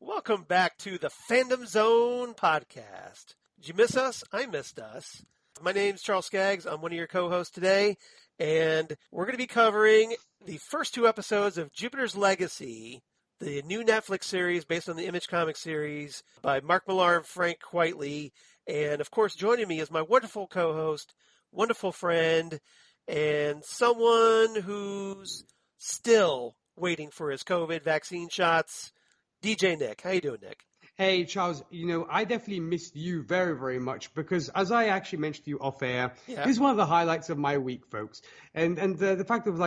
Welcome back to the Fandom Zone podcast. Did you miss us? I missed us. My name's Charles Skaggs. I'm one of your co-hosts today, and we're going to be covering the first two episodes of Jupiter's Legacy, the new Netflix series based on the Image Comics series by Mark Millar and Frank Quitely. And, of course, joining me is my wonderful co-host, wonderful friend, and someone who's still waiting for his COVID vaccine shots, DJ Nick. How you doing, Nick? Hey, Charles, I definitely missed you very, very much because as I actually mentioned to you off air, This is one of the highlights of my week, folks. And the fact of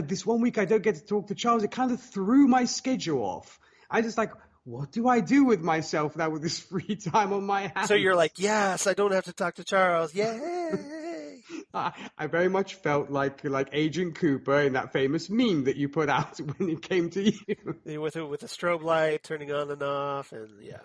this 1 week I don't get to talk to Charles, it kind of threw my schedule off. I just what do I do with myself now with this free time on my hands? So you're like, yes, I don't have to talk to Charles. Yay! I very much felt like Agent Cooper in that famous meme that you put out when it came to you. With a strobe light turning on and off, and yeah.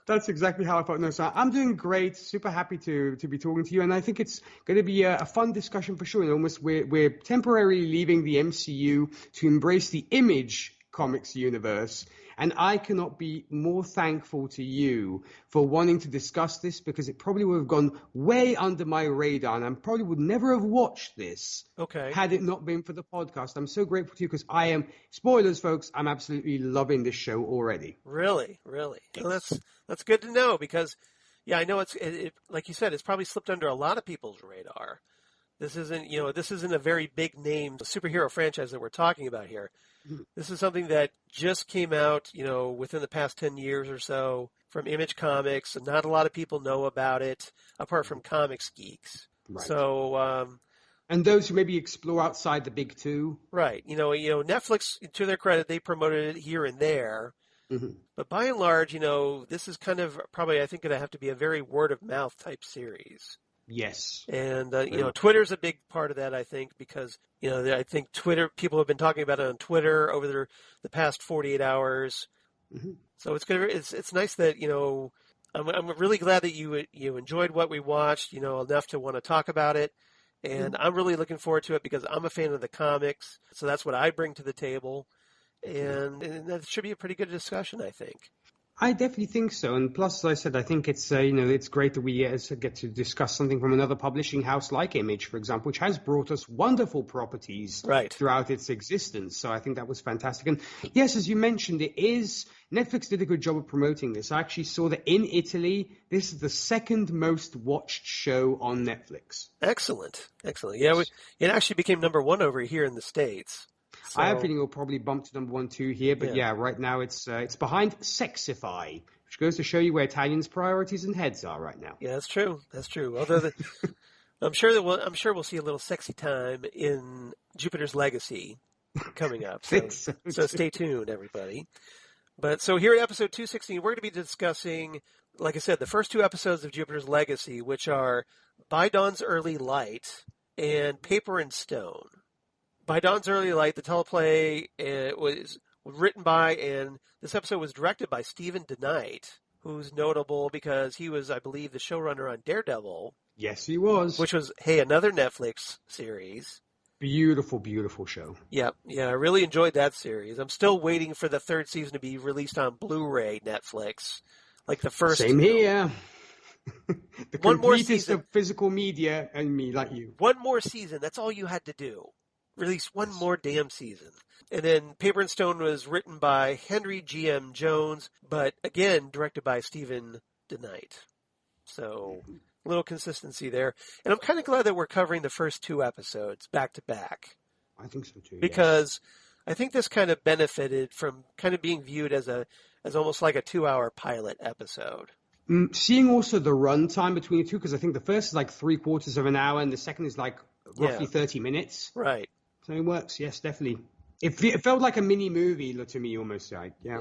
That's exactly how I felt. No, so I'm doing great. Super happy to be talking to you, and I think it's going to be a fun discussion for sure. We're temporarily leaving the MCU to embrace the Image Comics universe. And I cannot be more thankful to you for wanting to discuss this because it probably would have gone way under my radar and I probably would never have watched this had it not been for the podcast. I'm so grateful to you because I am, spoilers folks, I'm absolutely loving this show already. Really? Yes. Well, that's good to know because, I know it like you said, it's probably slipped under a lot of people's radar. This isn't a very big name superhero franchise that we're talking about here. This is something that just came out, within the past 10 years or so from Image Comics, and not a lot of people know about it, apart from comics geeks. Right. So, and those who maybe explore outside the big two. Right. Netflix, to their credit, they promoted it here and there. Mm-hmm. But by and large, this is kind of probably, I think, going to have to be a very word-of-mouth type series. Yes. And, Twitter's a big part of that, I think, because, I think Twitter, people have been talking about it on Twitter over the past 48 hours. Mm-hmm. So it's nice that, I'm really glad that you enjoyed what we watched, enough to want to talk about it. And I'm really looking forward to it because I'm a fan of the comics. So that's what I bring to the table. And that should be a pretty good discussion, I think. I definitely think so. And plus, as I said, I think it's, it's great that we get to discuss something from another publishing house like Image, for example, which has brought us wonderful properties throughout its existence. So I think that was fantastic. And yes, as you mentioned, Netflix did a good job of promoting this. I actually saw that in Italy, this is the second most watched show on Netflix. Excellent. Yeah, it actually became number one over here in the States. So, I have a feeling it'll probably bump to number 1, 2 here, but right now it's behind Sexify, which goes to show you where Italians' priorities and heads are right now. Yeah, that's true. Although I'm sure we'll see a little sexy time in Jupiter's Legacy coming up. So stay tuned, everybody. But so here at episode 216, we're going to be discussing, like I said, the first two episodes of Jupiter's Legacy, which are By Dawn's Early Light and Paper and Stone. By Dawn's Early Light, the teleplay was written by, and this episode was directed by Stephen DeKnight, who's notable because he was, I believe, the showrunner on Daredevil. Yes, he was. Which was, another Netflix series. Beautiful, beautiful show. Yeah, I really enjoyed that series. I'm still waiting for the third season to be released on Blu-ray Netflix, like the first. Same here. The one more completest season of physical media and me, like you. One more season. That's all you had to do. Release one more damn season. And then Paper and Stone was written by Henry G.M. Jones, but again, directed by Stephen DeKnight. So, a little consistency there. And I'm kind of glad that we're covering the first two episodes back to back. I think so too. Because I think this kind of benefited from kind of being viewed as almost like a 2-hour pilot episode. Seeing also the runtime between the two, because I think the first is like 3/4 of an hour and the second is like roughly 30 minutes. Right. So it works, yes, definitely. It felt like a mini movie to me almost, like, yeah.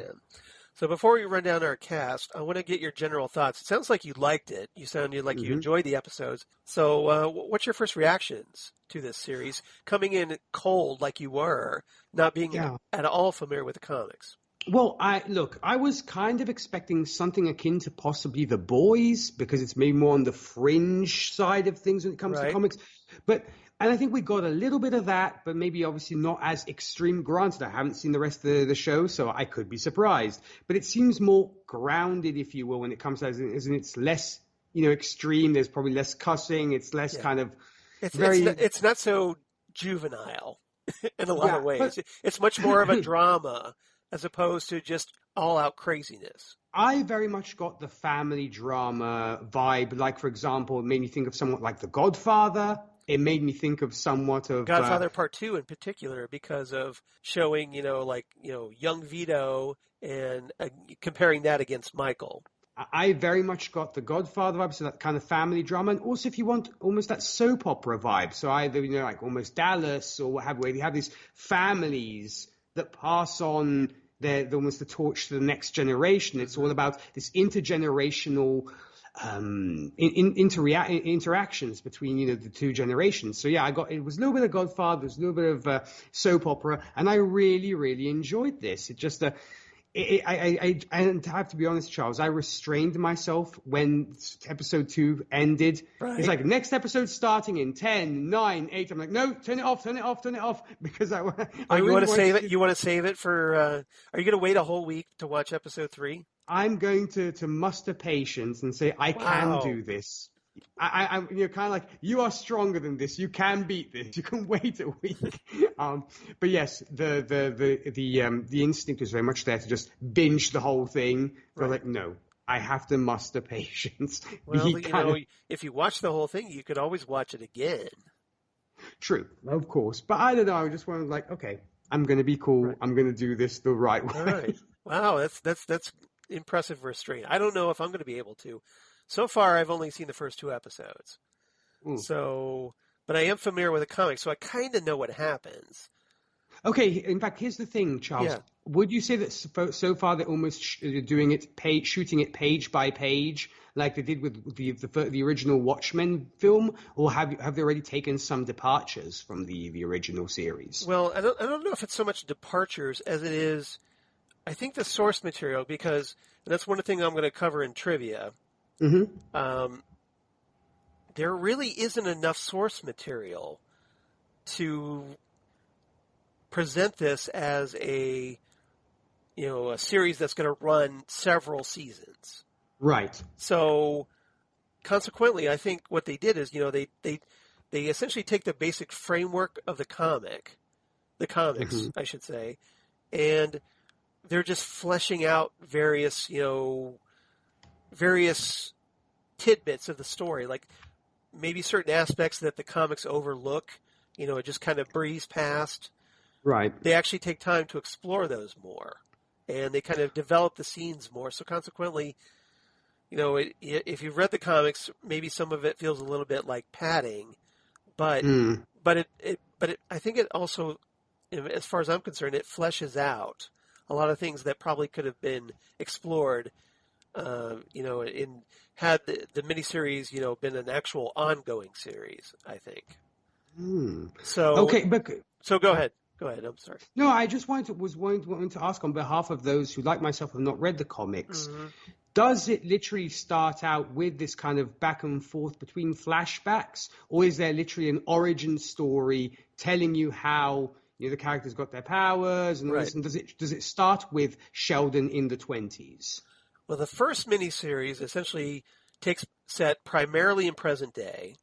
So before we run down our cast, I want to get your general thoughts. It sounds like you liked it. You sounded like you enjoyed the episodes. So what's your first reactions to this series? Coming in cold like you were, not being at all familiar with the comics. Well, I was kind of expecting something akin to possibly The Boys, because it's maybe more on the fringe side of things when it comes to comics. But And I think we got a little bit of that, but maybe obviously not as extreme. Granted, I haven't seen the rest of the show, so I could be surprised. But it seems more grounded, if you will, when it comes to, as in it's less, extreme. There's probably less cussing. It's less kind of it's not so juvenile in a lot of ways. It's much more of a drama as opposed to just all-out craziness. I very much got the family drama vibe. Like, for example, it made me think of somewhat like The Godfather. It made me think of somewhat of Godfather Part 2 in particular, because of showing, young Vito and comparing that against Michael. I very much got the Godfather vibe, so that kind of family drama, and also if you want almost that soap opera vibe, so either like almost Dallas or what have you, where you have these families that pass on almost the torch to the next generation. It's all about this intergenerational interactions between the two generations. So yeah, it was a little bit of Godfather, there's a little bit of soap opera, and I really, really enjoyed this. It just I have to be honest, Charles, I restrained myself when episode 2 ended. Right. It's like, next episode starting in 10, 9, 8. I'm like, no, turn it off, because I you want to save it? You want to save it for? Are you going to wait a whole week to watch episode 3? I'm going to muster patience and say I can do this. I'm kind of like, you are stronger than this. You can beat this. You can wait a week. But yes, the instinct was very much there to just binge the whole thing. But right. Like, no, I have to muster patience. Well, if you watch the whole thing, you could always watch it again. True, of course. But I don't know. I just wanted like, okay, I'm going to be cool. Right. I'm going to do this the right way. All right. Wow, that's impressive restraint. I don't know if I'm going to be able to. So far, I've only seen the first 2 episodes. So, but I am familiar with the comics, so I kind of know what happens. Okay, in fact, here's the thing, Charles. Yeah. Would you say that so far they're almost shooting it page by page, like they did with the original Watchmen film, or have they already taken some departures from the original series? Well, I don't know if it's so much departures as it is, I think, the source material, because that's one of the things I'm going to cover in trivia. Mm-hmm. There really isn't enough source material to present this as a series that's going to run several seasons. Right. So consequently, I think what they did is, they essentially take the basic framework of the comics, mm-hmm. I should say, and they're just fleshing out various tidbits of the story, like maybe certain aspects that the comics overlook, it just kind of breeze past. Right. They actually take time to explore those more, and they kind of develop the scenes more. So consequently, if you've read the comics, maybe some of it feels a little bit like padding, but I think it also, as far as I'm concerned, it fleshes out a lot of things that probably could have been explored, had the miniseries, been an actual ongoing series, I think. So okay, so go ahead. Go ahead. I'm sorry. No, I just was wanting to ask on behalf of those who, like myself, have not read the comics. Mm-hmm. Does it literally start out with this kind of back and forth between flashbacks, or is there literally an origin story telling you how the characters got their powers and all this? And does it start with Sheldon in the 20s? Well, the first miniseries essentially takes set primarily in present day.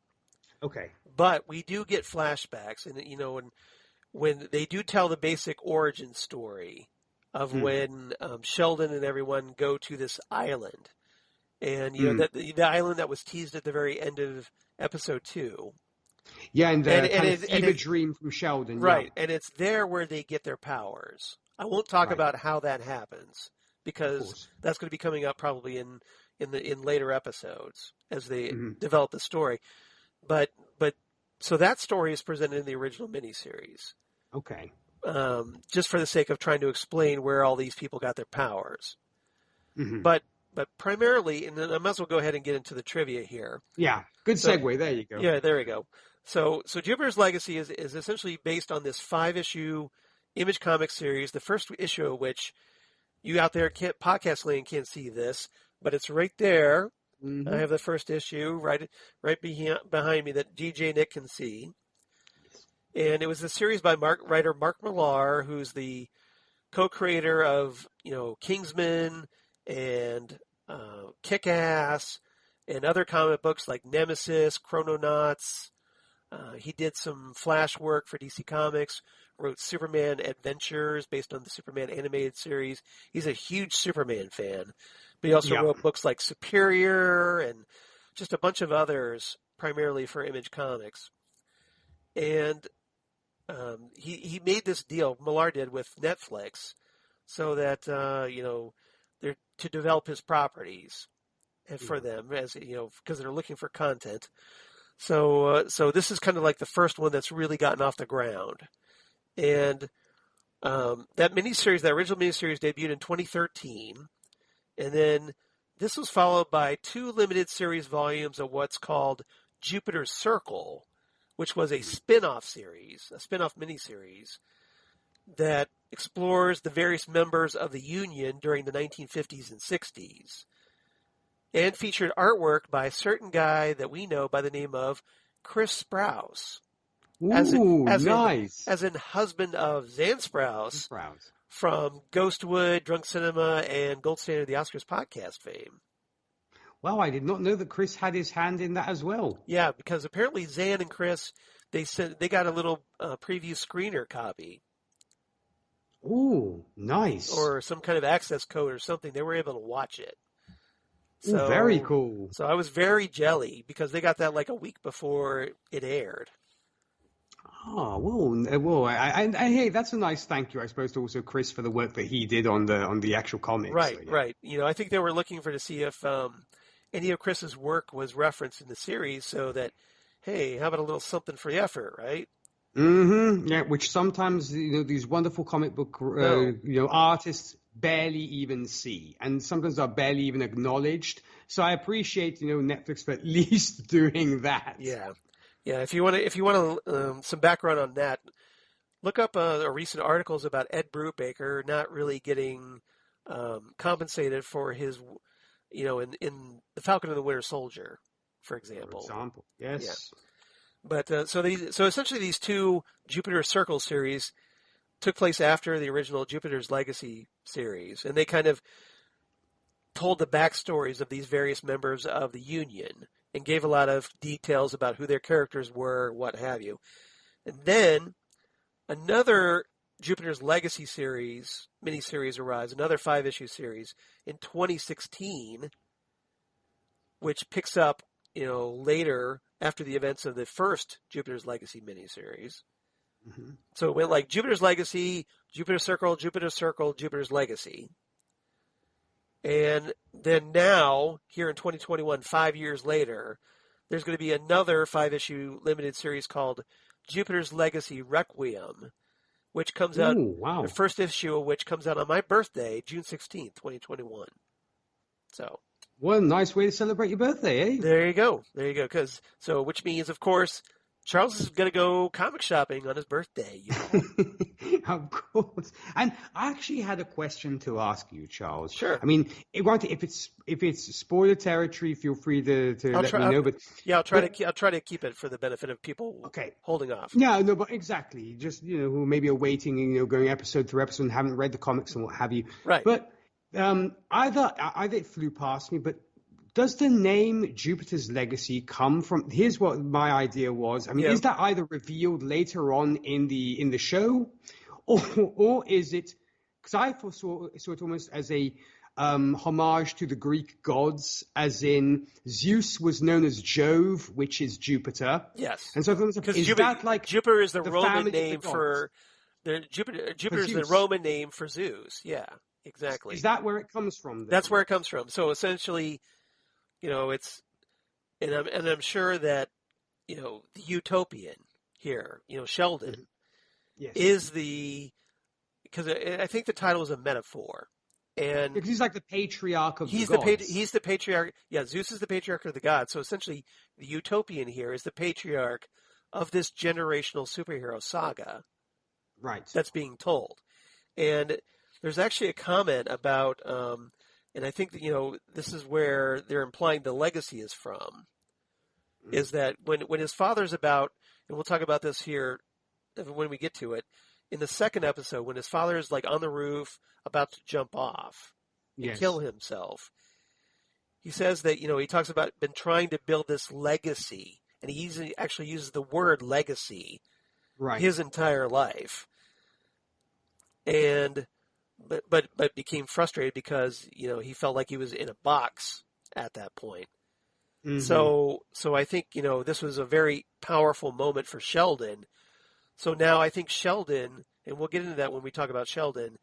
Okay. But we do get flashbacks, and when they do tell the basic origin story of when Sheldon and everyone go to this island, and that the island that was teased at the very end of episode 2. Yeah, and the fever dream from Sheldon. Right, yeah. And it's there where they get their powers. I won't talk about how that happens, because that's going to be coming up probably in later episodes as they develop the story. But so that story is presented in the original miniseries. Okay. Just for the sake of trying to explain where all these people got their powers. Mm-hmm. But primarily, and then I might as well go ahead and get into the trivia here. Yeah, good segue. There you go. Yeah, there we go. So Jupiter's Legacy is essentially based on this 5-issue Image Comics series, the first issue of which you out there podcast land can't see this, but it's right there. Mm-hmm. I have the first issue right behind me that DJ Nick can see. And it was a series by writer Mark Millar, who's the co-creator of, Kingsman and Kick-Ass and other comic books like Nemesis, Chrononauts. He did some Flash work for DC Comics, wrote Superman Adventures based on the Superman animated series. He's a huge Superman fan. But he also wrote books like Superior and just a bunch of others, primarily for Image Comics. And he made this deal, Millar did, with Netflix, so that they're to develop his properties for them, as because they're looking for content. So this is kind of like the first one that's really gotten off the ground, and that original miniseries, debuted in 2013, and then this was followed by 2 limited series volumes of what's called Jupiter's Circle, which was a spin-off miniseries that explores the various members of the Union during the 1950s and 60s, and featured artwork by a certain guy that we know by the name of Chris Sprouse. Nice. As in husband of Zan Sprouse from Ghostwood, Drunk Cinema, and Gold Standard of the Oscars podcast fame. Wow, I did not know that Chris had his hand in that as well. Yeah, because apparently Zan and Chris, they got a little preview screener copy. Ooh, nice. Or some kind of access code or something. They were able to watch it. So, very cool. So I was very jelly because they got that like a week before it aired. Oh, well, hey, that's a nice thank you, I suppose, to also Chris for the work that he did on the actual comics. Right, so, yeah. right. I think they were looking to see if any of Chris's work was referenced in the series, so that, hey, how about a little something for the effort, right? Mm-hmm. Yeah, which sometimes these wonderful comic book artists barely even see, and sometimes are barely even acknowledged. So I appreciate Netflix for at least doing that. Yeah. If you want some background on that, look up recent articles about Ed Brubaker not really getting compensated for his, in The Falcon and the Winter Soldier, for example. Yes. Yeah. But so essentially these 2 Jupiter Circle series took place after the original Jupiter's Legacy series, and they kind of told the backstories of these various members of the Union and gave a lot of details about who their characters were, what have you. And then another Jupiter's Legacy miniseries arrives, another 5-issue series in 2016, which picks up, later after the events of the first Jupiter's Legacy miniseries. Mm-hmm. So it went like Jupiter's Legacy, Jupiter Circle, Jupiter's Legacy. And then now, here in 2021, 5 years later, there's going to be another 5-issue limited series called Jupiter's Legacy Requiem, which comes out, the first issue of which comes out on my birthday, June 16th, 2021. So. What a nice way to celebrate your birthday, eh? There you go. Which means, of course, Charles is going to go comic shopping on his birthday. Of course. And I actually had a question to ask you, Charles. Sure. I mean, if it's spoiler territory, feel free to let me know. I'll try to keep it for the benefit of people holding off. Yeah, no, but exactly. Just who maybe are waiting, going episode through episode and haven't read the comics and what have you. Right. But either it flew past me, but does the name Jupiter's Legacy come from? Here's what my idea was. I mean, is that either revealed later on in the show, or is it? Because I saw it almost as a homage to the Greek gods, as in Zeus was known as Jove, which is Jupiter. Yes. And so Jupiter is the Roman name for Jupiter is the Roman name for Zeus. Yeah. Exactly. Is that where it comes from? Then? That's where it comes from. So essentially, it's, and I'm sure that, the Utopian here, Sheldon, is because I think the title is a metaphor, and because he's like the patriarch of the gods. He's the patriarch. Yeah, Zeus is the patriarch of the gods. So essentially, the Utopian here is the patriarch of this generational superhero saga, right? That's being told, and there's actually a comment about, and I think that, this is where they're implying the legacy is from, is that when his father's about, and we'll talk about this here when we get to it, in the second episode, when his father is like on the roof about to jump off and kill himself, he says that, he talks about been trying to build this legacy, and he actually uses the word legacy his entire life. And but became frustrated because, he felt like he was in a box at that point. Mm-hmm. So I think, this was a very powerful moment for Sheldon. So now I think Sheldon, and we'll get into that when we talk about Sheldon,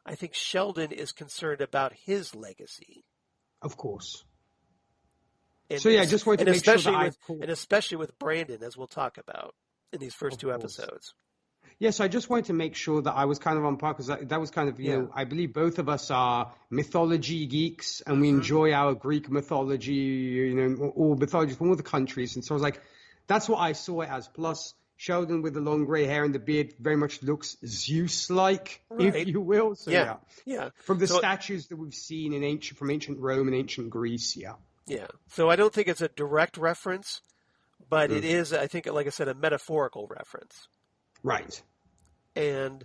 I think Sheldon is concerned about his legacy. Of course. And, so, I just wanted to make sure that and especially with Brandon, as we'll talk about in these first two episodes. Yes, I just wanted to make sure that I was kind of on par, because that was kind of, I believe both of us are mythology geeks, and we enjoy our Greek mythology, all mythology from all the countries. And so I was like, that's what I saw it as. Plus, Sheldon with the long gray hair and the beard very much looks Zeus-like, if you will. So, yeah. From the statues that we've seen from ancient Rome and ancient Greece, Yeah. So I don't think it's a direct reference, but it is, I think, like I said, a metaphorical reference. Right. And,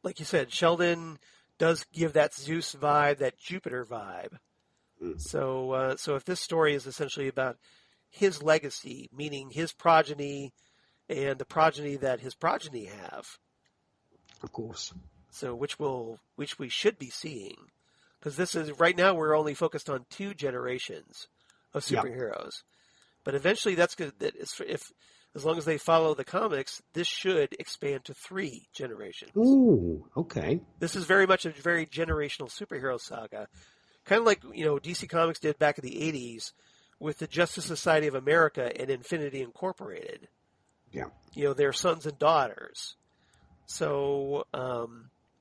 like you said, Sheldon does give that Zeus vibe, that Jupiter vibe. So if this story is essentially about his legacy, meaning his progeny and the progeny that his progeny have. Of course. So which we should be seeing. Because this is, right now we're only focused on 2 generations of superheroes. But eventually that's good. As long as they follow the comics, this should expand to 3 generations. Ooh, okay. This is very much a very generational superhero saga. Kind of like, DC Comics did back in the 80s with the Justice Society of America and Infinity Incorporated. Yeah. Their sons and daughters. So, a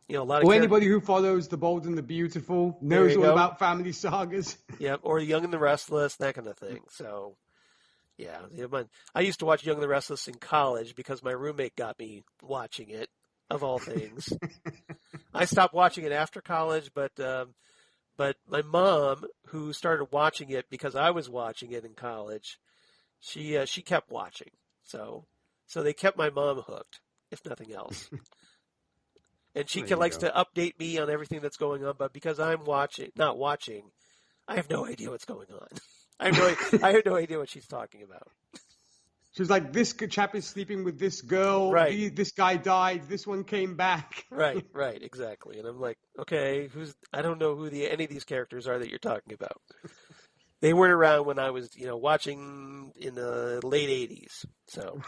lot of anybody who follows The Bold and the Beautiful knows all about family sagas. Yeah, or Young and the Restless, that kind of thing. So, yeah. I used to watch Young and the Restless in college because my roommate got me watching it, of all things. I stopped watching it after college, but my mom, who started watching it because I was watching it in college, she kept watching. So they kept my mom hooked, if nothing else. And she likes to update me on everything that's going on, but because I'm not watching, I have no idea what's going on. I have no idea what she's talking about. She's like, this chap is sleeping with this girl. Right. This guy died. This one came back. Right, exactly. And I'm like, okay, I don't know who any of these characters are that you're talking about. They weren't around when I was, watching in the late 80s. So,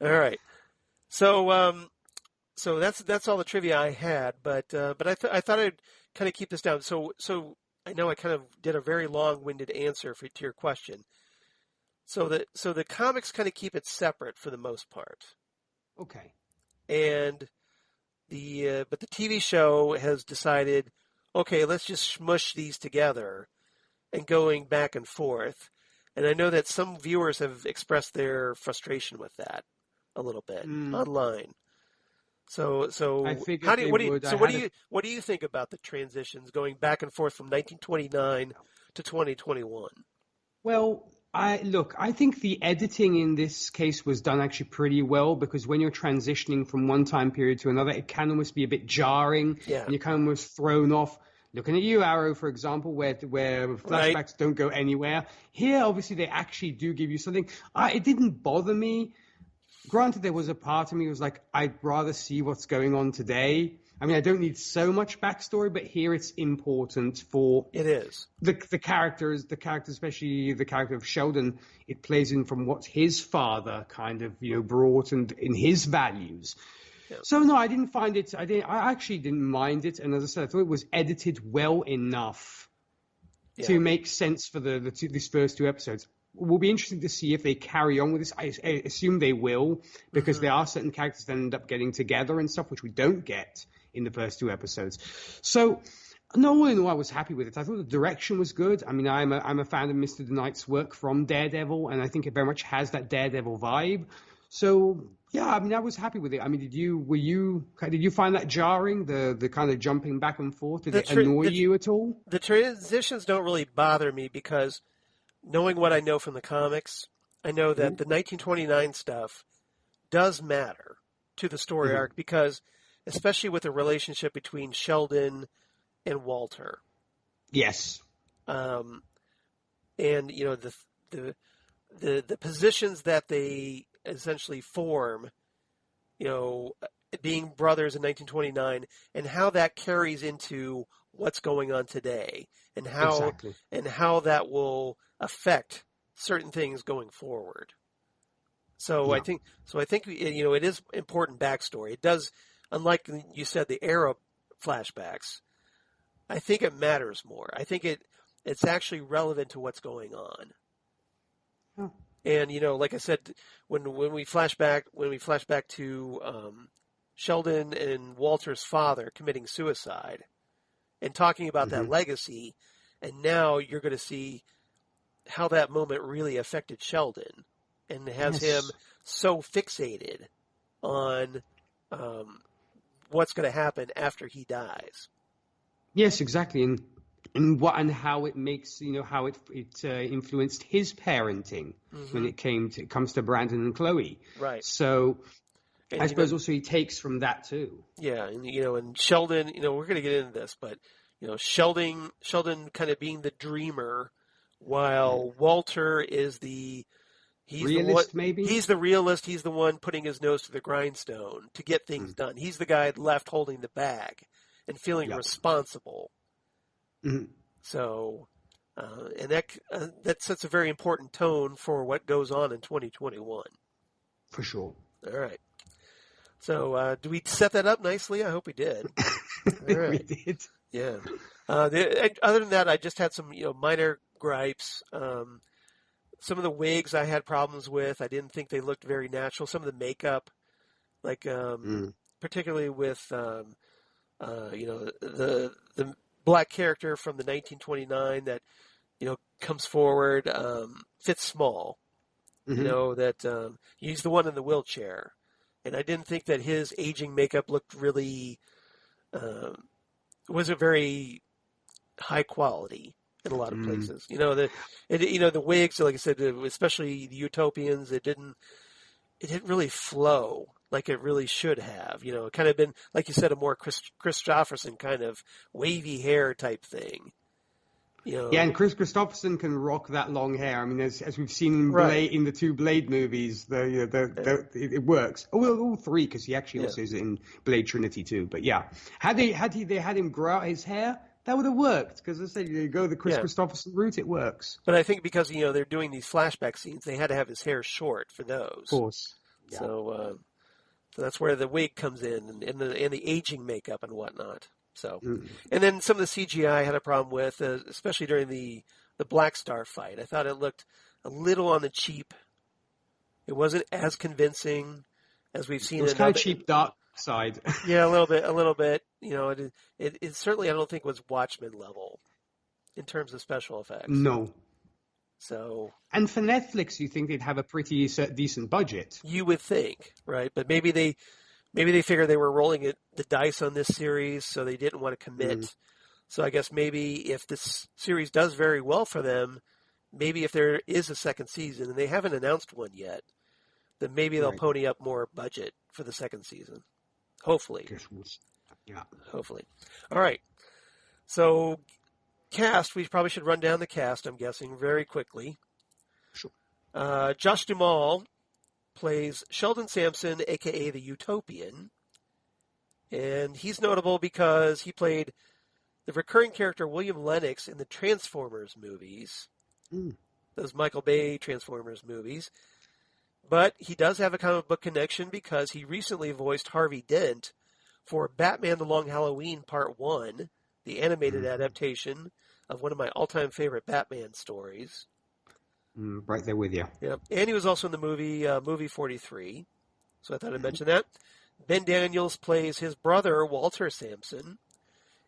all right. So that's all the trivia I had, but I thought I'd kind of keep this down. So I know I kind of did a very long-winded answer to your question. So the comics kind of keep it separate for the most part. Okay. And but the TV show has decided, okay, let's just smush these together and going back and forth. And I know that some viewers have expressed their frustration with that a little bit online. So what do you think about the transitions going back and forth from 1929 to 2021? Well, I think the editing in this case was done actually pretty well, because when you're transitioning from one time period to another, it can almost be a bit jarring. Yeah. And you're kind of almost thrown off. Looking at you, Arrow, for example, where flashbacks don't go anywhere. Here, obviously, they actually do give you something. It didn't bother me. Granted, there was a part of me who was like, I'd rather see what's going on today. I mean, I don't need so much backstory, but here it's important for it is the characters, especially the character of Sheldon. It plays in from what his father kind of brought and in his values. Yeah. So no, I didn't find it. I actually didn't mind it, and as I said, I thought it was edited well enough to make sense for these first 2 episodes. It will be interesting to see if they carry on with this. I assume they will, because there are certain characters that end up getting together and stuff, which we don't get in the first 2 episodes. So, no, all in all, I was happy with it. I thought the direction was good. I mean, I'm a fan of Mr. Knight's work from Daredevil, and I think it very much has that Daredevil vibe. So, yeah, I mean, I was happy with it. I mean, did you find that jarring, the kind of jumping back and forth? Did it annoy you at all? The transitions don't really bother me, because knowing what I know from the comics, I know that the 1929 stuff does matter to the story arc because, especially with the relationship between Sheldon and Walter. Yes. And the positions that they essentially form, being brothers in 1929, and how that carries into what's going on today, and how that will affect certain things going forward. So I think it is important backstory. It does, unlike you said, the era flashbacks. I think it matters more. I think it's actually relevant to what's going on. Oh. And like I said, when we flash back to Sheldon and Walter's father committing suicide, and talking about that legacy, and now you're going to see how that moment really affected Sheldon, and has him so fixated on what's going to happen after he dies. Yes, exactly, and how it makes how it influenced his parenting when it comes to Brandon and Chloe. Right. So and I suppose also he takes from that too. Yeah, and Sheldon, we're going to get into this, but Sheldon kind of being the dreamer, while Walter is the realist. Maybe he's the realist. He's the one putting his nose to the grindstone to get things done. He's the guy left holding the bag and feeling responsible. So, and that sets a very important tone for what goes on in 2021. For sure. All right. So, do we set that up nicely? I hope we did. All right. We did. Yeah. Other than that, I just had some minor gripes. Some of the wigs I had problems with. I didn't think they looked very natural. Some of the makeup, like particularly with the black character from the 1929 that comes forward, Fitz Small. That he's the one in the wheelchair, and I didn't think that his aging makeup looked really wasn't very high quality in a lot of places. The wigs, like I said, especially the Utopians, it didn't really flow like it really should have. It kind of been, like you said, a more Christopherson kind of wavy hair type thing. Yeah, and Chris Christopherson can rock that long hair. I mean, as we've seen in the two Blade movies, it works. Oh, well, all three, because he actually also is in Blade Trinity too. But yeah, had they had him grow out his hair, that would have worked. Because I said, you go the Chris Christopherson route, it works. But I think because they're doing these flashback scenes, they had to have his hair short for those. Of course. Yeah. So that's where the wig comes in, and the aging makeup and whatnot. So, and then some of the CGI I had a problem with, especially during the Black Star fight. I thought it looked a little on the cheap. It wasn't as convincing as we've seen. It was kind of cheap, dark side. Yeah, a little bit. It certainly I don't think was Watchmen level in terms of special effects. No. So. And for Netflix, you think they'd have a pretty decent budget? You would think, right? But maybe they figured they were rolling the dice on this series, so they didn't want to commit. So I guess maybe if this series does very well for them, maybe if there is a second season, and they haven't announced one yet, then maybe they'll pony up more budget for the second season. Hopefully. Yeah. Hopefully. All right. So cast, we probably should run down the cast, I'm guessing, very quickly. Sure. Josh Duhamel plays Sheldon Sampson, a.k.a. the Utopian. And he's notable because he played the recurring character William Lennox in the Transformers movies. Those Michael Bay Transformers movies. But he does have a comic book connection because he recently voiced Harvey Dent for Batman The Long Halloween Part 1, the animated adaptation of one of my all-time favorite Batman stories. Right there with you. Yep. And he was also in the movie 43. So I thought I'd mention that. Ben Daniels plays his brother, Walter Sampson,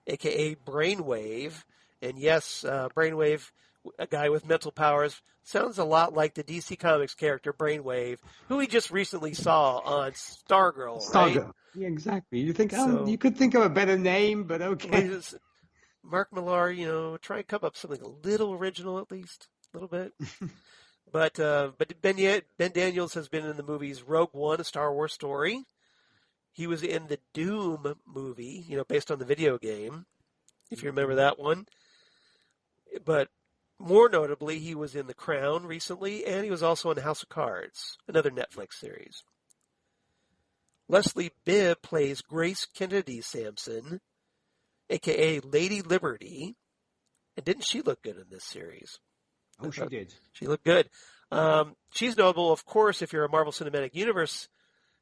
a.k.a. Brainwave. And yes, Brainwave, a guy with mental powers, sounds a lot like the DC Comics character Brainwave, who we just recently saw on Stargirl, right? Yeah, exactly. You think, you could think of a better name, but okay. Mark Millar, try and come up with something a little original at least. A little bit. But Ben Daniels has been in the movies Rogue One, a Star Wars story. He was in the Doom movie, based on the video game, if you remember that one. But more notably, he was in The Crown recently, and he was also in House of Cards, another Netflix series. Leslie Bibb plays Grace Kennedy-Sampson, a.k.a. Lady Liberty. And didn't she look good in this series? Oh, she did. She looked good. She's notable, of course, if you're a Marvel Cinematic Universe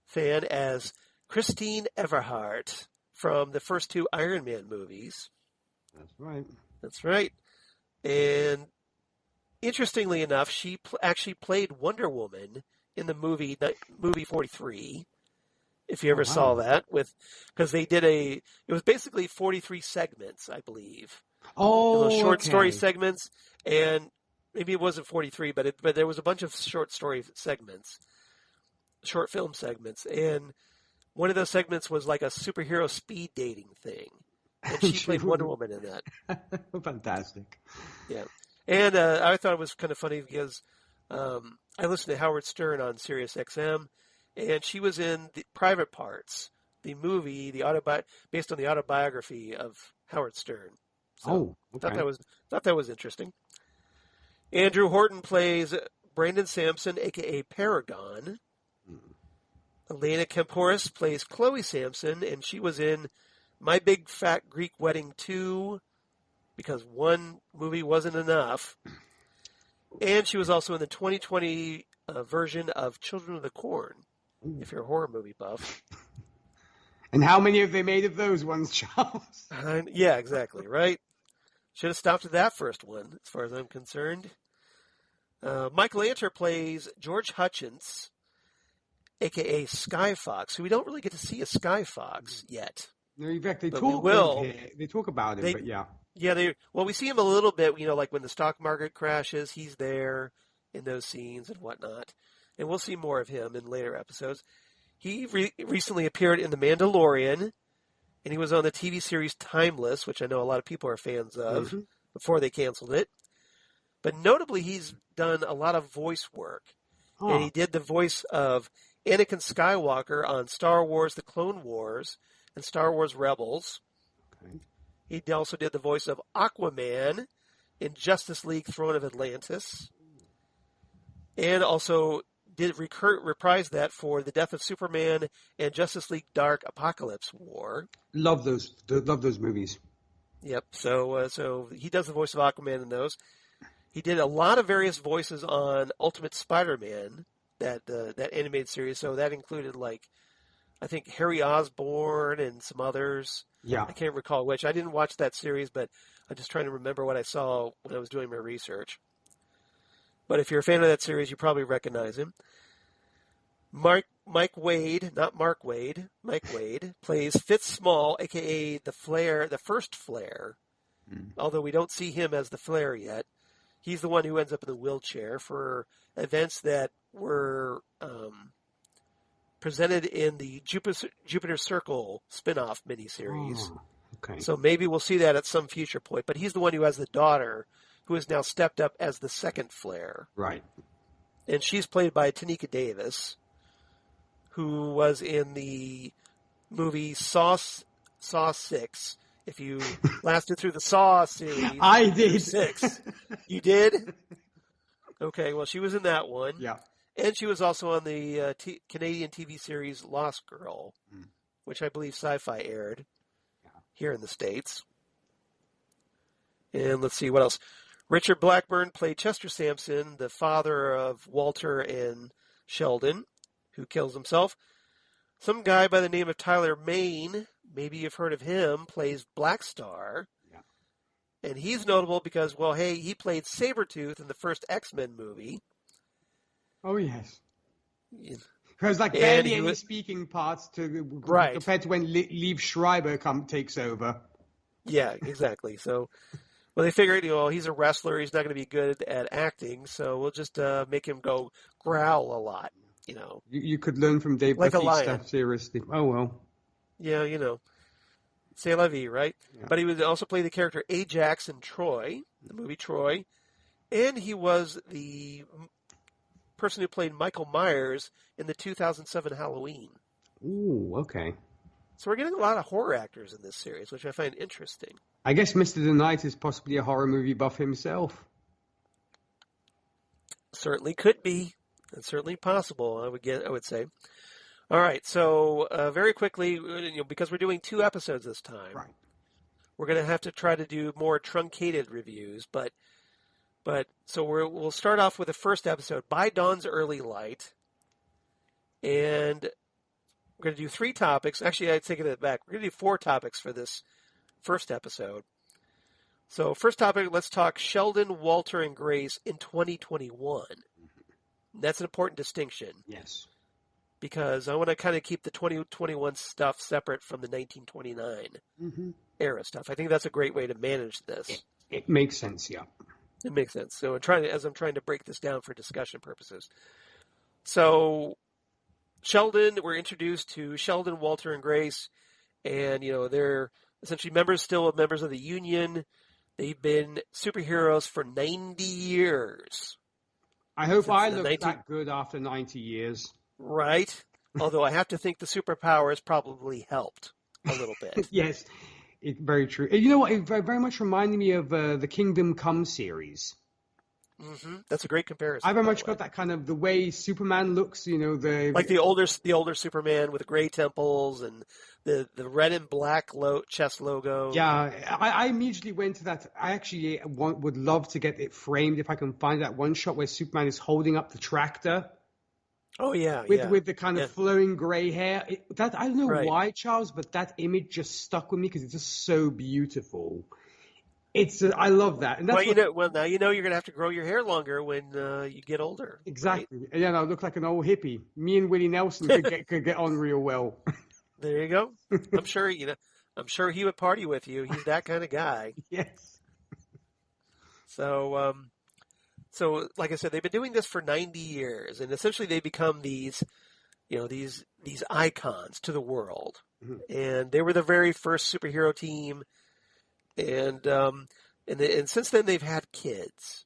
fan, as Christine Everhart from the first two Iron Man movies. That's right. That's right. And interestingly enough, she actually played Wonder Woman in the movie 43. If you ever saw that, because they did it was basically 43 segments, I believe. Oh, those short story segments, and maybe it wasn't 43, but there was a bunch of short story segments, short film segments, and one of those segments was like a superhero speed dating thing, and she played Wonder Woman in that. Fantastic. Yeah, and I thought it was kind of funny because I listened to Howard Stern on Sirius XM, and she was in the Private Parts, the movie, based on the autobiography of Howard Stern. So thought that was interesting. Andrew Horton plays Brandon Sampson, a.k.a. Paragon. Elena Kempouris plays Chloe Sampson, and she was in My Big Fat Greek Wedding 2, because one movie wasn't enough. And she was also in the 2020 version of Children of the Corn, if you're a horror movie buff. And how many have they made of those ones, Charles? Yeah, exactly, right? Should have stopped at that first one, as far as I'm concerned. Michael Lanter plays George Hutchins, a.k.a. Sky Fox, who we don't really get to see as Sky Fox yet. No, in fact, they talk about him, but yeah. Yeah, we see him a little bit, like when the stock market crashes, he's there in those scenes and whatnot. And we'll see more of him in later episodes. He recently appeared in The Mandalorian, and he was on the TV series Timeless, which I know a lot of people are fans of, before they canceled it. But notably, he's done a lot of voice work. And he did the voice of Anakin Skywalker on Star Wars The Clone Wars and Star Wars Rebels. Okay. He also did the voice of Aquaman in Justice League Throne of Atlantis. And also did reprise that for The Death of Superman and Justice League Dark Apocalypse War. Love those movies. Yep. So he does the voice of Aquaman in those. He did a lot of various voices on Ultimate Spider-Man, that animated series. So that included, I think Harry Osborn and some others. Yeah. I can't recall which. I didn't watch that series, but I'm just trying to remember what I saw when I was doing my research. But if you're a fan of that series, you probably recognize him. Mike Wade, not Mark Wade, Mike Wade, plays Fitz Small, a.k.a. the first Flare, although we don't see him as the Flare yet. He's the one who ends up in the wheelchair for events that were presented in the Jupiter Circle spin-off miniseries. Oh, okay. So maybe we'll see that at some future point. But he's the one who has the daughter who has now stepped up as the second Flare. Right. And she's played by Tanika Davis, who was in the movie Saw 6. If you lasted through the Saw series. I did. 6. You did? Okay, well, she was in that one. Yeah. And she was also on the Canadian TV series Lost Girl, which I believe Sci-Fi aired here in the States. And let's see, what else? Richard Blackburn played Chester Sampson, the father of Walter and Sheldon, who kills himself. Some guy by the name of Tyler Maine, maybe you've heard of him, plays Black Star. Yeah. And he's notable because, he played Sabretooth in the first X-Men movie. Oh, yes. Yeah. Because barely any speaking parts compared to when Liev Schreiber takes over. Yeah, exactly. So, they figured, he's a wrestler. He's not going to be good at acting, so we'll just make him go growl a lot, You could learn from Dave like Bautista, seriously. Oh, well. Yeah, c'est la vie, right? Yeah. But he would also play the character Ajax in Troy, the movie Troy, and he was the person who played Michael Myers in the 2007 Halloween. Ooh, okay. So we're getting a lot of horror actors in this series, which I find interesting. I guess Mr. The Knight is possibly a horror movie buff himself. Certainly could be. It's certainly possible, I would say. All right, so very quickly, because we're doing 2 episodes this time, right. We're going to have to try to do more truncated reviews. But so we'll start off with the first episode, By Dawn's Early Light, and we're going to do 3 topics. Actually, I'd take it back. We're going to do 4 topics for this first episode. So first topic, let's talk Sheldon, Walter, and Grace in 2021. That's an important distinction. Yes. Because I want to kind of keep the 2021 stuff separate from the 1929 era stuff. I think that's a great way to manage this. It makes sense, yeah. It makes sense. So as I'm trying to break this down for discussion purposes. So Sheldon, we're introduced to Sheldon, Walter, and Grace, and they're essentially members of the Union. They've been superheroes for 90 years. I hope I look that good after 90 years. Right. Although I have to think the superpowers probably helped a little bit. Yes, very true. You know what? It very much reminded me of the Kingdom Come series. Mm-hmm. That's a great comparison. I very much got that kind of the way Superman looks. Like the older Superman with gray temples and the red and black chest logo. Yeah, I immediately went to that. I actually would love to get it framed if I can find that one shot where Superman is holding up the tractor. Oh yeah, with the kind of flowing gray hair. I don't know why, Charles, but that image just stuck with me because it's just so beautiful. I love that. And that's now you're going to have to grow your hair longer when you get older. Exactly. Right? Yeah, I look like an old hippie. Me and Willie Nelson could get on real well. There you go. I'm sure he would party with you. He's that kind of guy. Yes. So like I said, they've been doing this for 90 years, and essentially they become these icons to the world. Mm-hmm. And they were the very first superhero team, and since then they've had kids.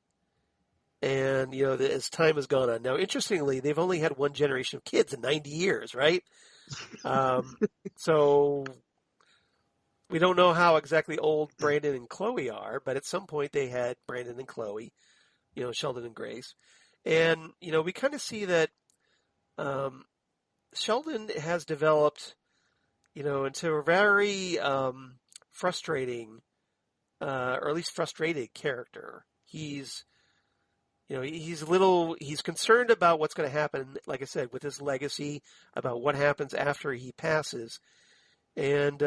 And as time has gone on, now interestingly, they've only had one generation of kids in 90 years, right? So we don't know how exactly old Brandon and Chloe are, but at some point they had Brandon and Chloe. Sheldon and Grace. And, we kind of see that Sheldon has developed, into a very frustrating, or at least frustrated character. He's concerned about what's going to happen, like I said, with his legacy, about what happens after he passes. And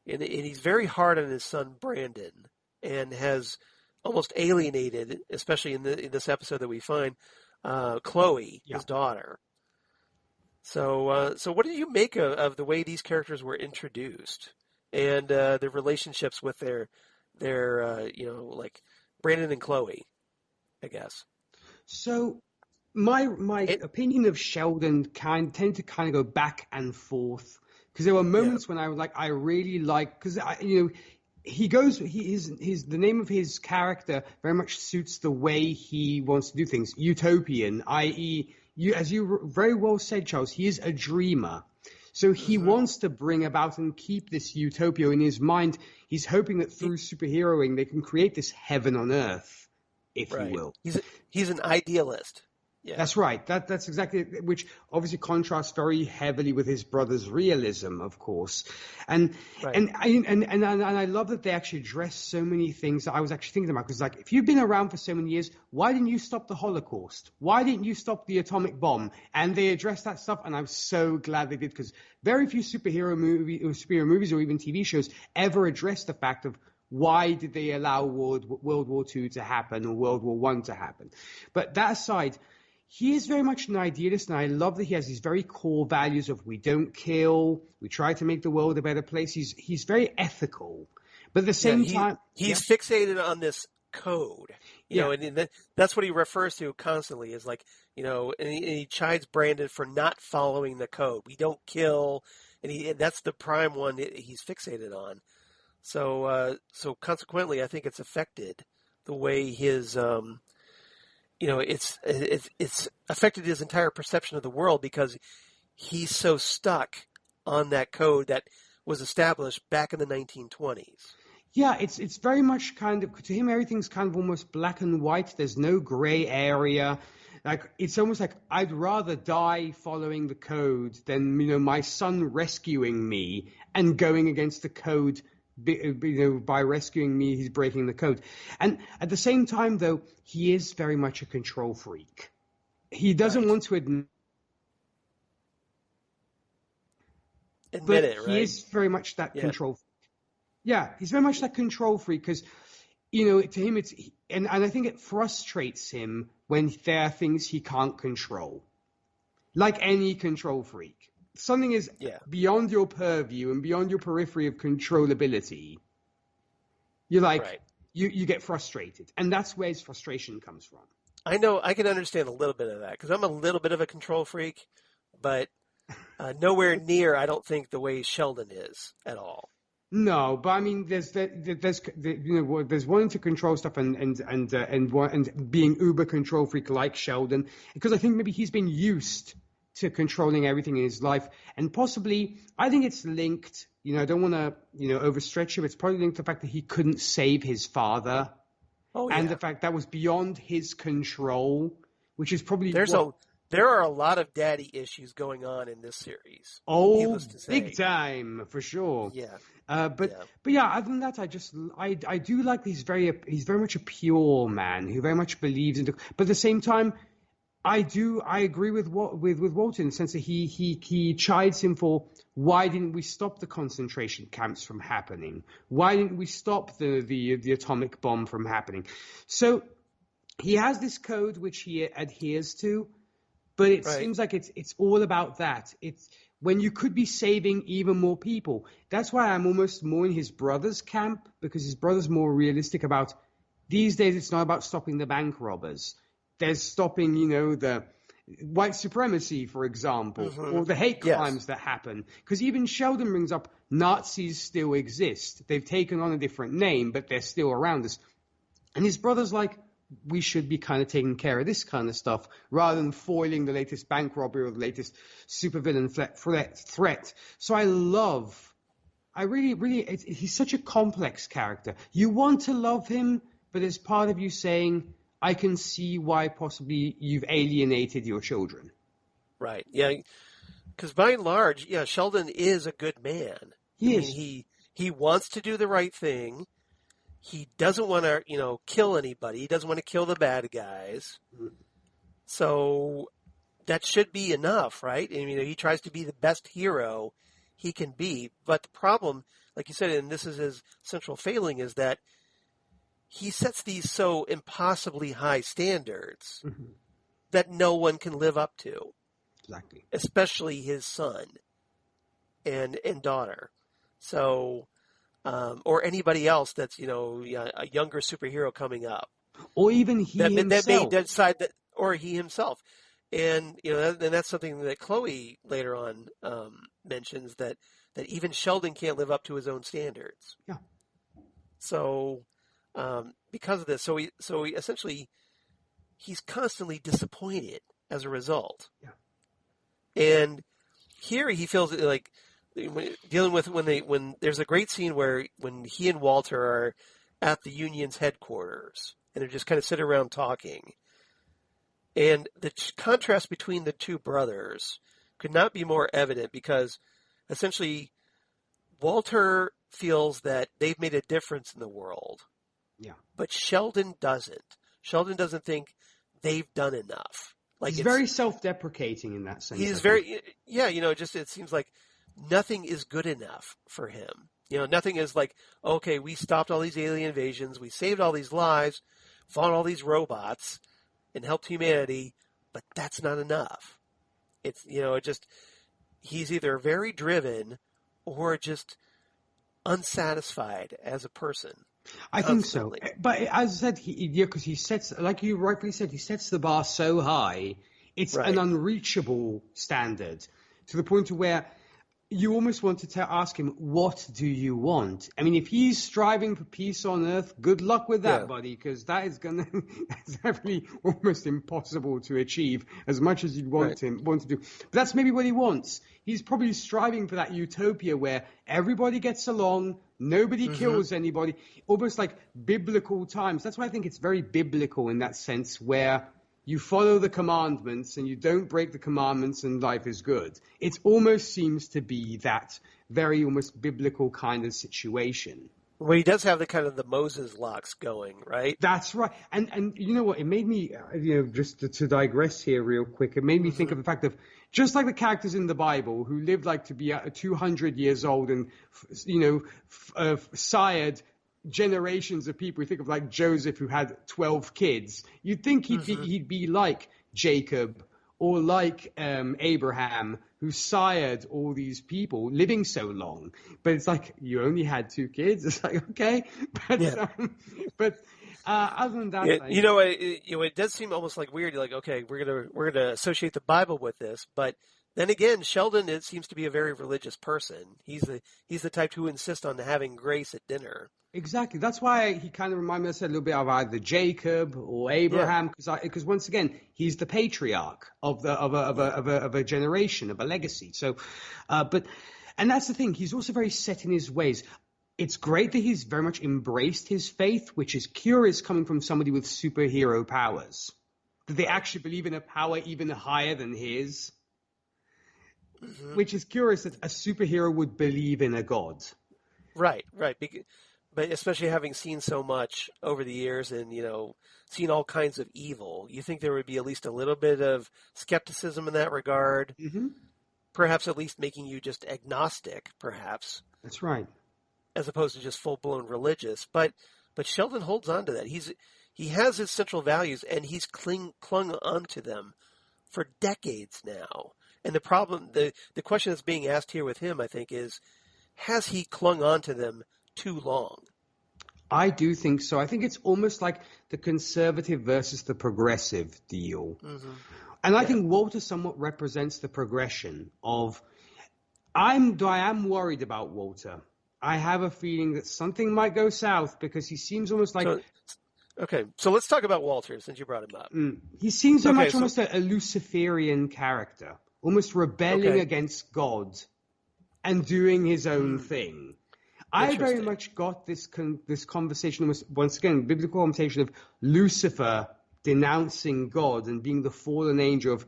he's very hard on his son, Brandon, and has almost alienated, especially in this episode that we find, Chloe, his daughter. So what did you make of the way these characters were introduced and their relationships with their like Brandon and Chloe, I guess? So my opinion of Sheldon tend to kind of go back and forth because there were moments when I was like, I really like, because the name of his character very much suits the way he wants to do things. Utopian, i.e., as you very well said, Charles, he is a dreamer. So he wants to bring about and keep this utopia in his mind. He's hoping that through superheroing, they can create this heaven on earth, if you will. He's an idealist. Yeah. That's right. That's exactly, which obviously contrasts very heavily with his brother's realism, of course. And I love that they actually address so many things that I was actually thinking about. Because if you've been around for so many years, why didn't you stop the Holocaust? Why didn't you stop the atomic bomb? And they address that stuff, and I'm so glad they did, because very few superhero movies or even TV shows ever address the fact of why did they allow World War II to happen or World War I to happen. But that aside, he is very much an idealist, and I love that he has these very core values of we don't kill, we try to make the world a better place. He's very ethical, but at the same time, he's fixated on this code, you know, and that's what he refers to constantly is like, and he chides Brandon for not following the code. We don't kill, and that's the prime one that he's fixated on. So consequently, I think it's affected the way his it's affected his entire perception of the world because he's so stuck on that code that was established back in the 1920s. Yeah, it's very much kind of, to him everything's kind of almost black and white. There's no gray area. Like, it's almost like I'd rather die following the code than, my son rescuing me and going against the code. By rescuing me, he's breaking the code. And at the same time, though, he is very much a control freak. He doesn't want to admit it, right? He is very much that control freak. Yeah, he's very much that control freak because, to him, and I think it frustrates him when there are things he can't control. Like any control freak. Something is beyond your purview and beyond your periphery of controllability. You're like, you get frustrated. And that's where his frustration comes from. I know, I can understand a little bit of that because I'm a little bit of a control freak, but nowhere near, I don't think, the way Sheldon is at all. No, but I mean, there's wanting to control stuff and being uber control freak like Sheldon, because I think maybe he's been used to controlling everything in his life, and possibly I think it's linked. I don't want to overstretch him. It's probably linked to the fact that he couldn't save his father, and the fact that was beyond his control, which is probably There are a lot of daddy issues going on in this series. Oh, big time for sure. Yeah. But yeah, other than that, I do like he's very much a pure man who very much believes in. But at the same time, I agree with Walter in the sense that he chides him for why didn't we stop the concentration camps from happening? Why didn't we stop the atomic bomb from happening? So he has this code which he adheres to. But it seems like it's all about that. It's when you could be saving even more people. That's why I'm almost more in his brother's camp, because his brother's more realistic about these days. It's not about stopping the bank robbers. There's stopping, the white supremacy, for example, or the hate crimes that happen. Because even Sheldon brings up Nazis still exist. They've taken on a different name, but they're still around us. And his brother's like, we should be kind of taking care of this kind of stuff rather than foiling the latest bank robbery or the latest supervillain threat. So he's such a complex character. You want to love him, but there's part of you saying, I can see why possibly you've alienated your children. Right. Yeah. Because by and large, Sheldon is a good man. He wants to do the right thing. He doesn't want to, kill anybody. He doesn't want to kill the bad guys. So that should be enough, right? He tries to be the best hero he can be. But the problem, like you said, and this is his central failing, is that he sets these so impossibly high standards that no one can live up to. Exactly. Especially his son and daughter. So... or anybody else that's, a younger superhero coming up. Or even himself. That may decide that, or he himself. And, and that's something that Chloe later on mentions, that even Sheldon can't live up to his own standards. Yeah. So, because of this, so he essentially, he's constantly disappointed as a result. Yeah. And here he feels like, dealing with when there's a great scene when he and Walter are at the union's headquarters and they're just kind of sitting around talking, and the contrast between the two brothers could not be more evident, because essentially Walter feels that they've made a difference in the world, but Sheldon doesn't. Sheldon doesn't think they've done enough. Like, he's very self-deprecating in that sense. He's very it seems like nothing is good enough for him. Nothing is like, okay, we stopped all these alien invasions, we saved all these lives, fought all these robots, and helped humanity, but that's not enough. It's, he's either very driven or just unsatisfied as a person. I think so. But as I said, because he sets, like you rightfully said, he sets the bar so high, it's an unreachable standard, to the point to where you almost want to ask him, what do you want? I mean, if he's striving for peace on Earth, good luck with that, buddy, because that's definitely almost impossible to achieve as much as you'd want to do. But that's maybe what he wants. He's probably striving for that utopia where everybody gets along, nobody kills anybody, almost like biblical times. That's why I think it's very biblical in that sense, where you follow the commandments and you don't break the commandments and life is good. It almost seems to be that very almost biblical kind of situation. Well, he does have the kind of the Moses locks going, right? That's right. And you know what? It made me, just to digress here real quick, it made me think of the fact of just like the characters in the Bible who lived like to be 200 years old and, sired generations of people. You think of like Joseph, who had 12 kids. You'd think he'd be like Jacob or like Abraham, who sired all these people living so long. But it's like, you only had 2 kids. It's like, okay, but other than that, it does seem almost like weird. You're like, okay, we're gonna associate the Bible with this, but then again, Sheldon, it seems to be a very religious person. He's the type who insists on having grace at dinner. Exactly. That's why he kind of reminded me, I said, a little bit of either Jacob or Abraham, because once again, he's the patriarch of a generation, of a legacy. So, and that's the thing. He's also very set in his ways. It's great that he's very much embraced his faith, which is curious coming from somebody with superhero powers. That they actually believe in a power even higher than his. Which is curious that a superhero would believe in a god. Right. But especially having seen so much over the years and, seen all kinds of evil, you think there would be at least a little bit of skepticism in that regard. Perhaps at least making you just agnostic, perhaps. That's right. As opposed to just full-blown religious. But Sheldon holds on to that. He has his central values, and he's clung onto them for decades now. And the problem, the question that's being asked here with him, I think, is, has he clung on to them too long? I do think so. I think it's almost like the conservative versus the progressive deal. And I think Walter somewhat represents the progression of, I am worried about Walter. I have a feeling that something might go south because he seems almost like... So let's talk about Walter since you brought him up. He seems almost a Luciferian character. Almost rebelling against God and doing his own thing. I very much got this conversation, once again, biblical conversation of Lucifer denouncing God and being the fallen angel of,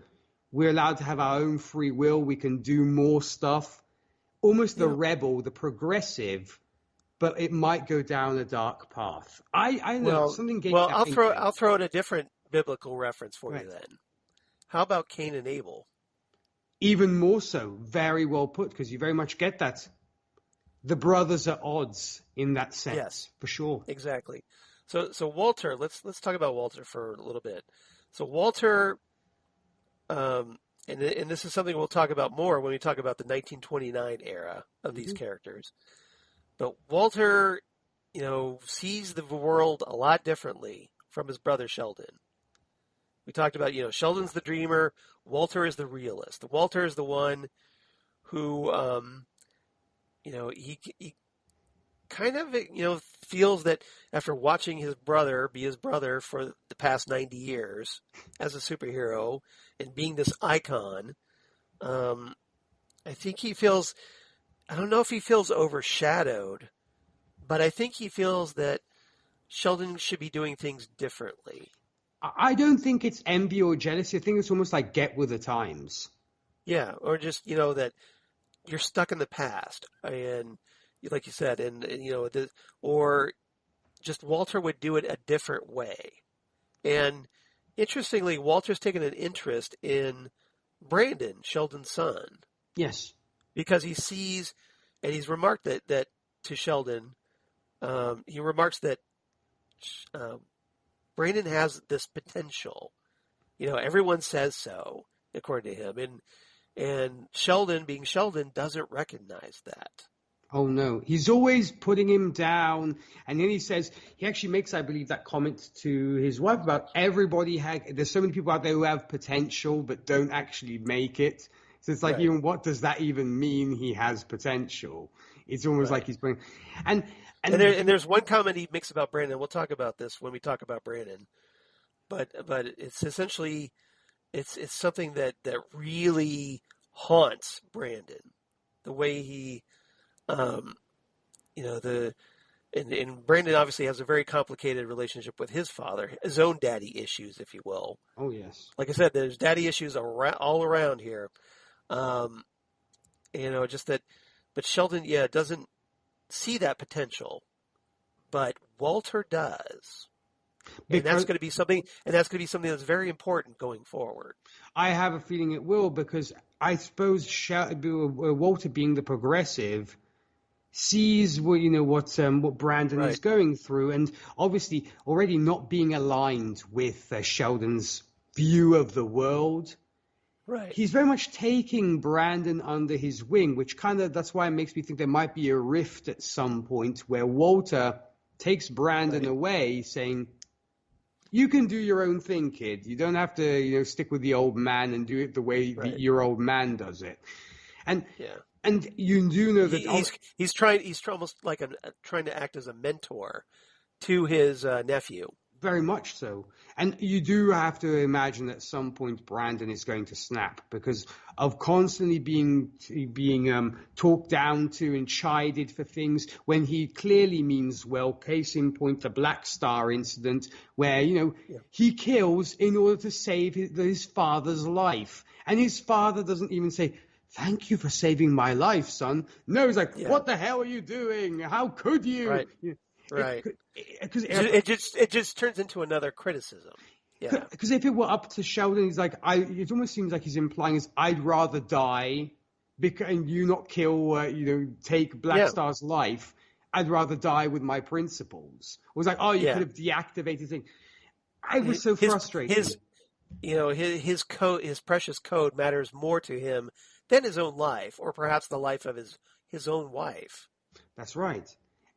we're allowed to have our own free will, we can do more stuff. Almost the rebel, the progressive, but it might go down a dark path. I know something gave I'll throw in a different biblical reference for you then. How about Cain and Abel? Even more so, very well put, because you very much get that. The brothers are odds in that sense, for sure. Exactly. So Walter, let's talk about Walter for a little bit. So Walter, and this is something we'll talk about more when we talk about the 1929 era of these characters. But Walter, sees the world a lot differently from his brother Sheldon. We talked about, Sheldon's the dreamer. Walter is the realist. Walter is the one who, he kind of, feels that after watching his brother be his brother for the past 90 years as a superhero and being this icon, I think he feels, I don't know if he feels overshadowed, but I think he feels that Sheldon should be doing things differently. I don't think it's envy or jealousy. I think it's almost like get with the times. Yeah, or just, that you're stuck in the past. And like you said, or just Walter would do it a different way. And interestingly, Walter's taken an interest in Brandon, Sheldon's son. Yes. Because he sees, and he's remarked that to Sheldon, he remarks that Brandon has this potential. Everyone says so, according to him. And Sheldon, being Sheldon, doesn't recognize that. Oh, no. He's always putting him down. And then he actually makes, I believe, that comment to his wife about there's so many people out there who have potential but don't actually make it. So it's like, even what does that even mean? He has potential. It's almost like he's bringing, and there's one comment he makes about Brandon. We'll talk about this when we talk about Brandon, but it's essentially it's something that really haunts Brandon, the way he, and Brandon obviously has a very complicated relationship with his father, his own daddy issues, if you will. Oh yes, like I said, there's daddy issues all around here. Just that, but Sheldon, doesn't see that potential, but Walter does. And that's going to be something that's very important going forward. I have a feeling it will, because I suppose Walter, being the progressive, sees what Brandon is going through, and obviously already not being aligned with Sheldon's view of the world. Right. He's very much taking Brandon under his wing, which that's why it makes me think there might be a rift at some point where Walter takes Brandon away, saying, "You can do your own thing, kid. You don't have to, stick with the old man and do it the way your old man does it." And you do know that he's almost like trying to act as a mentor to his nephew. Very much so. And you do have to imagine at some point Brandon is going to snap, because of constantly being talked down to and chided for things when he clearly means well. Case in point, the Black Star incident, where, he kills in order to save his father's life. And his father doesn't even say, "Thank you for saving my life, son." No, he's like, "What the hell are you doing? How could you?" Right. Right. Because it just turns into another criticism. Yeah. Because if it were up to Sheldon, he's like, it almost seems like he's implying I'd rather die, and you not kill, take Black Star's life. I'd rather die with my principles. It was like, you could have deactivated thing. I was so frustrated. His code, his precious code, matters more to him than his own life, or perhaps the life of his own wife. That's right.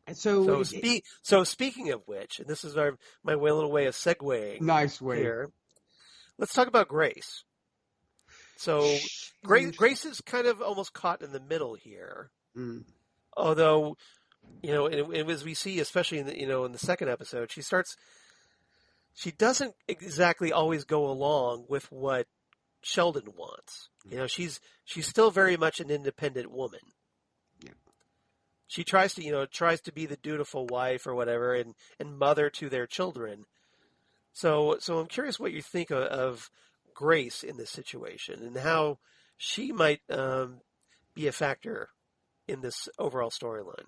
And so speaking of which, and this is my little way of segueing. Nice way. Here. Let's talk about Grace. So Grace is kind of almost caught in the middle here. Mm. Although, and as we see, especially in the second episode, she doesn't exactly always go along with what Sheldon wants. She's still very much an independent woman. She tries to be the dutiful wife or whatever, and mother to their children. So I'm curious what you think of Grace in this situation, and how she might be a factor in this overall storyline.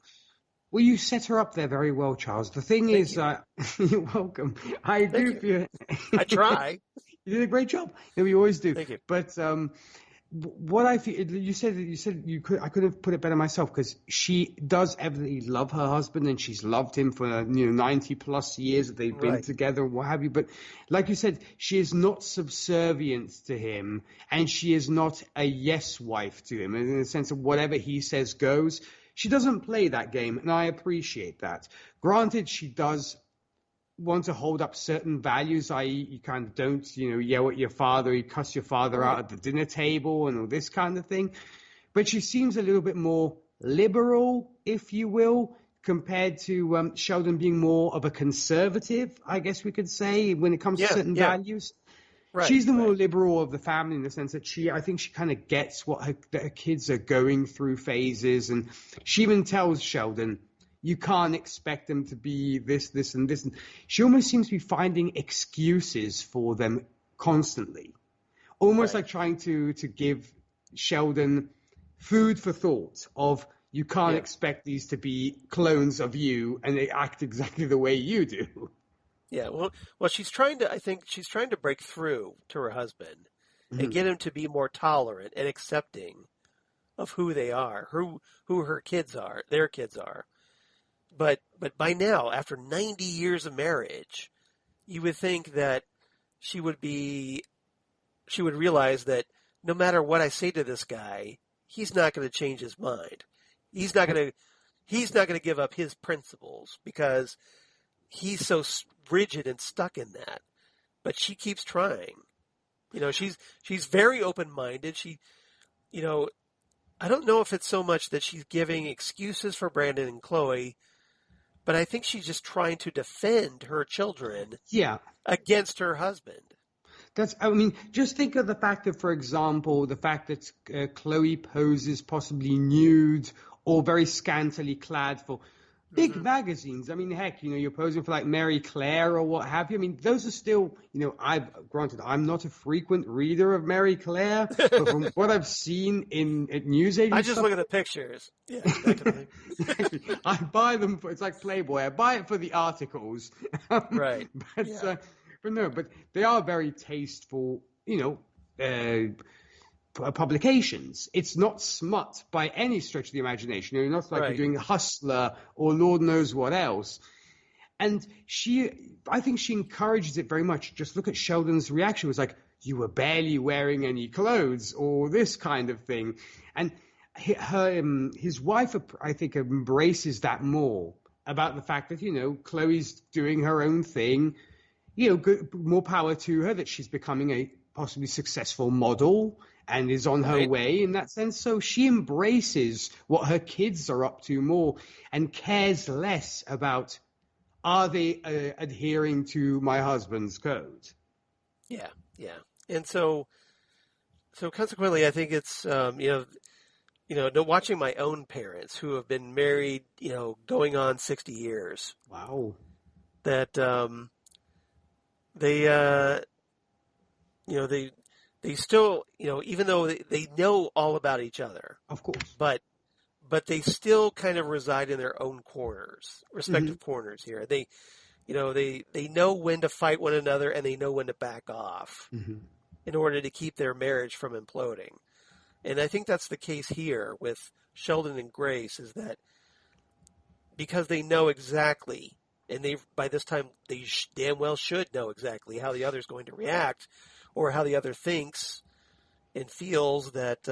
Well, you set her up there very well, Charles. The thing is, you're welcome. I do feel I try. You did a great job. We always do. Thank you. But what I feel, you said you could. I could have put it better myself, because she does evidently love her husband, and she's loved him for 90 plus years that they've been together, what have you. But like you said, she is not subservient to him, and she is not a yes wife to him, in the sense of whatever he says goes. She doesn't play that game, and I appreciate that. Granted, she does want to hold up certain values, i.e. you kind of don't, yell at your father, you cuss your father out at the dinner table and all this kind of thing. But she seems a little bit more liberal, if you will, compared to Sheldon being more of a conservative, I guess we could say, when it comes to certain values. Right, she's the more liberal of the family, in the sense that I think she kind of gets what her kids are going through phases. And she even tells Sheldon, you can't expect them to be this, this, and this. And she almost seems to be finding excuses for them constantly. Almost like trying to give Sheldon food for thought of, you can't expect these to be clones of you and they act exactly the way you do. Yeah, well, I think she's trying to break through to her husband and get him to be more tolerant and accepting of who they are, who her kids are, their kids are. But by now, after 90 years of marriage, you would think that she would realize that no matter what I say to this guy, he's not going to change his mind. He's not going to give up his principles, because he's so rigid and stuck in that. But she keeps trying. She's very open-minded. you know, I don't know if it's so much that she's giving excuses for Brandon and Chloe, but I think she's just trying to defend her children against her husband. Just think of the fact that, for example, the fact that Chloe poses possibly nude or very scantily clad for big magazines. I mean, heck, you're posing for like Mary Claire or what have you. I mean, those are still, granted, I'm not a frequent reader of Mary Claire, but from what I've seen in news agencies, I just look at the pictures. Yeah, exactly. I buy them it's like Playboy. I buy it for the articles. Right. But they are very tasteful, publications. It's not smut by any stretch of the imagination. You're not like you're doing Hustler or Lord knows what else. And I think she encourages it very much. Just look at Sheldon's reaction. It was like, you were barely wearing any clothes or this kind of thing. And his wife, I think, embraces that more about the fact that, Chloe's doing her own thing. More power to her that she's becoming a possibly successful model and is on her way in that sense. So she embraces what her kids are up to more and cares less about, are they adhering to my husband's code? Yeah. And so consequently, I think it's, watching my own parents who have been married, going on 60 years. Wow. That, they still, even though they know all about each other, of course, but they still kind of reside in their own corners, respective corners here. They know when to fight one another and they know when to back off in order to keep their marriage from imploding. And I think that's the case here with Sheldon and Grace, is that because they know exactly, and by this time they damn well should know exactly how the other's going to react, or how the other thinks and feels, that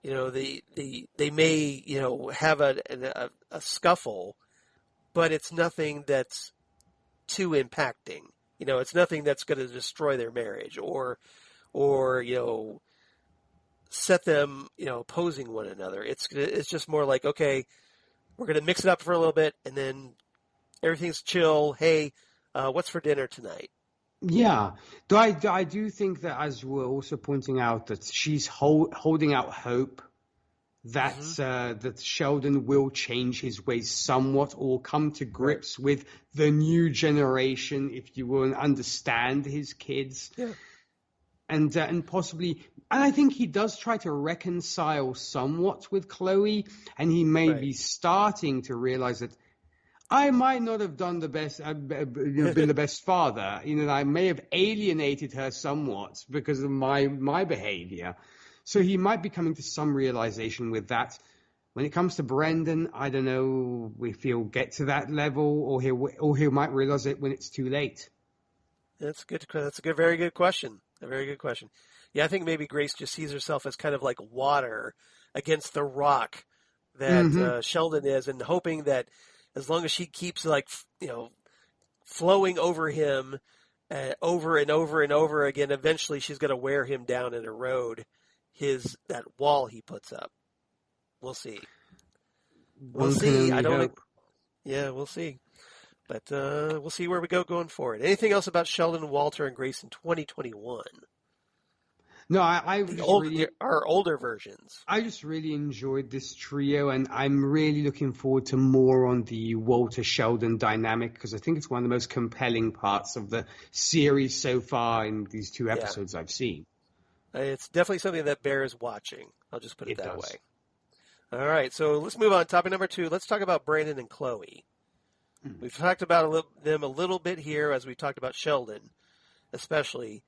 they may have a scuffle, but it's nothing that's too impacting. It's nothing that's going to destroy their marriage or set them opposing one another. It's just more like, okay, we're going to mix it up for a little bit, and then everything's chill. Hey, what's for dinner tonight? Yeah, I do think that, as we're also pointing out, that she's holding out hope that that Sheldon will change his ways somewhat, or come to grips with the new generation, if you will, and understand his kids. Yeah. And possibly, and I think he does try to reconcile somewhat with Chloe, and he may be starting to realize that I might not have done the best, been the best father. I may have alienated her somewhat because of my behavior. So he might be coming to some realization with that. When it comes to Brendan, I don't know if he'll get to that level, or he might realize it when it's too late. That's good. That's a very good question. A very good question. Yeah, I think maybe Grace just sees herself as kind of like water against the rock that Sheldon is, and hoping that as long as she keeps flowing over him over and over and over again, eventually she's going to wear him down and erode that wall he puts up. We'll see. We'll see. I don't. Yeah, we'll see. But we'll see where we go going forward. Anything else about Sheldon, Walter, and Grace in 2021? No, our older versions. I just really enjoyed this trio, and I'm really looking forward to more on the Walter Sheldon dynamic, because I think it's one of the most compelling parts of the series so far in these 2 episodes I've seen. It's definitely something that bears watching. I'll just put it that way. All right, so let's move on. Topic number 2. Let's talk about Brandon and Chloe. We've talked about them a little bit here, as we talked about Sheldon, especially.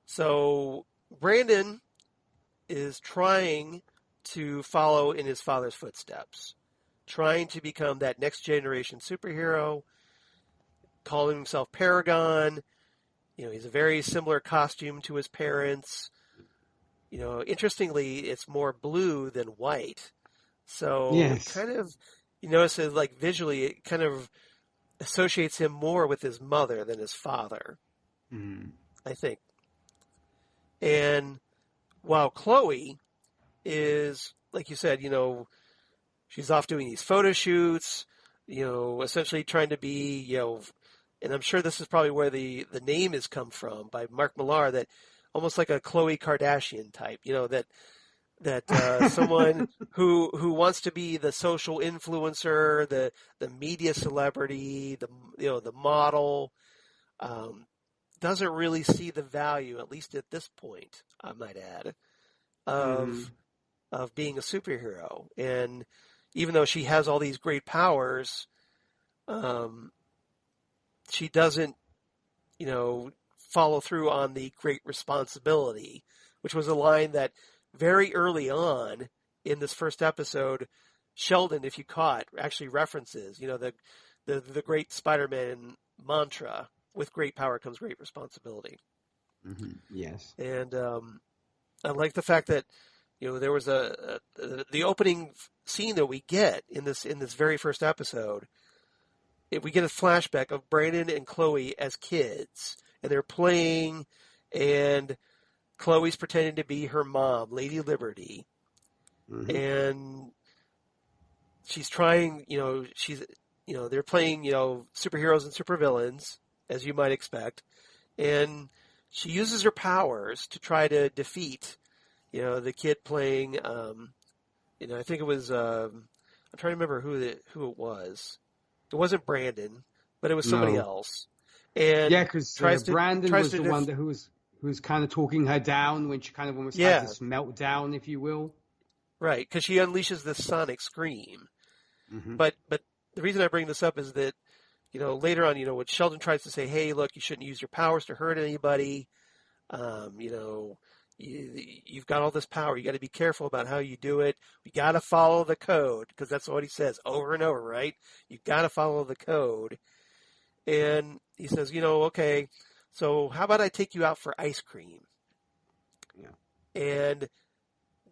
So Brandon is trying to follow in his father's footsteps, trying to become that next generation superhero, calling himself Paragon. He's a very similar costume to his parents. Interestingly, it's more blue than white. So kind of, you notice that, like, visually, it kind of associates him more with his mother than his father, I think. And while Chloe is, like you said, she's off doing these photo shoots, essentially trying to be, and I'm sure this is probably where the name has come from by Mark Millar, that almost like a Khloe Kardashian type, that someone who wants to be the social influencer, the media celebrity, the model, doesn't really see the value, at least at this point, I might add, of being a superhero. And even though she has all these great powers, she doesn't, follow through on the great responsibility, which was a line that very early on in this first episode, Sheldon, if you caught, actually references, the great Spider-Man mantra, with great power comes great responsibility. Mm-hmm. Yes. And I like the fact that, there was the opening scene that we get in this very first episode. We get a flashback of Brandon and Chloe as kids, and they're playing, and Chloe's pretending to be her mom, Lady Liberty, and she's trying, they're playing, superheroes and supervillains, as you might expect, and she uses her powers to try to defeat, the kid playing, I think it was, I'm trying to remember who it was. It wasn't Brandon, but it was somebody else. And yeah, because Brandon was the one who was kind of talking her down when she kind of almost had this meltdown, if you will. Right, because she unleashes this sonic scream. Mm-hmm. But the reason I bring this up is that, later on, when Sheldon tries to say, hey, look, you shouldn't use your powers to hurt anybody, you've got all this power. You got to be careful about how you do it. You got to follow the code, because that's what he says over and over, right? You got to follow the code. And he says, okay, so how about I take you out for ice cream? Yeah. And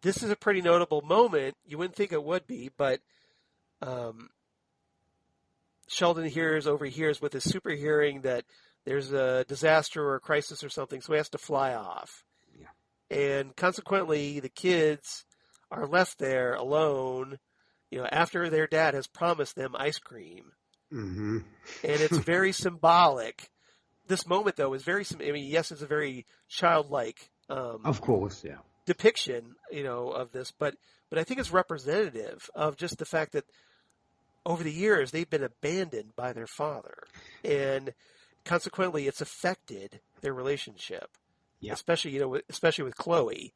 this is a pretty notable moment. You wouldn't think it would be, but Sheldon overhears with his super hearing that there's a disaster or a crisis or something, so he has to fly off. And consequently, the kids are left there alone, after their dad has promised them ice cream. Mm-hmm. And it's very symbolic. This moment, though, is yes, it's a very childlike, of course, yeah, depiction, of this, but I think it's representative of just the fact that over the years they've been abandoned by their father, and consequently, it's affected their relationship. Yeah. Especially with Chloe.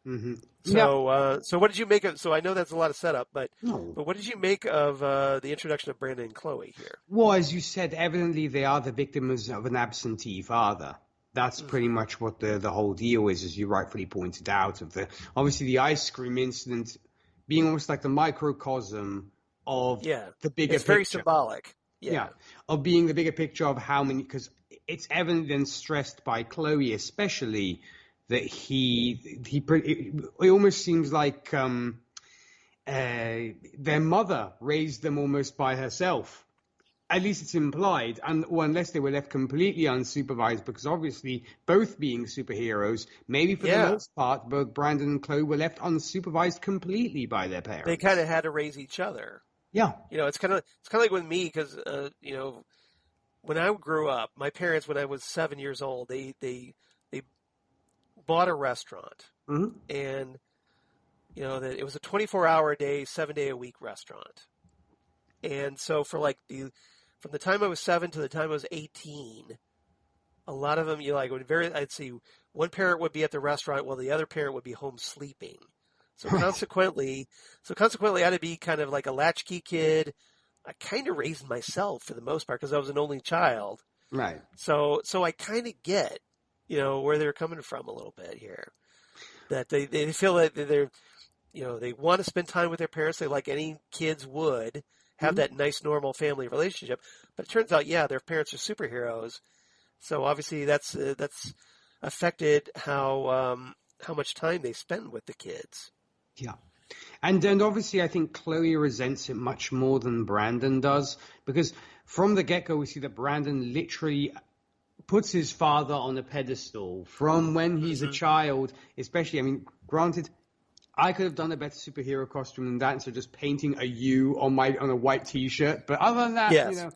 Mm-hmm. So what did you make of? So I know that's a lot of setup, but what did you make of the introduction of Brandon and Chloe here? Well, as you said, evidently they are the victims of an absentee father. That's pretty much what the whole deal is, as you rightfully pointed out. Obviously the ice cream incident being almost like the microcosm of the bigger picture. It's very symbolic. Yeah, of being the bigger picture of how many, because it's evident and stressed by Chloe especially that it almost seems like their mother raised them almost by herself. At least it's implied, or unless they were left completely unsupervised, because obviously both being superheroes, maybe for the most part, both Brandon and Chloe were left unsupervised completely by their parents. They kind of had to raise each other. Yeah. It's kind of like with me, because, when I grew up, my parents, when I was 7 years old, they bought a restaurant, and that it was a 24-hour a day, 7-day-a-week restaurant, and so for from the time I was 7 to the time I was 18, a lot of them I'd see one parent would be at the restaurant while the other parent would be home sleeping. So consequently, I had to be kind of like a latchkey kid. I kind of raised myself for the most part because I was an only child. Right. So I kind of get, where they're coming from a little bit here. That they feel that they're, they want to spend time with their parents. They, like any kids would, have that nice, normal family relationship. But it turns out, their parents are superheroes. So obviously that's affected how much time they spend with the kids. Yeah. And obviously I think Chloe resents it much more than Brandon does, because from the get-go we see that Brandon literally puts his father on a pedestal from when he's a child, especially. I mean, granted, I could have done a better superhero costume than that, instead of just painting a U on a white T-shirt. But other than that, Yes.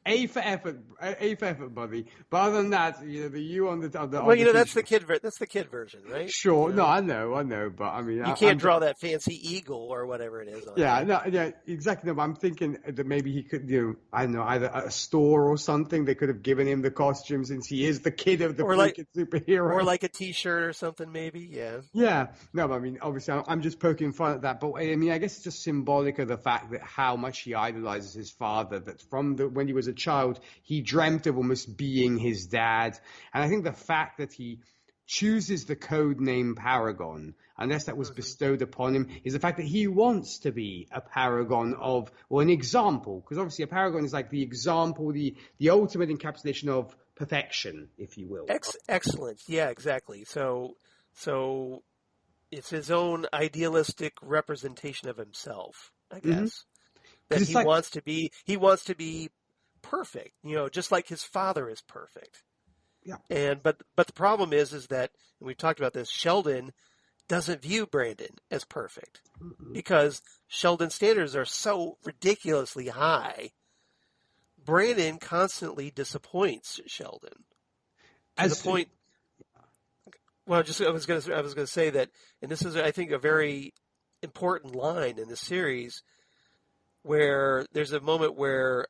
A for effort, buddy. But other than that, the U on the Well, that's T-shirt. that's the kid version, right? Sure, no, I know, but I mean, you can't draw that fancy eagle or whatever it is on yeah, there. no, yeah, exactly. No, but I'm thinking that maybe he could, I don't know, either a store or something. They could have given him the costume, since he is the kid of the freaking superhero, or like a T-shirt or something, maybe. Yeah. Yeah, no, but I mean, obviously, I'm just poking fun at that. But I mean, I guess it's just symbolic of the fact that how much he idolizes his father. That when he was a child, he dreamt of almost being his dad. And I think the fact that he chooses the code name Paragon, unless that was bestowed upon him, is the fact that he wants to be a paragon or an example. Because obviously, a paragon is like the example, the ultimate encapsulation of perfection, if you will. Excellent. Yeah, exactly. So it's his own idealistic representation of himself, I guess. That he wants to be perfect, just like his father is perfect. Yeah. But the problem is that, and we've talked about this, Sheldon doesn't view Brandon as perfect because Sheldon's standards are so ridiculously high. Brandon constantly disappoints Sheldon to the point. Well, I was going to say that, and this is, I think, a very important line in the series, where there's a moment where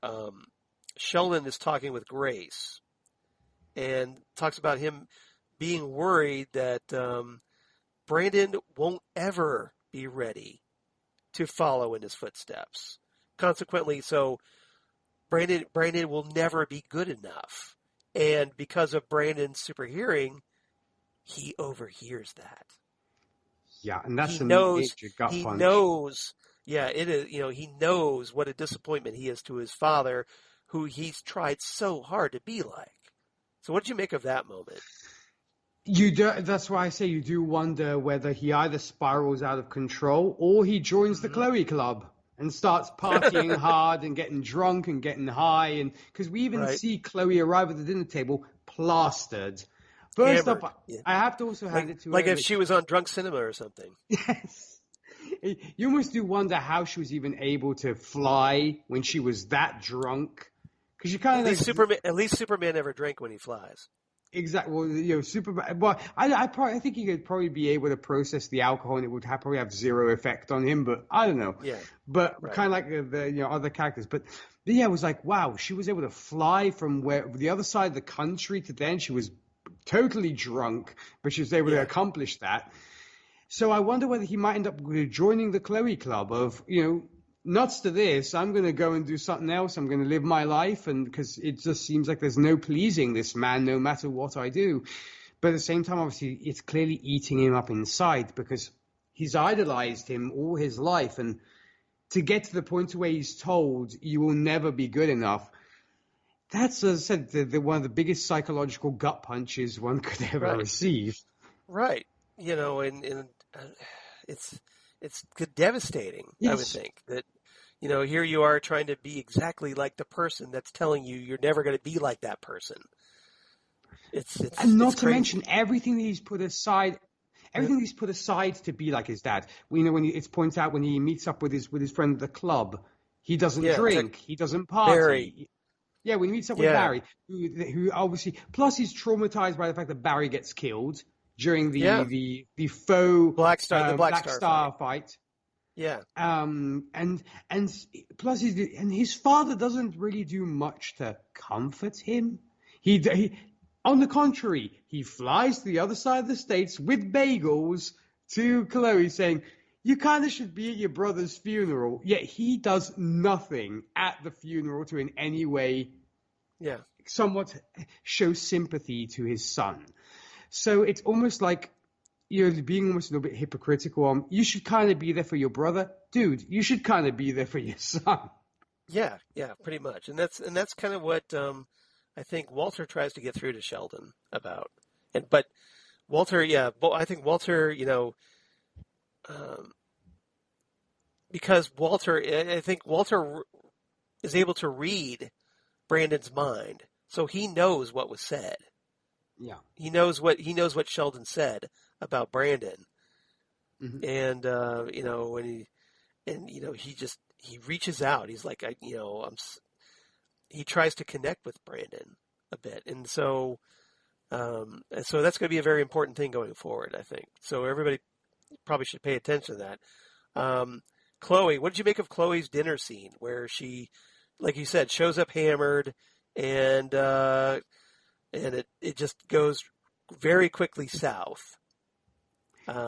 Sheldon is talking with Grace, and talks about him being worried that Brandon won't ever be ready to follow in his footsteps. Consequently, so Brandon will never be good enough, and because of Brandon's super hearing, he overhears that. Yeah, and that's major gut punch. He knows. Yeah, it is. He knows what a disappointment he is to his father, who he's tried so hard to be like. So, what did you make of that moment? That's why I say you do wonder whether he either spirals out of control or he joins the Chloe Club and starts partying hard and getting drunk and getting high. And because we even see Chloe arrive at the dinner table plastered. First up, I have to also hand it to her. Like if she was on Drunk Cinema or something. Yes. You almost do wonder how she was even able to fly when she was that drunk. Because you kind of at least Superman never drank when he flies. Exactly. Well, Superman. Well, I think he could probably be able to process the alcohol, and it would probably have zero effect on him. But I don't know. Yeah. But kind of like the other characters. But yeah, it was like, wow, she was able to fly from the other side of the country to then. She was totally drunk, but she was able to accomplish that. So I wonder whether he might end up joining the Chloe Club of, nuts to this, I'm going to go and do something else. I'm going to live my life. And because it just seems like there's no pleasing this man, no matter what I do. But at the same time, obviously, it's clearly eating him up inside because he's idolized him all his life. And to get to the point where he's told you will never be good enough, that's, as I said, one of the biggest psychological gut punches one could ever receive. Right. And it's devastating. Yes. I would think that, here you are trying to be exactly like the person that's telling you you're never going to be like that person. And not to mention everything that he's put aside. Everything he's put aside to be like his dad. When it's pointed out when he meets up with his friend at the club, he doesn't drink, he doesn't party. Barry. Yeah, when he meets up with Barry, who obviously, plus he's traumatized by the fact that Barry gets killed during the faux Black Star fight. Yeah. And plus his father doesn't really do much to comfort him. He on the contrary, he flies to the other side of the states with bagels to Chloe saying, you kind of should be at your brother's funeral. Yet he does nothing at the funeral to in any way somewhat show sympathy to his son. So it's almost like you're being almost a little bit hypocritical. You should kind of be there for your brother. Dude, you should kind of be there for your son. Yeah, pretty much. And that's kind of what I think Walter tries to get through to Sheldon about. But Walter, I think Walter, because I think Walter is able to read Brandon's mind, so he knows what was said. Yeah, he knows what Sheldon said about Brandon. Mm-hmm. And when he reaches out. He's like, he tries to connect with Brandon a bit, and so that's going to be a very important thing going forward, I think. So everybody probably should pay attention to that. Chloe, what did you make of Chloe's dinner scene where she, like you said, shows up hammered, and it just goes very quickly south.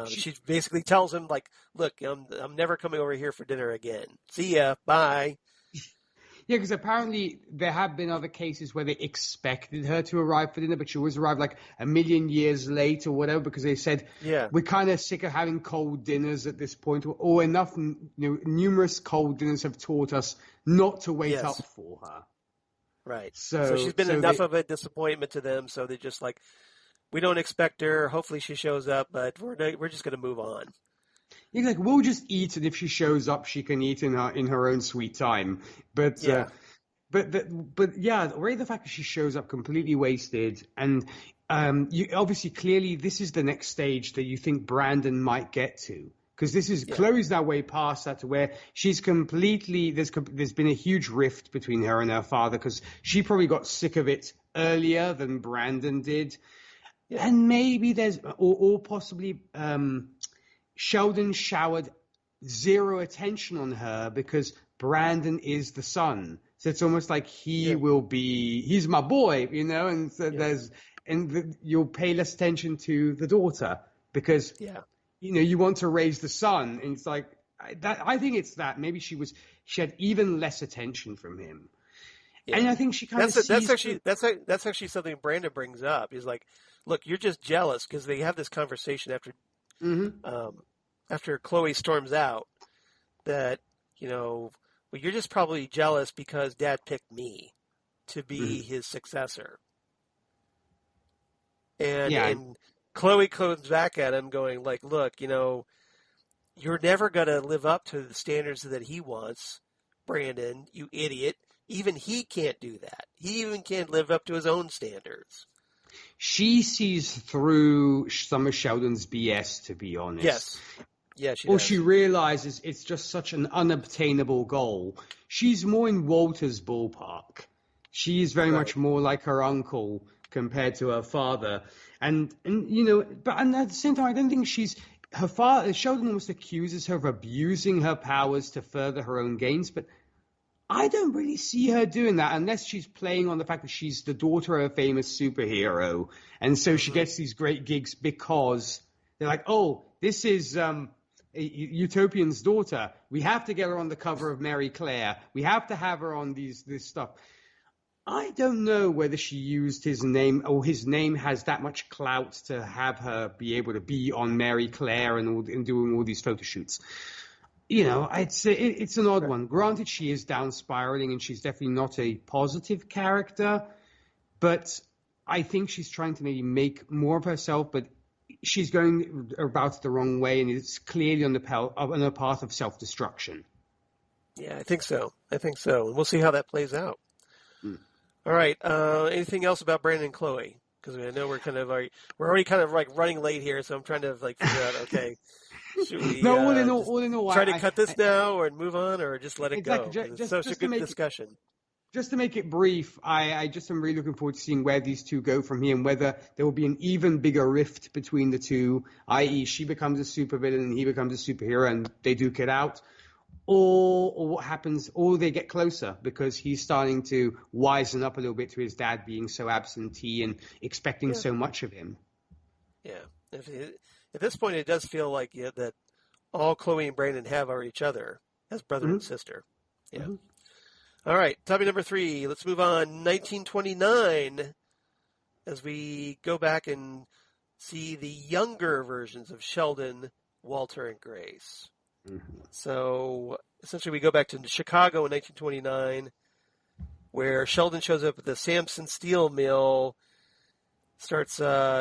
She basically tells him, like, look, I'm never coming over here for dinner again. See ya. Bye. Yeah, because apparently there have been other cases where they expected her to arrive for dinner, but she always arrived like a million years late or whatever, because they said, we're kind of sick of having cold dinners at this point, or enough, numerous cold dinners have taught us not to wait up for her. Right. So she's been enough of a disappointment to them, so they're just like, we don't expect her. Hopefully she shows up, but we're just going to move on. Yeah, like, we'll just eat, and if she shows up, she can eat in her own sweet time. But yeah, already the fact that she shows up completely wasted, and you obviously clearly this is the next stage that you think Brandon might get to, because this is Chloe's now way past that, to where she's completely there's been a huge rift between her and her father, because she probably got sick of it earlier than Brandon did, and maybe there's or possibly. Sheldon showered zero attention on her because Brandon is the son. So it's almost like he's my boy, and so you'll pay less attention to the daughter because, you want to raise the son. And it's like that. I think it's that maybe she had even less attention from him. Yeah. And I think she kind of that's actually something Brandon brings up. He's like, look, you're just jealous because they have this conversation after after Chloe storms out that, well, you're just probably jealous because Dad picked me to be his successor. And Chloe comes back at him going like, look, you're never going to live up to the standards that he wants, Brandon, you idiot. Even he can't do that. He even can't live up to his own standards. She sees through some of Sheldon's BS, to be honest. Yes. Yeah, she does. Or does. she realizes it's just such an unobtainable goal. She's more in Walter's ballpark. She's very much more like her uncle compared to her father. And but at the same time, I don't think her father, Sheldon almost accuses her of abusing her powers to further her own gains, but I don't really see her doing that unless she's playing on the fact that she's the daughter of a famous superhero. And so she gets these great gigs because they're like, oh, this is Utopian's daughter. We have to get her on the cover of Mary Claire. We have to have her on this stuff. I don't know whether she used his name or his name has that much clout to have her be able to be on Mary Claire and doing all these photo shoots. It's an odd one. Granted, she is down spiraling and she's definitely not a positive character, but I think she's trying to maybe make more of herself, but she's going about it the wrong way, and it's clearly on a path of self-destruction. Yeah, I think so. And we'll see how that plays out. All right. Anything else about Brandon and Chloe? Because I know we're already kind of like running late here, so I'm trying to like figure out. Okay, should we? No, all in all, try to cut this now, or move on, or just let it go. It's such a good discussion. Just to make it brief, I just am really looking forward to seeing where these two go from here, and whether there will be an even bigger rift between the two, i.e. she becomes a supervillain and he becomes a superhero and they duke it out, or what happens, or they get closer because he's starting to wisen up a little bit to his dad being so absentee and expecting so much of him. Yeah. At this point, it does feel like that all Chloe and Brandon have are each other as brother and sister. Yeah. All right, topic number 3. Let's move on. 1929, as we go back and see the younger versions of Sheldon, Walter, and Grace. So essentially, we go back to Chicago in 1929, where Sheldon shows up at the Sampson steel mill, starts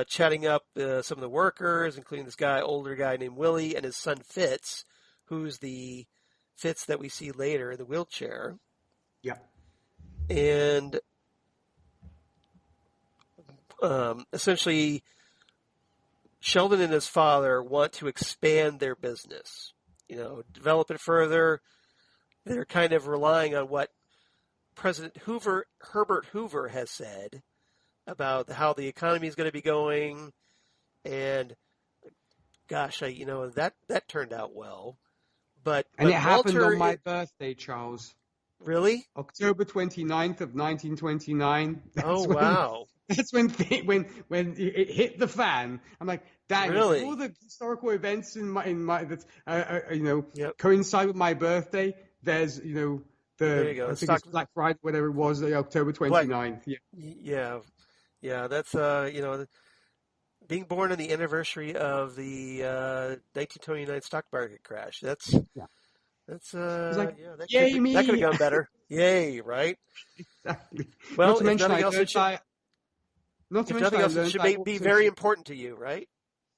chatting up some of the workers, including this older guy named Willie, and his son Fitz, who's the Fitz that we see later in the wheelchair. Yeah. And essentially, Sheldon and his father want to expand their business, develop it further. They're kind of relying on what President Herbert Hoover has said about how the economy is going to be going. And gosh, that turned out well. But it happened Walter on my birthday, Charles. Really? October 29th of 1929. Oh, wow. That's when it hit the fan. I'm like, dang, really? All the historical events in my that yep. coincide with my birthday. There's there you go. I think it's Black Friday, whatever it was, October 29th. Yeah. That's being born on the anniversary of the 1929 stock market crash. That's like, that yay, that could have gone better. Yay, right? Exactly. Well, not to mention, it should be very important to you, right?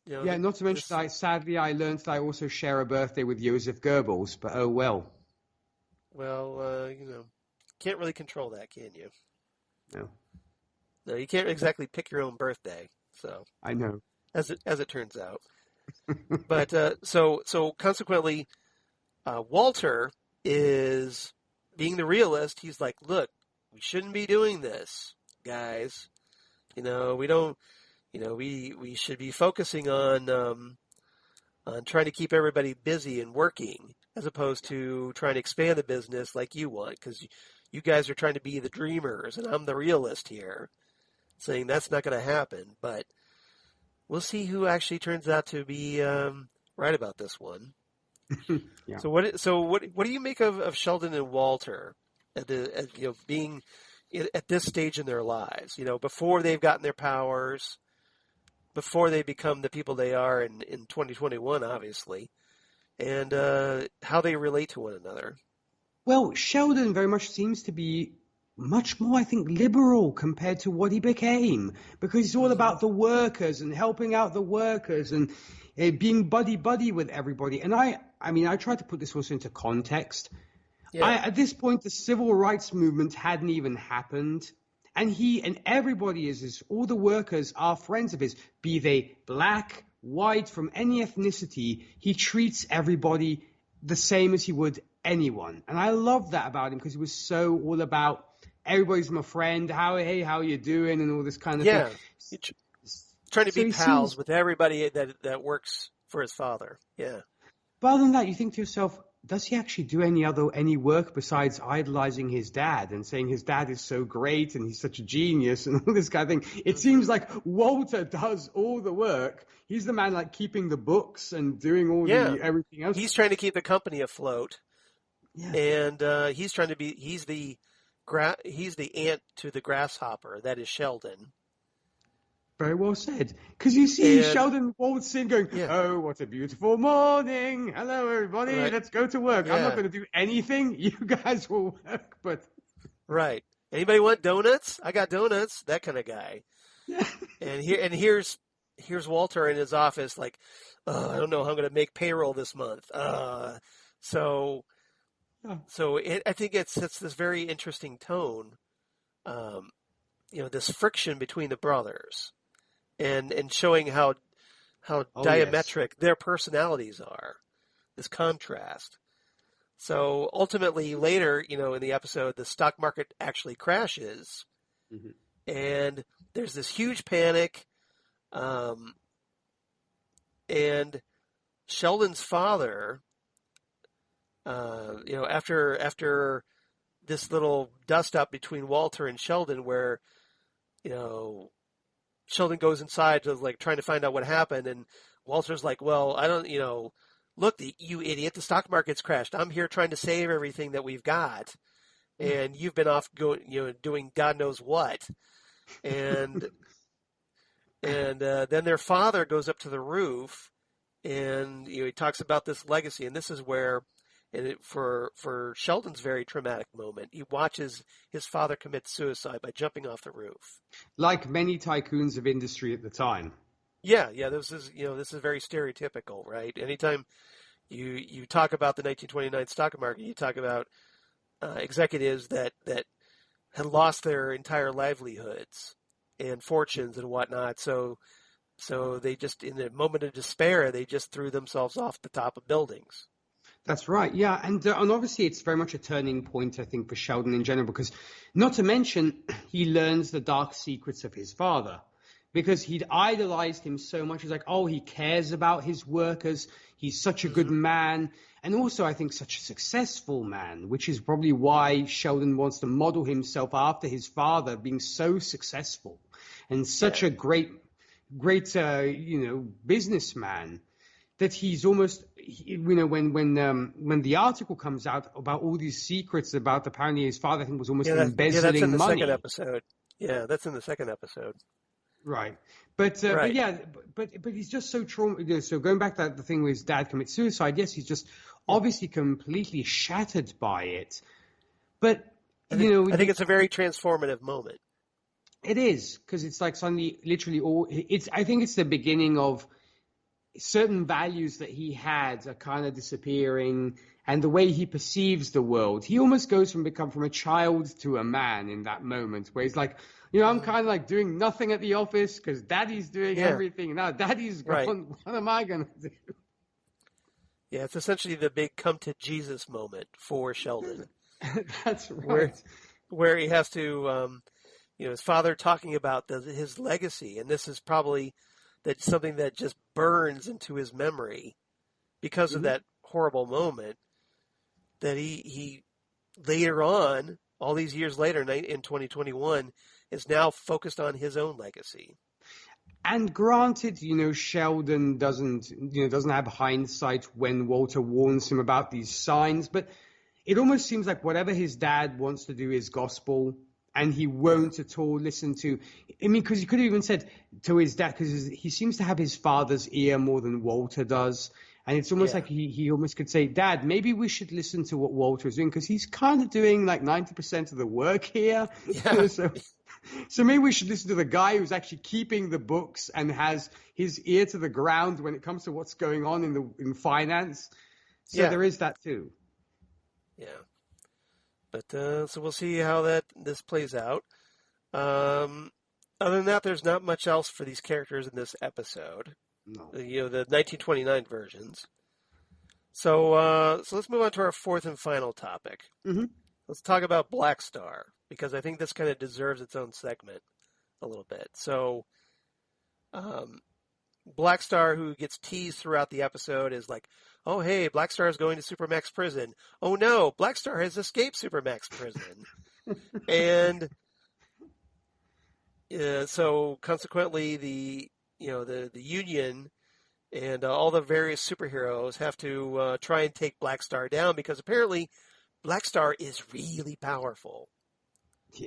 Not to mention, sadly, I learned that I also share a birthday with Joseph Goebbels, but oh well. Well, can't really control that, can you? No, you can't exactly pick your own birthday. So I know, as it turns out. But so consequently, Walter is being the realist. He's like, look, we shouldn't be doing this, guys. We don't. We should be focusing on trying to keep everybody busy and working, as opposed to trying to expand the business like you want, because you guys are trying to be the dreamers, and I'm the realist here, saying that's not going to happen. But we'll see who actually turns out to be right about this one. Yeah. So what do you make of Sheldon and Walter being at this stage in their lives? Before they've gotten their powers, before they become the people they are in 2021, obviously, and how they relate to one another. Well, Sheldon very much seems to be much more, I think, liberal compared to what he became, because it's all about the workers and helping out the workers and being buddy-buddy with everybody. And I tried to put this also into context. Yeah. At this point, the civil rights movement hadn't even happened. And he and everybody all the workers are friends of his, be they black, white, from any ethnicity. He treats everybody the same as he would anyone. And I love that about him, because he was so all about everybody's my friend, how are you doing, and all this kind of thing. Trying to be pals with everybody that works for his father. Yeah. But other than that, you think to yourself, does he actually do any work besides idolizing his dad and saying his dad is so great and he's such a genius and all this kind of thing? It seems like Walter does all the work. He's the man like keeping the books and doing all the everything else. He's trying to keep the company afloat. Yeah. And he's the ant to the grasshopper. That is Sheldon. Very well said. Because you see Sheldon waltz in going, oh, what a beautiful morning. Hello, everybody. Right. Let's go to work. Yeah. I'm not going to do anything. You guys will work. But right. Anybody want donuts? I got donuts. That kind of guy. Yeah. And here's Walter in his office like, I don't know how I'm going to make payroll this month. I think it sets this very interesting tone, this friction between the brothers. And showing how diametric their personalities are, this contrast. So ultimately, later, in the episode, the stock market actually crashes, and there's this huge panic. And Sheldon's father, after this little dust up between Walter and Sheldon, where Sheldon goes inside to trying to find out what happened, and Walter's like, well, I don't, look, you idiot, the stock market's crashed. I'm here trying to save everything that we've got, and you've been off doing God knows what. And then their father goes up to the roof, and he talks about this legacy, and this is where, for Sheldon's very traumatic moment, he watches his father commit suicide by jumping off the roof. Like many tycoons of industry at the time. Yeah. This is very stereotypical, right? Anytime you talk about the 1929 stock market, you talk about executives that had lost their entire livelihoods and fortunes and whatnot. So So they just, in a moment of despair, they just threw themselves off the top of buildings. That's right, yeah, and obviously it's very much a turning point, I think, for Sheldon in general, because not to mention he learns the dark secrets of his father, because he'd idolized him so much. He's like, oh, he cares about his workers, he's such a good man, and also I think such a successful man, which is probably why Sheldon wants to model himself after his father, being so successful and such a great businessman. That he's almost, when the article comes out about all these secrets about apparently his father, I think, was almost embezzling money. That's in the second episode. Yeah, that's in the second episode. Right, but he's just so traumatized. So going back to the thing where his dad commits suicide, yes, he's just obviously completely shattered by it. But I think it's a very transformative moment. It is, because it's like suddenly, literally, I think it's the beginning of certain values that he had are kind of disappearing, and the way he perceives the world. He almost goes from a child to a man in that moment, where he's like, I'm kind of like doing nothing at the office because Daddy's doing everything. Now Daddy's gone. Right. What am I going to do? Yeah, it's essentially the big come to Jesus moment for Sheldon. That's right. Where he has to, his father talking about his legacy, and this is probably that's something that just burns into his memory because of that horrible moment, that he later on, all these years later in 2021, is now focused on his own legacy. And granted, Sheldon doesn't have hindsight when Walter warns him about these signs, but it almost seems like whatever his dad wants to do is gospel. And he won't at all listen to, because he could have even said to his dad, because he seems to have his father's ear more than Walter does. And it's almost like he almost could say, Dad, maybe we should listen to what Walter is doing, because he's kind of doing like 90% of the work here. Yeah. So maybe we should listen to the guy who's actually keeping the books and has his ear to the ground when it comes to what's going on in finance. So there is that too. Yeah. But so we'll see how this plays out. Other than that, there's not much else for these characters in this episode. No. The 1929 versions. So let's move on to our fourth and final topic. Mm-hmm. Let's talk about Black Star, because I think this kind of deserves its own segment a little bit. So Black Star, who gets teased throughout the episode, is like, oh, hey, Black Star is going to Supermax prison. Oh, no, Black Star has escaped Supermax prison. And so consequently, the Union and all the various superheroes have to try and take Black Star down, because apparently Black Star is really powerful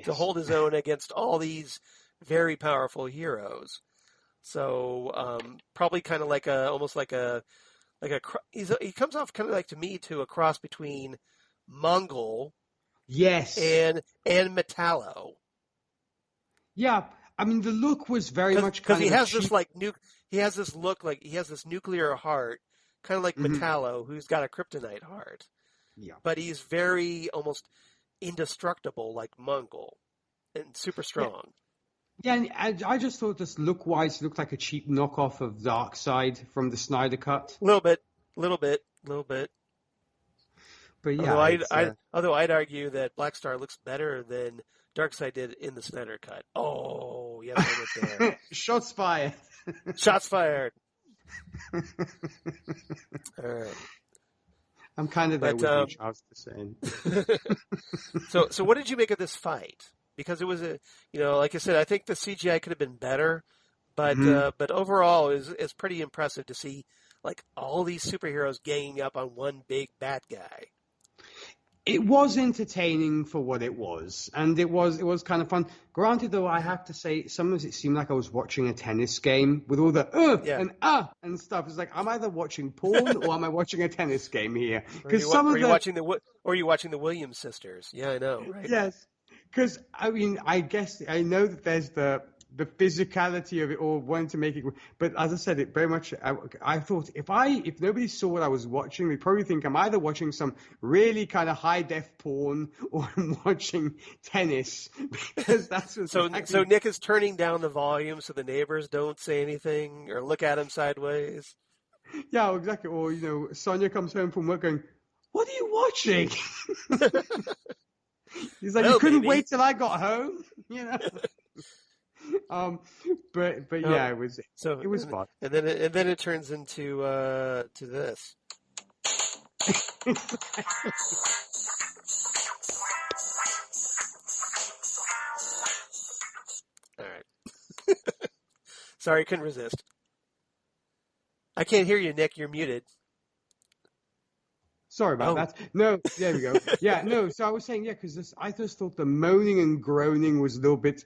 to hold his own against all these very powerful heroes. So probably kind of he comes off kind of like, to me, to a cross between Mongol, and Metallo. Yeah, I mean the look was very much because he has this he has this look like he has this nuclear heart, kind of like Metallo, who's got a kryptonite heart. Yeah, but he's very almost indestructible, like Mongol, and super strong. Yeah, and I just thought this look-wise looked like a cheap knockoff of Darkseid from the Snyder Cut. A little bit. But yeah, although I'd argue that Black Star looks better than Darkseid did in the Snyder Cut. Oh, yes, I went there. Shots fired. Shots fired. All right. I'm kind of there with you, Charles, the same. So what did you make of this fight? Because it was like I said, I think the CGI could have been better, but overall it's pretty impressive to see like all these superheroes ganging up on one big bad guy. It was entertaining for what it was, and it was kind of fun. Granted, though, I have to say, sometimes it seemed like I was watching a tennis game with all the and stuff. It's like, I'm either watching porn or am I watching a tennis game here? Because are you watching the Williams sisters? Yeah, I know. Right? Yes, because I mean, I guess I know that there's the the physicality of it all, wanting to make it. But as I said, it very much. I thought if nobody saw what I was watching, they'd probably think I'm either watching some really kind of high def porn or I'm watching tennis, because that's what so Nick is turning down the volume so the neighbors don't say anything or look at him sideways. Yeah, exactly. Or Sonia comes home from work going, "What are you watching?" He's like, "You couldn't wait till I got home," But yeah, it was fun. And then it turns into to this. All right. Sorry, couldn't resist. I can't hear you, Nick. You're muted. Sorry about that. No, there we go. Yeah, no. So I was saying, because I just thought the moaning and groaning was a little bit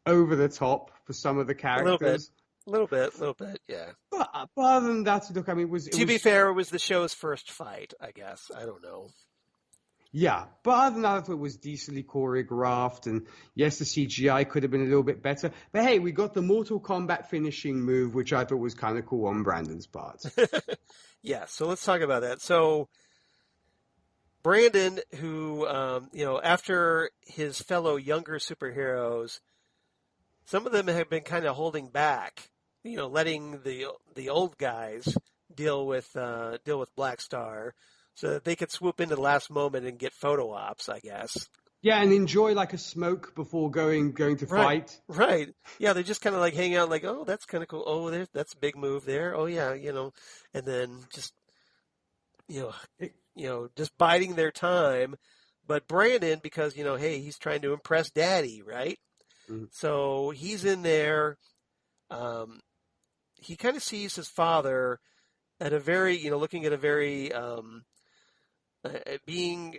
over the top for some of the characters. A little bit, yeah. But other than that, look, I mean, to be fair, it was the show's first fight, I guess. I don't know. Yeah, but other than that, I thought it was decently choreographed, and yes, the CGI could have been a little bit better. But hey, we got the Mortal Kombat finishing move, which I thought was kind of cool on Brandon's part. Yeah, so let's talk about that. So Brandon, who, after his fellow younger superheroes, some of them have been kind of holding back, letting the old guys deal with Black Star, so that they could swoop in the last moment and get photo ops, I guess. Yeah, and enjoy like a smoke before going to fight. Right. Yeah, they just kind of like hang out, like, oh, that's kind of cool. Oh, that's a big move there. Oh yeah, and then just just biding their time. But Brandon, because hey, he's trying to impress Daddy, right? Mm-hmm. So he's in there. He kind of sees his father at a very, looking at a very being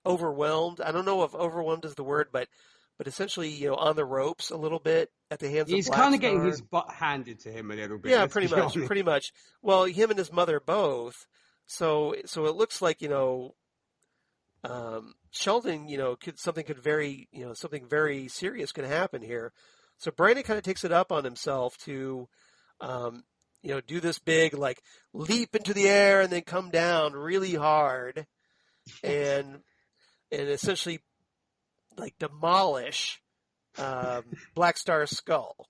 overwhelmed. I don't know if overwhelmed is the word, but essentially, on the ropes a little bit at the hands of Black Star. He's kind of getting his butt handed to him a little bit. Yeah, pretty much. Well, him and his mother both. So it looks like, Sheldon, something very serious could happen here. So Brandon kind of takes it up on himself to, do this big, like, leap into the air and then come down really hard and essentially, like, demolish Black Star's skull.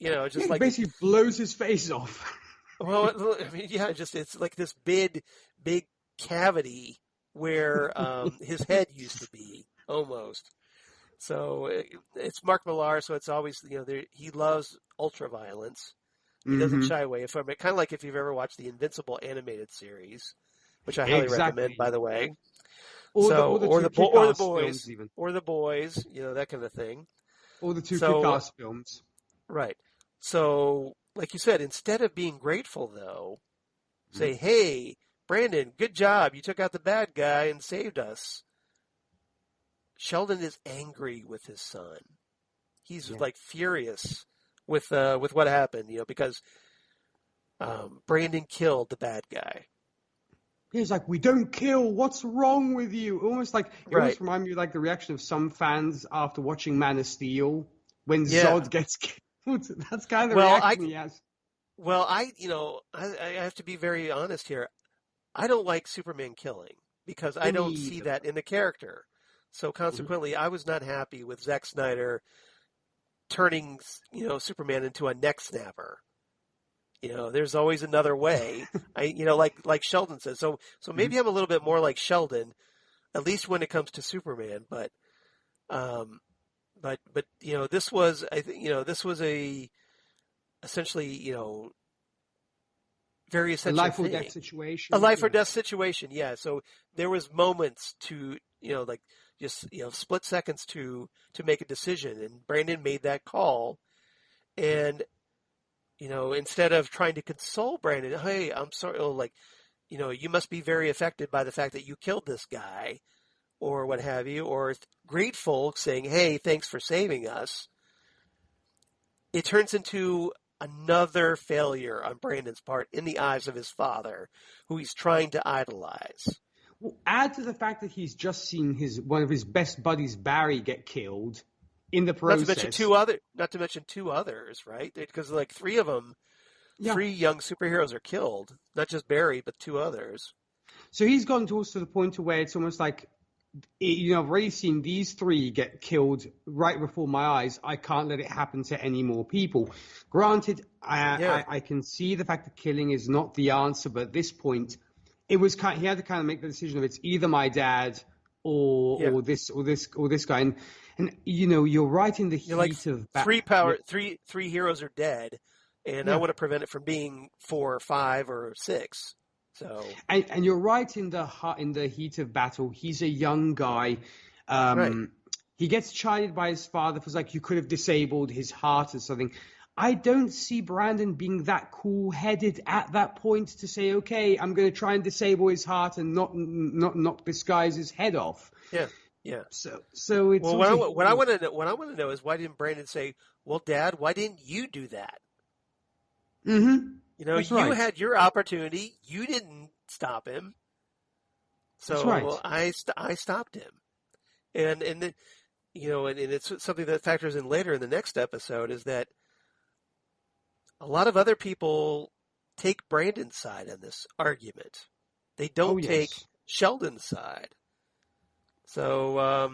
Just like basically blows his face off. Well, I mean, yeah, it's like this big cavity where his head used to be, almost. So it's Mark Millar, so it's always, he loves ultra-violence. He doesn't shy away from it. Kind of like if you've ever watched the Invincible animated series, which I highly recommend, by the way. Or the boys, that kind of thing. Or the two Kick-Ass films. Right. So, like you said, instead of being grateful, though, say, hey, Brandon, good job. You took out the bad guy and saved us. Sheldon is angry with his son. He's like furious with what happened, because Brandon killed the bad guy. He's like, we don't kill. What's wrong with you? Almost like it almost reminds me of like the reaction of some fans after watching Man of Steel when Zod gets killed. That's kind of the reaction he has. Well, I have to be very honest here. I don't like Superman killing because I don't see that in the character. So consequently, I was not happy with Zack Snyder turning, Superman into a neck snapper. There's always another way. Like Sheldon says. So maybe I'm a little bit more like Sheldon, at least when it comes to Superman. But this was, this was essentially, very essential. A life or death situation. A life or death situation. Yeah. So there was moments to, split seconds to make a decision, and Brandon made that call, and. Instead of trying to console Brandon, hey, I'm sorry, you must be very affected by the fact that you killed this guy or what have you, or grateful, saying, hey, thanks for saving us. It turns into another failure on Brandon's part in the eyes of his father, who he's trying to idolize. Well, add to the fact that he's just seen one of his best buddies, Barry, get killed in the process. Not to mention two others, right? Because like three of them, three young superheroes are killed. Not just Barry, but two others. So he's gotten to the point to where it's almost like, you know, I've already seen these three get killed right before my eyes. I can't let it happen to any more people. Granted, I can see the fact that killing is not the answer, but at this point, he had to kind of make the decision of it's either my dad or this guy. And you know, you're right in the heat of three heroes are dead, and I want to prevent it from being 4 or 5 or 6. So and you're right in the heat of battle. He's a young guy. He gets chided by his father for like, you could have disabled his heart or something. I don't see Brandon being that cool-headed at that point to say, okay, I'm going to try and disable his heart and not knock this guy's head off. Yeah. So it's what I want to know is, why didn't Brandon say, well, Dad, why didn't you do that? Mm-hmm. You know, you had your opportunity. You didn't stop him. So I stopped him. And it's something that factors in later in the next episode, is that a lot of other people take Brandon's side in this argument. They don't take Sheldon's side. So,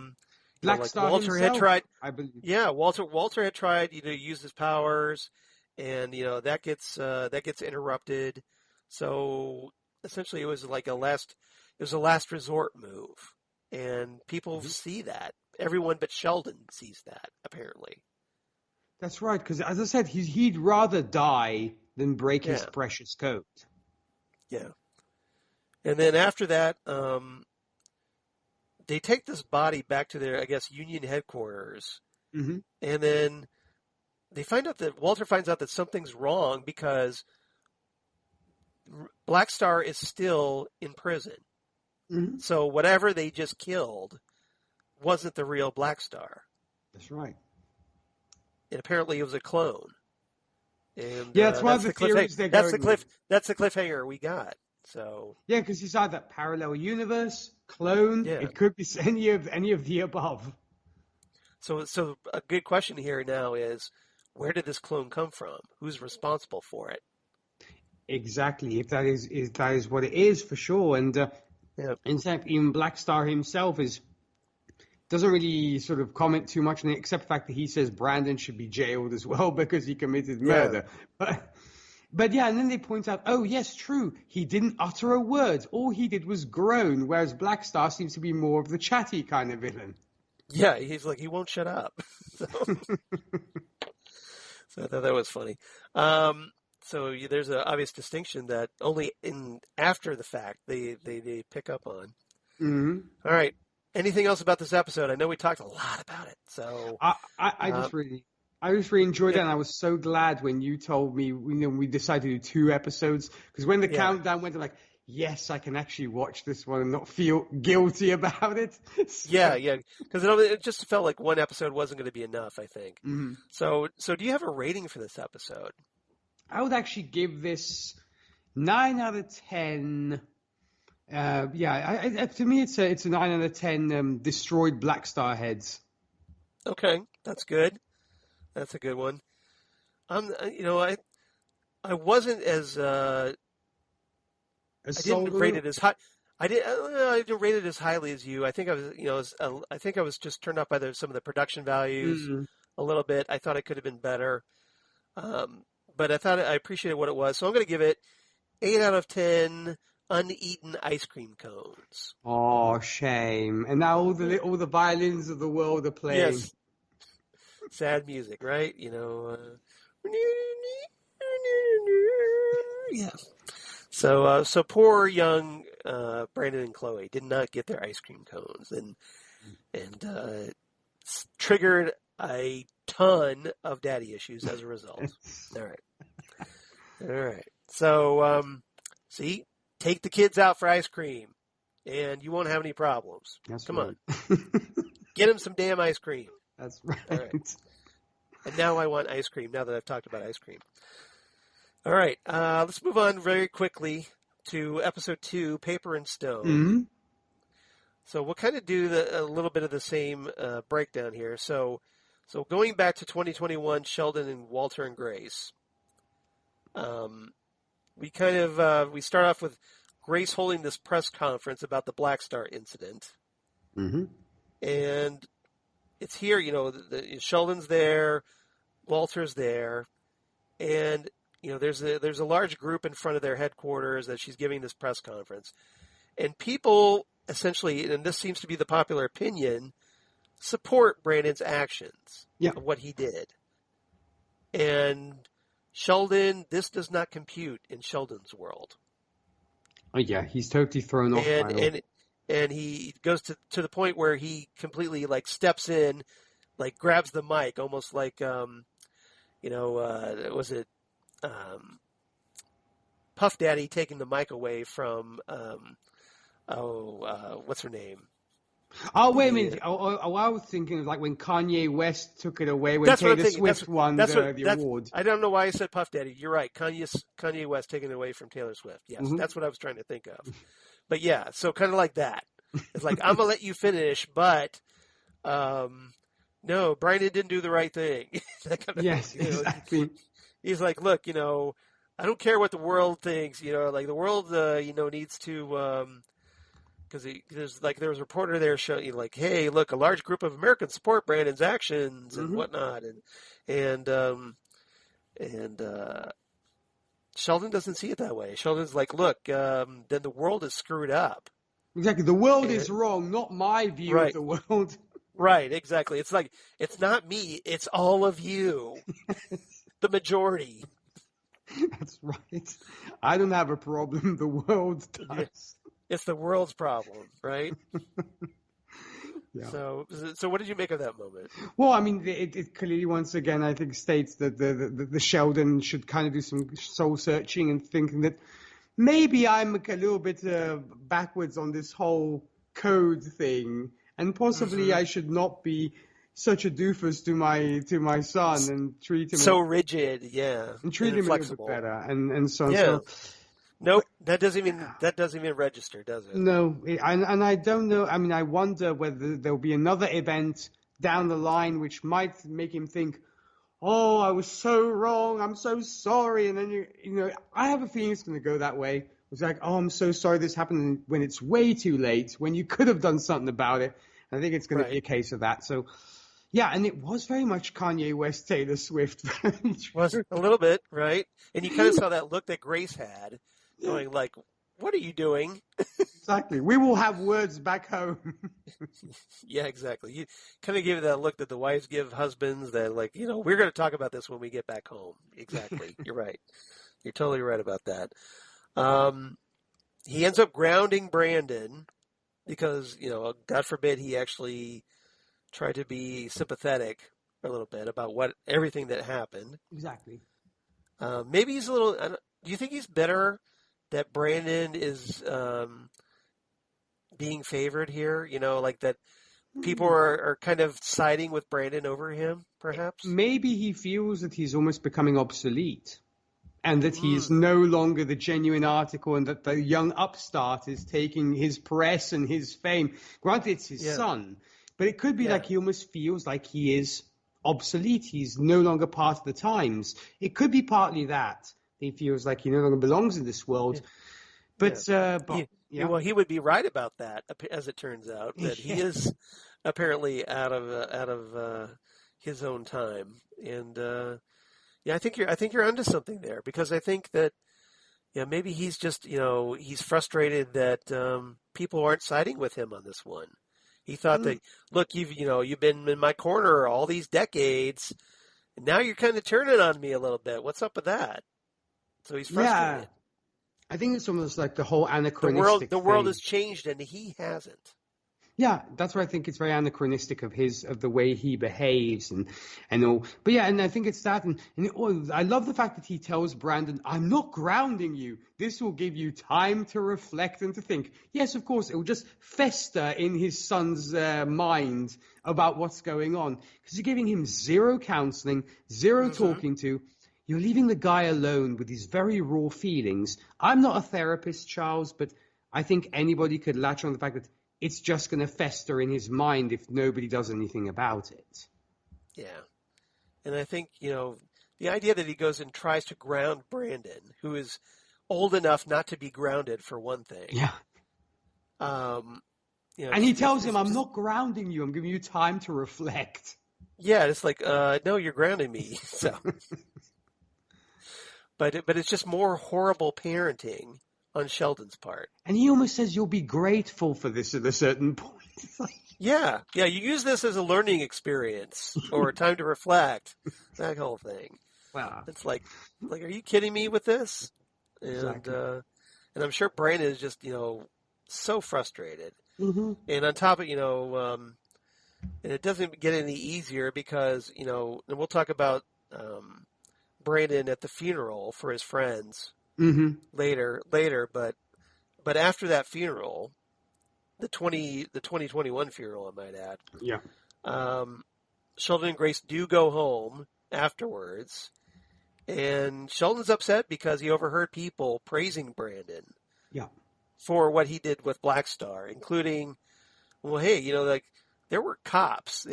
Black Star Walter himself, had tried. I believe. Yeah, Walter had tried, to use his powers, and that gets interrupted. So essentially, it was like a last resort move, and people see that. Everyone but Sheldon sees that, apparently. That's right, because as I said, he'd rather die than break his precious coat. Yeah. And then after that, they take this body back to their, I guess, Union headquarters. Mm-hmm. And then Walter finds out that something's wrong because Black Star is still in prison. Mm-hmm. So whatever they just killed wasn't the real Black Star. That's right. And apparently it was a clone. And it's one of the theories they're going with. That's the cliffhanger we got. So because he's either parallel universe, clone. It could be any of the above. So a good question here now is, where did this clone come from? Who's responsible for it? Exactly. If that is what it is, for sure. And in fact, even Black Star himself doesn't really sort of comment too much on it, except the fact that he says Brandon should be jailed as well because he committed murder. But and then they point out, oh yes, true, he didn't utter a word. All he did was groan, whereas Black Star seems to be more of the chatty kind of villain. Yeah, he's like, he won't shut up. So I thought that was funny. So there's an obvious distinction that only after the fact they pick up on. Mm-hmm. All right. Anything else about this episode? I know we talked a lot about it. So I just really enjoyed it, and I was so glad when you told me we decided to do 2 episodes, because when the countdown went, I'm like, yes, I can actually watch this one and not feel guilty about it. Yeah, because it just felt like one episode wasn't going to be enough, I think. Mm-hmm. So do you have a rating for this episode? I would actually give this 9 out of 10. To me, it's a 9 out of 10 destroyed Black Star heads. Okay, that's good. That's a good one. I wasn't as I didn't rate it as high. I didn't rate it as highly as you. I think I was just turned off by some of the production values a little bit. I thought it could have been better, but I appreciated what it was. So I'm going to give it 8 out of 10. Uneaten ice cream cones. Oh, shame! And now all the violins of the world are playing. Yes. Sad music, right? Yes. So poor young Brandon and Chloe did not get their ice cream cones, and triggered a ton of daddy issues as a result. All right. So see. Take the kids out for ice cream, and you won't have any problems. Come on. Get them some damn ice cream. That's right. All right. And now I want ice cream, now that I've talked about ice cream. All right. Let's move on very quickly to episode 2, Paper and Stone. Mm-hmm. So we'll kind of do a little bit of the same breakdown here. So So going back to 2021, Sheldon and Walter and Grace, we start off with Grace holding this press conference about the Black Star incident. Mm-hmm. And it's here, Sheldon's there, Walter's there, and there's a large group in front of their headquarters that she's giving this press conference. And people essentially, and this seems to be the popular opinion, support Brandon's actions of what he did. And Sheldon, this does not compute in Sheldon's world. Oh yeah, he's totally thrown off. And he goes to the point where he completely steps in, grabs the mic, almost like was it Puff Daddy taking the mic away from what's her name? Oh, wait a minute. I was thinking of when Kanye West took it away when Taylor Swift won the award. I don't know why I said Puff Daddy. You're right. Kanye West taking it away from Taylor Swift. Yes, That's what I was trying to think of. But yeah, so kind of like that. It's like, I'm going to let you finish, but no, Brandon didn't do the right thing. Yes, exactly. He's like, look, I don't care what the world thinks. The world, needs to... Because there was a reporter there showing hey, look, a large group of Americans support Brandon's actions and whatnot, and Sheldon doesn't see it that way. Sheldon's like, look, then the world is screwed up. Exactly, the world is wrong, not my view of the world. Right, exactly. It's like, it's not me, it's all of you, the majority. That's right. I don't have a problem. The world does. It's the world's problem, right? Yeah. So what did you make of that moment? Well, I mean, it clearly once again, I think, states that the Sheldon should kind of do some soul searching and thinking that maybe I'm a little bit backwards on this whole code thing, and possibly I should not be such a doofus to my son and treat him so rigid, and treat him a little bit better, and so on. Yeah. So, nope, that doesn't even register, does it? No, and I don't know. I mean, I wonder whether there'll be another event down the line which might make him think, "Oh, I was so wrong. I'm so sorry." And then I have a feeling it's going to go that way. It's like, "Oh, I'm so sorry this happened," when it's way too late, when you could have done something about it. I think it's going to be a case of that. So, yeah, and it was very much Kanye West, Taylor Swift. Was a little bit, right? And you kind of saw that look that Grace had. Going like, what are you doing? Exactly. We will have words back home. Yeah, exactly. You kind of give that look that the wives give husbands that we're going to talk about this when we get back home. Exactly. You're right. You're totally right about that. He ends up grounding Brandon because, God forbid he actually tried to be sympathetic a little bit about everything that happened. Exactly. Maybe he's a little, do you think he's better that Brandon is being favored here? That people are kind of siding with Brandon over him, perhaps? Maybe he feels that he's almost becoming obsolete and that he is no longer the genuine article and that the young upstart is taking his press and his fame. Granted, it's his son, but it could be like he almost feels like he is obsolete. He's no longer part of the times. It could be partly that. He feels like he no longer belongs in this world. But well, he would be right about that, as it turns out, that he is apparently out of his own time. And I think you're onto something there, because I think that maybe he's just he's frustrated that people aren't siding with him on this one. He thought that, look, you've been in my corner all these decades, and now you're kind of turning on me a little bit. What's up with that? So he's frustrated. Yeah, I think it's almost like the whole anachronistic The world thing. has changed, and he hasn't. Yeah, that's why I think it's very anachronistic of the way he behaves and all. But yeah, and I think it's that. And I love the fact that he tells Brandon, "I'm not grounding you. This will give you time to reflect and to think." Yes, of course, it will just fester in his son's mind about what's going on, because you're giving him zero counseling, zero talking to. You're leaving the guy alone with these very raw feelings. I'm not a therapist, Charles, but I think anybody could latch on the fact that it's just going to fester in his mind if nobody does anything about it. Yeah. And I think, the idea that he goes and tries to ground Brandon, who is old enough not to be grounded for one thing. Yeah. And he tells him, I'm not grounding you. I'm giving you time to reflect. Yeah, it's like, no, you're grounding me. So, but it's just more horrible parenting on Sheldon's part. And he almost says you'll be grateful for this at a certain point. Yeah, you use this as a learning experience or time to reflect, that whole thing. Wow. It's like, are you kidding me with this? And Exactly. And I'm sure Brandon is just, so frustrated. Mm-hmm. And on top of, and it doesn't get any easier because, and we'll talk about Brandon at the funeral for his friends later, but after that funeral, the 2021 funeral, I might add. Yeah. Sheldon and Grace do go home afterwards, and Sheldon's upset because he overheard people praising Brandon. Yeah. For what he did with Black Star, including, well, hey, there were cops.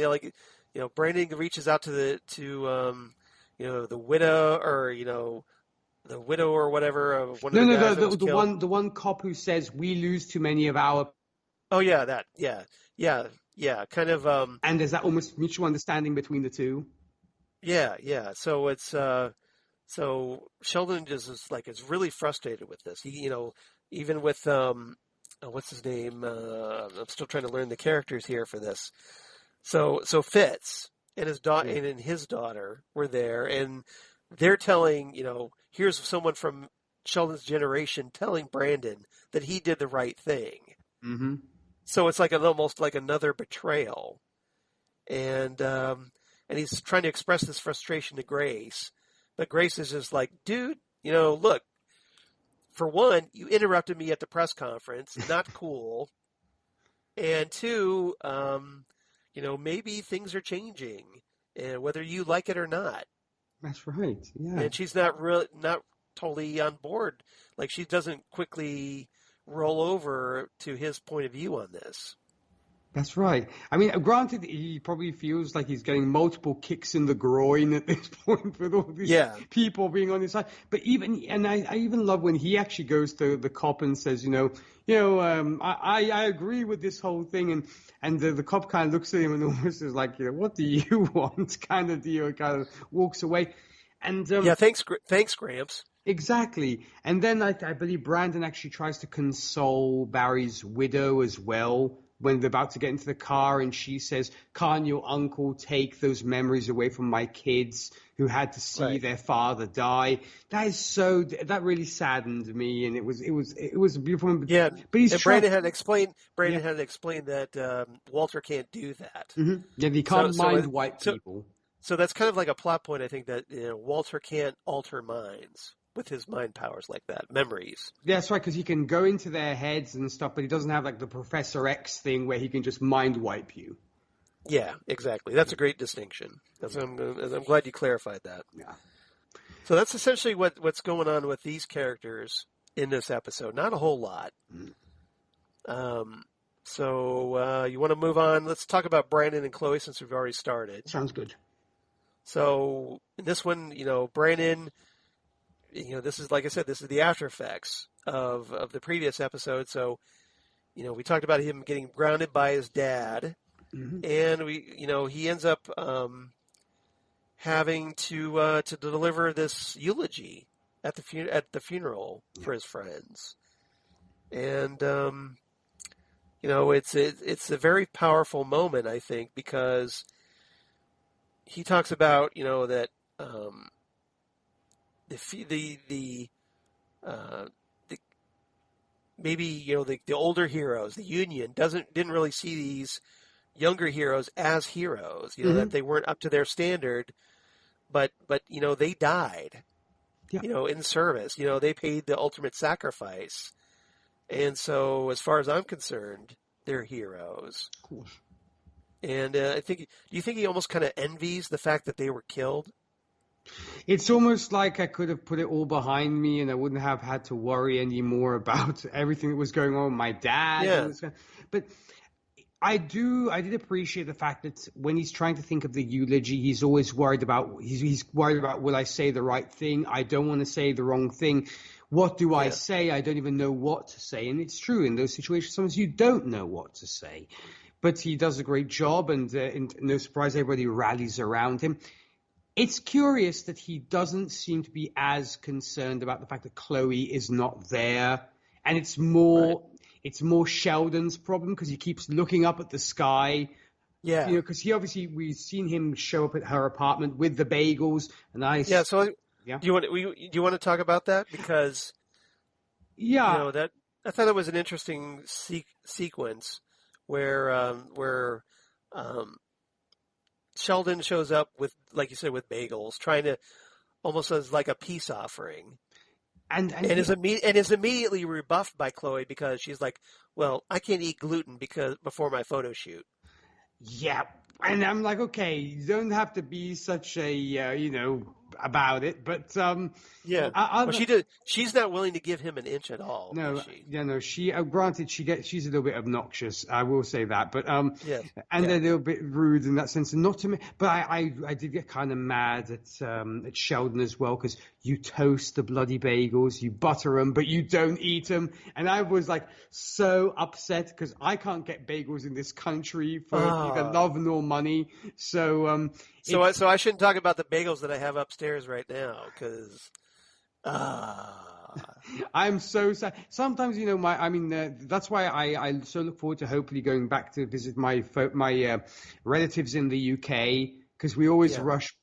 Brandon reaches out to the widow or the widow or whatever of one of the guys that was killed. The one cop who says we lose too many of our. Oh yeah, yeah, kind of. And there's that almost mutual understanding between the two. Yeah. So it's so Sheldon just is really frustrated with this. He even with what's his name? I'm still trying to learn the characters here for this. So Fitz and his daughter and his daughter were there, and they're telling here's someone from Sheldon's generation telling Brandon that he did the right thing. Mm-hmm. So it's almost like another betrayal, and he's trying to express this frustration to Grace, but Grace is just like, dude, look. For one, you interrupted me at the press conference. Not cool. And two, maybe things are changing, and whether you like it or not. That's right. Yeah. And she's not totally on board. Like she doesn't quickly roll over to his point of view on this. That's right. I mean, granted, he probably feels like he's getting multiple kicks in the groin at this point with all these people being on his side. But I even love when he actually goes to the cop and says, I agree with this whole thing. And the cop kind of looks at him and almost is like, what do you want? Kind of deal, kind of walks away. And thanks, Gramps. Exactly. And then I believe Brandon actually tries to console Barry's widow as well, when they're about to get into the car, and she says, can't your uncle take those memories away from my kids who had to see their father die? That really saddened me, and it was a beautiful. Yeah, but Brandon had explained that Walter can't do that. Mm-hmm. Yeah, he can't wipe people. So that's kind of like a plot point, I think, that Walter can't alter minds with his mind powers like that, memories. Yeah, that's right, because he can go into their heads and stuff, but he doesn't have like the Professor X thing where he can just mind wipe you. Yeah, exactly. That's a great distinction. I'm glad you clarified that. Yeah. So that's essentially what's going on with these characters in this episode. Not a whole lot. So you want to move on? Let's talk about Brandon and Chloe since we've already started. Sounds good. So in this one, Brandon. This is, like I said, this is the after effects of the previous episode. So, we talked about him getting grounded by his dad, and he ends up having to deliver this eulogy at the funeral for his friends, and it's a very powerful moment, I think, because he talks about that. The older heroes, the Union didn't really see these younger heroes as heroes, that they weren't up to their standard, but they died, in service, they paid the ultimate sacrifice, and so as far as I'm concerned, they're heroes. Of course. And do you think he almost kind of envies the fact that they were killed? It's almost like I could have put it all behind me and I wouldn't have had to worry anymore about everything that was going on with my dad. Yeah. But I did appreciate the fact that when he's trying to think of the eulogy, he's always worried about, he's worried about, will I say the right thing? I don't want to say the wrong thing. What do I say? I don't even know what to say. And it's true in those situations, sometimes you don't know what to say. But he does a great job, and no surprise, everybody rallies around him. It's curious that he doesn't seem to be as concerned about the fact that Chloe is not there. And it's more Sheldon's problem because he keeps looking up at the sky. Yeah. Because we've seen him show up at her apartment with the bagels. And do you want to talk about that? Because, I thought it was an interesting sequence where Sheldon shows up with, like you said, with bagels, trying to almost as like a peace offering. And is immediately rebuffed by Chloe because she's like, well, I can't eat gluten before my photo shoot. Yeah. And I'm like, okay, you don't have to be such a, about it. But she's not willing to give him an inch at all. No, is she? Yeah, no. She granted she's a little bit obnoxious. I will say that, but yes. And a little bit rude in that sense, and not to me. But I did get kind of mad at Sheldon as well because you toast the bloody bagels, you butter them, but you don't eat them, and I was like so upset because I can't get bagels in this country for neither love nor money. So So I shouldn't talk about the bagels that I have upstairs right now because I'm so sad. Sometimes, that's why I so look forward to hopefully going back to visit my relatives in the UK because we always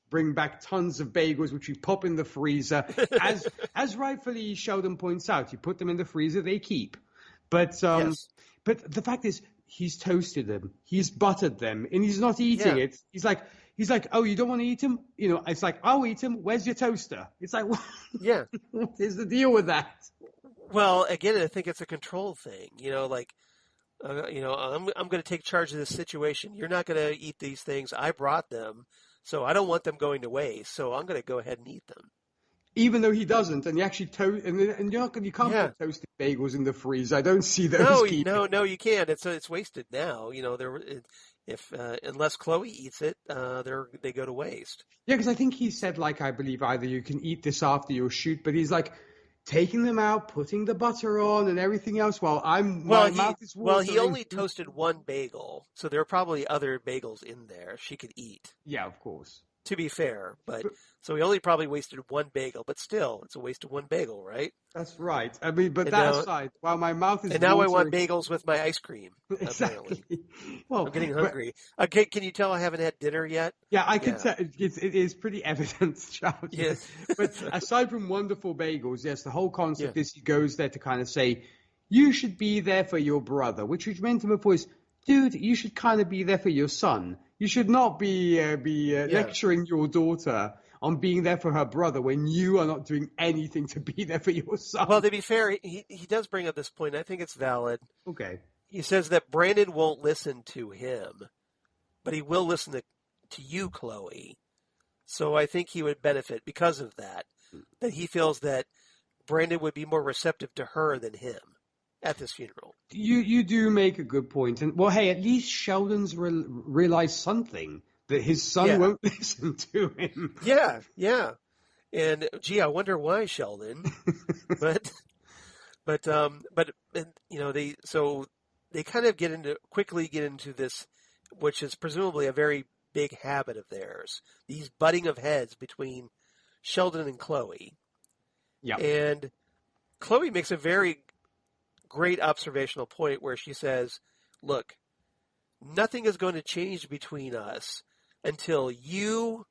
bring back tons of bagels, which we pop in the freezer. As rightfully Sheldon points out, you put them in the freezer, they keep. But but the fact is, he's toasted them, he's buttered them, and he's not eating it. He's like, oh, you don't want to eat them? It's like, I'll eat them. Where's your toaster? It's like, what is the deal with that? Well, again, I think it's a control thing. I'm going to take charge of this situation. You're not going to eat these things. I brought them, so I don't want them going to waste. So I'm going to go ahead and eat them. Even though he doesn't, and you actually and you can't put toasted bagels in the freezer. I don't see those. No, you can't. It's wasted now. Unless Chloe eats it, they go to waste. Yeah, because I think he said, I believe either you can eat this after your shoot, but he's like taking them out, putting the butter on, and everything else while my mouth is watering. Well, he only toasted one bagel, so there are probably other bagels in there she could eat. Yeah, of course. To be fair, so he only probably wasted one bagel, but still, it's a waste of one bagel, right? That's right. I mean, but that aside, while my mouth is now watering, I want bagels with my ice cream. Exactly. Apparently. Well, I'm getting hungry. Okay, can you tell I haven't had dinner yet? Yeah, I can tell. It is pretty evident, Charles. Yes. But aside from wonderful bagels, yes, the whole concept is he goes there to kind of say, you should be there for your brother, which meant to him before is, dude, you should kind of be there for your son. You should not be lecturing your daughter on being there for her brother when you are not doing anything to be there for your son. Well, to be fair, he does bring up this point. I think it's valid. Okay. He says that Brandon won't listen to him, but he will listen to you, Chloe. So I think he would benefit because of that he feels that Brandon would be more receptive to her than him at this funeral. You do make a good point. And, well, hey, at least Sheldon's realized something, that his son won't listen to him. Yeah. And, gee, I wonder why, Sheldon. but they kind of quickly get into this, which is presumably a very big habit of theirs, these butting of heads between Sheldon and Chloe. Yeah. And Chloe makes a very great observational point where she says, look, nothing is going to change between us until you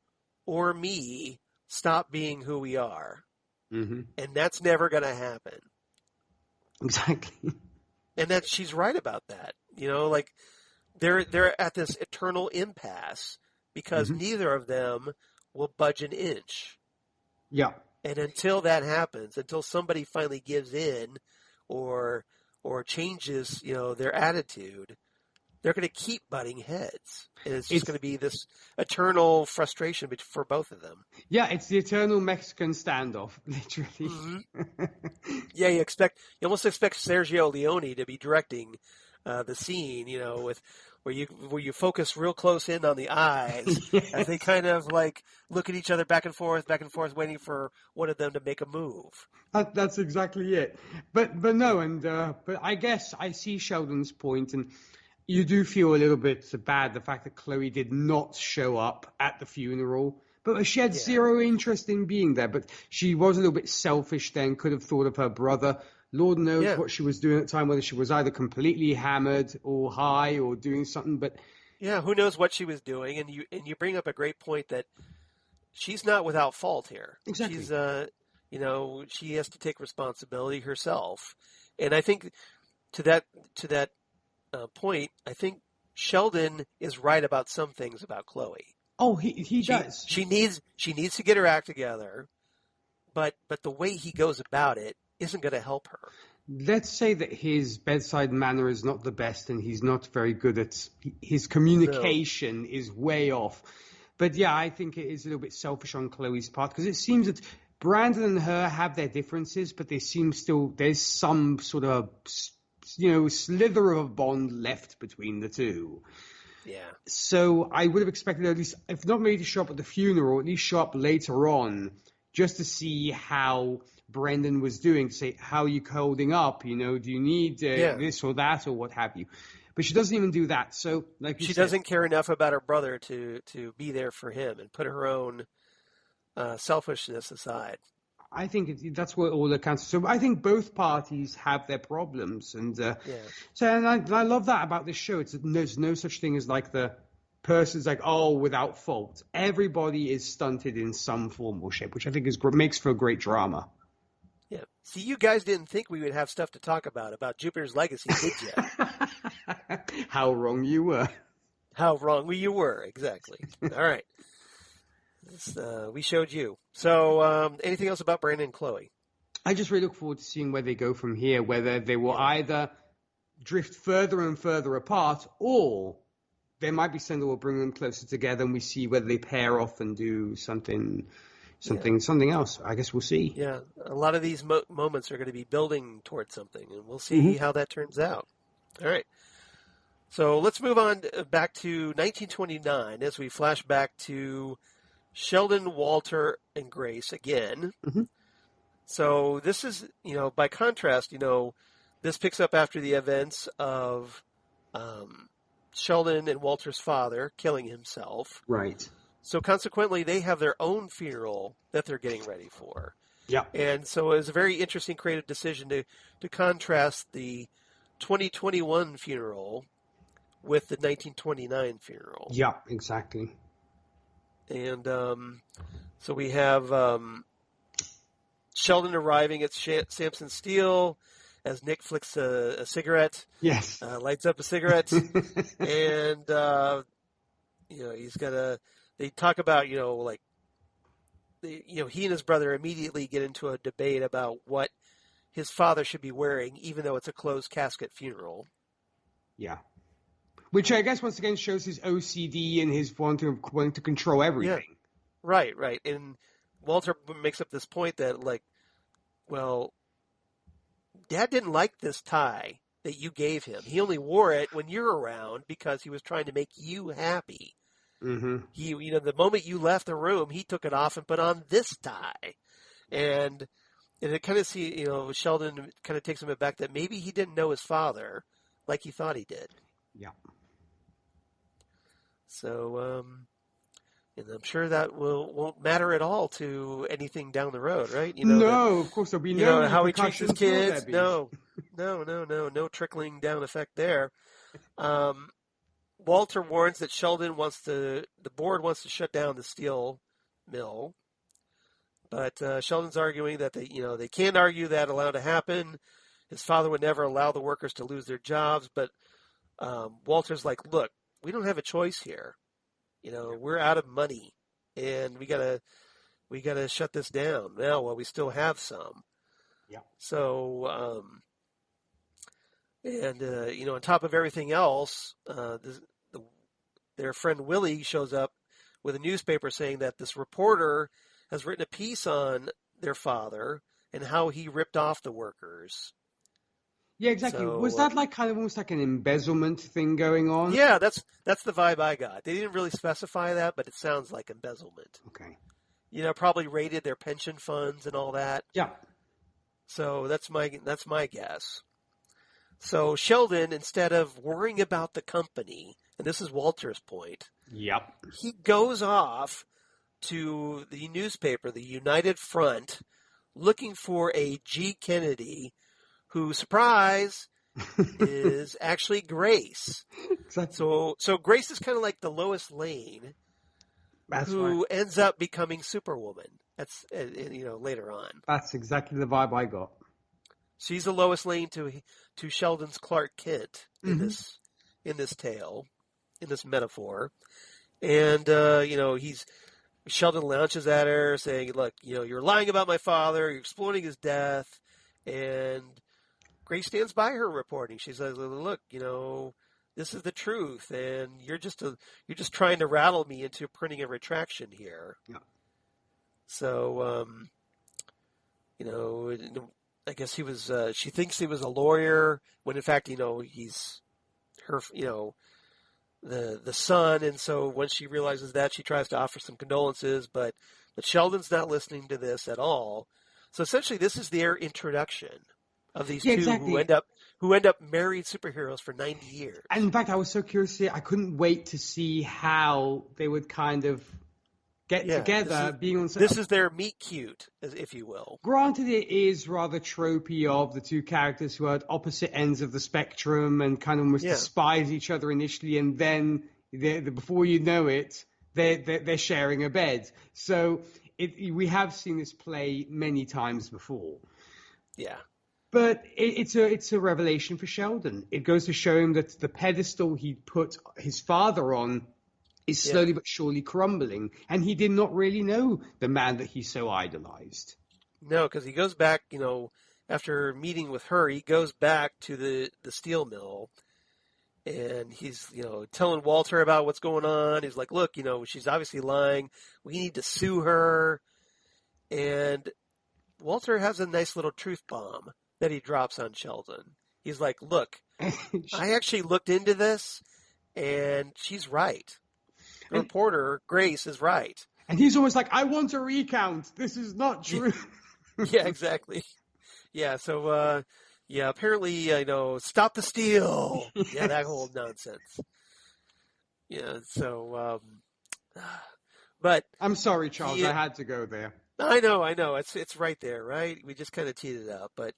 or me stop being who we are. Mm-hmm. And that's never going to happen. Exactly. And she's right about that. They're at this eternal impasse because neither of them will budge an inch. Yeah. And until that happens, until somebody finally gives in or changes, their attitude, they're going to keep butting heads. And it's just going to be this eternal frustration for both of them. Yeah, it's the eternal Mexican standoff, literally. Mm-hmm. Yeah, you almost expect Sergio Leone to be directing the scene, with where you focus real close in on the eyes Yes. as they kind of like look at each other back and forth, waiting for one of them to make a move. That's exactly it. But no, and but I guess I see Sheldon's point, and you do feel a little bit bad the fact that Chloe did not show up at the funeral. But she had Yeah. zero interest in being there. But she was a little bit selfish then, could have thought of her brother. Lord knows what she was doing at the time, whether she was either completely hammered or high or doing something. But yeah, who knows what she was doing? And you bring up a great point that she's not without fault here. Exactly. She's she has to take responsibility herself. And I think to that point, I think Sheldon is right about some things about Chloe. Oh, he does. She needs to get her act together, but the way he goes about it isn't going to help her. Let's say that his bedside manner is not the best, and he's not very good at his communication is way off. But yeah, I think it is a little bit selfish on Chloe's part, because it seems that Brandon and her have their differences, but there's some sort of slither of a bond left between the two. Yeah. So I would have expected at least, if not maybe to show up at the funeral, at least show up later on, just to see how Brendan was doing, to say, how are you holding up? Do you need this or that or what have you? But she doesn't even do that. So, like you said, doesn't care enough about her brother to be there for him and put her own selfishness aside. I think that's what all accounts. So I think both parties have their problems, and so I love that about this show. There's no such thing as like the person's like, without fault. Everybody is stunted in some form or shape, which I think makes for a great drama. Yeah. See, you guys didn't think we would have stuff to talk about Jupiter's Legacy, did you? How wrong you were. How wrong you were, exactly. All right. We showed you. So anything else about Brandon and Chloe? I just really look forward to seeing where they go from here, whether they will either drift further and further apart, or there might be something that will bring them closer together, and we see whether they pair off and do something else. I guess we'll see. Yeah, a lot of these moments are going to be building towards something, and we'll see how that turns out. All right. So let's move on back to 1929 as we flash back to Sheldon, Walter, and Grace again. Mm-hmm. So this is, by contrast, this picks up after the events of Sheldon and Walter's father killing himself. Right. So consequently, they have their own funeral that they're getting ready for. Yeah. And so it was a very interesting creative decision to contrast the 2021 funeral with the 1929 funeral. Yeah, exactly. And so we have Sheldon arriving at Sampson Steel as Nick flicks a cigarette. Yes. Lights up a cigarette. And, he's got they talk about, he and his brother immediately get into a debate about what his father should be wearing, even though it's a closed casket funeral. Yeah. Which I guess once again shows his OCD and his wanting to control everything. Yeah. Right. And Walter makes up this point that, Dad didn't like this tie that you gave him. He only wore it when you're around because he was trying to make you happy. Mm-hmm. He, the moment you left the room, he took it off and put on this tie. And it kind of Sheldon kind of takes him back that maybe he didn't know his father like he thought he did. Yeah. So, and I'm sure that won't matter at all to anything down the road, right? Of course there'll be no how he treats his kids. No trickling down effect there. Walter warns that the board wants to shut down the steel mill, but Sheldon's arguing that they can't argue that allowed to happen. His father would never allow the workers to lose their jobs, but Walter's like, look, we don't have a choice here. We're out of money, and we gotta shut this down now while we still have some. Yeah. So, on top of everything else, their friend Willie shows up with a newspaper saying that this reporter has written a piece on their father and how he ripped off the workers. Yeah, exactly. Was So that like kind of almost like an embezzlement thing going on? yeah, that's the vibe I got. They didn't really specify that, but it sounds like embezzlement. Okay. Probably raided their pension funds and all that. Yeah. So that's my guess. So Sheldon, instead of worrying about the company, and this is Walter's point, Yep. he goes off to the newspaper, the United Front, looking for a G. Kennedy, who, surprise, is actually Grace. Exactly. So Grace is kind of like the Lois Lane, That's who right. ends up becoming Superwoman. That's later on. That's exactly the vibe I got. She's the Lois Lane to Sheldon's Clark Kent in Mm-hmm. this tale, in this metaphor, and Sheldon launches at her saying, "Look, you're lying about my father. You're exploiting his death," and Grace stands by her reporting. She says, "Look, this is the truth, and you're just trying to rattle me into printing a retraction here." Yeah. So, I guess he was. She thinks he was a lawyer when, in fact, he's her. The son, and so when she realizes that, she tries to offer some condolences, but Sheldon's not listening to this at all. So essentially, this is their introduction of these Yeah, two exactly. who end up married superheroes for 90 years. And in fact, I was so curious here. I couldn't wait to see how they would kind of get together, being on set. This is their meet cute, if you will. Granted, it is rather tropey of the two characters who are at opposite ends of the spectrum and kind of almost despise each other initially, and then before you know it, they're sharing a bed. So we have seen this play many times before. Yeah. But it's a revelation for Sheldon. It goes to show him that the pedestal he put his father on is slowly but surely crumbling, and he did not really know the man that he so idolized. No, because he goes back, after meeting with her, he goes back to the steel mill, and he's, telling Walter about what's going on. He's like, look, she's obviously lying. We need to sue her. And Walter has a nice little truth bomb that he drops on Sheldon. He's like, look, I actually looked into this, and she's right. The reporter, Grace, is right. And he's almost like, I want a recount. This is not true. Yeah, exactly. Yeah, so, apparently, stop the steal. Yes. Yeah, that whole nonsense. Yeah, so, but. I'm sorry, Charles, I had to go there. I know. It's right there, right? We just kind of teed it up. But,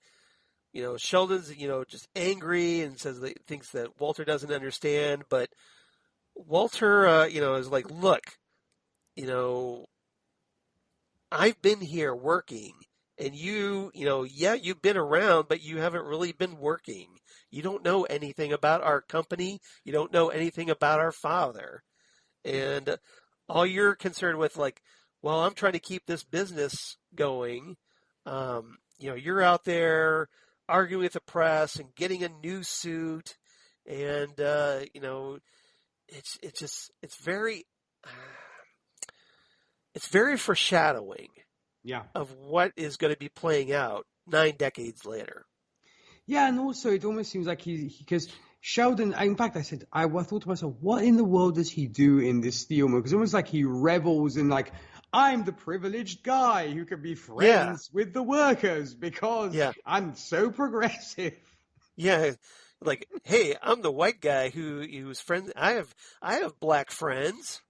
Sheldon's, just angry and says that thinks that Walter doesn't understand, but Walter, is like, look, I've been here working, and you've been around, but you haven't really been working. You don't know anything about our company. You don't know anything about our father. And all you're concerned with, like, well, I'm trying to keep this business going. You're out there arguing with the press and getting a new suit, and, it's very foreshadowing of what is going to be playing out 9 decades later. Yeah, and also it almost seems like because Sheldon, in fact, I thought to myself, what in the world does he do in this steel mill? Because it's almost like he revels in, like, I'm the privileged guy who can be friends with the workers because I'm so progressive. Yeah. Like, hey, I'm the white guy who's friends. I have black friends.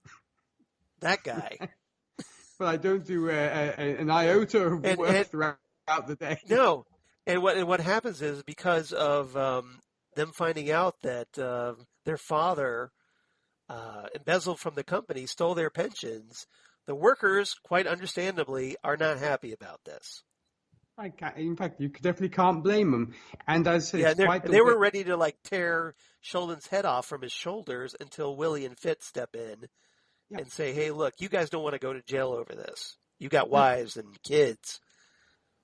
That guy. But I don't do an iota of work throughout the day. No, and what happens is because of them finding out that their father embezzled from the company, stole their pensions, the workers, quite understandably, are not happy about this. In fact, you definitely can't blame them. And as I said, they were ready to, like, tear Sheldon's head off from his shoulders until Willie and Fitz step in and say, hey, look, you guys don't want to go to jail over this. You got wives and kids.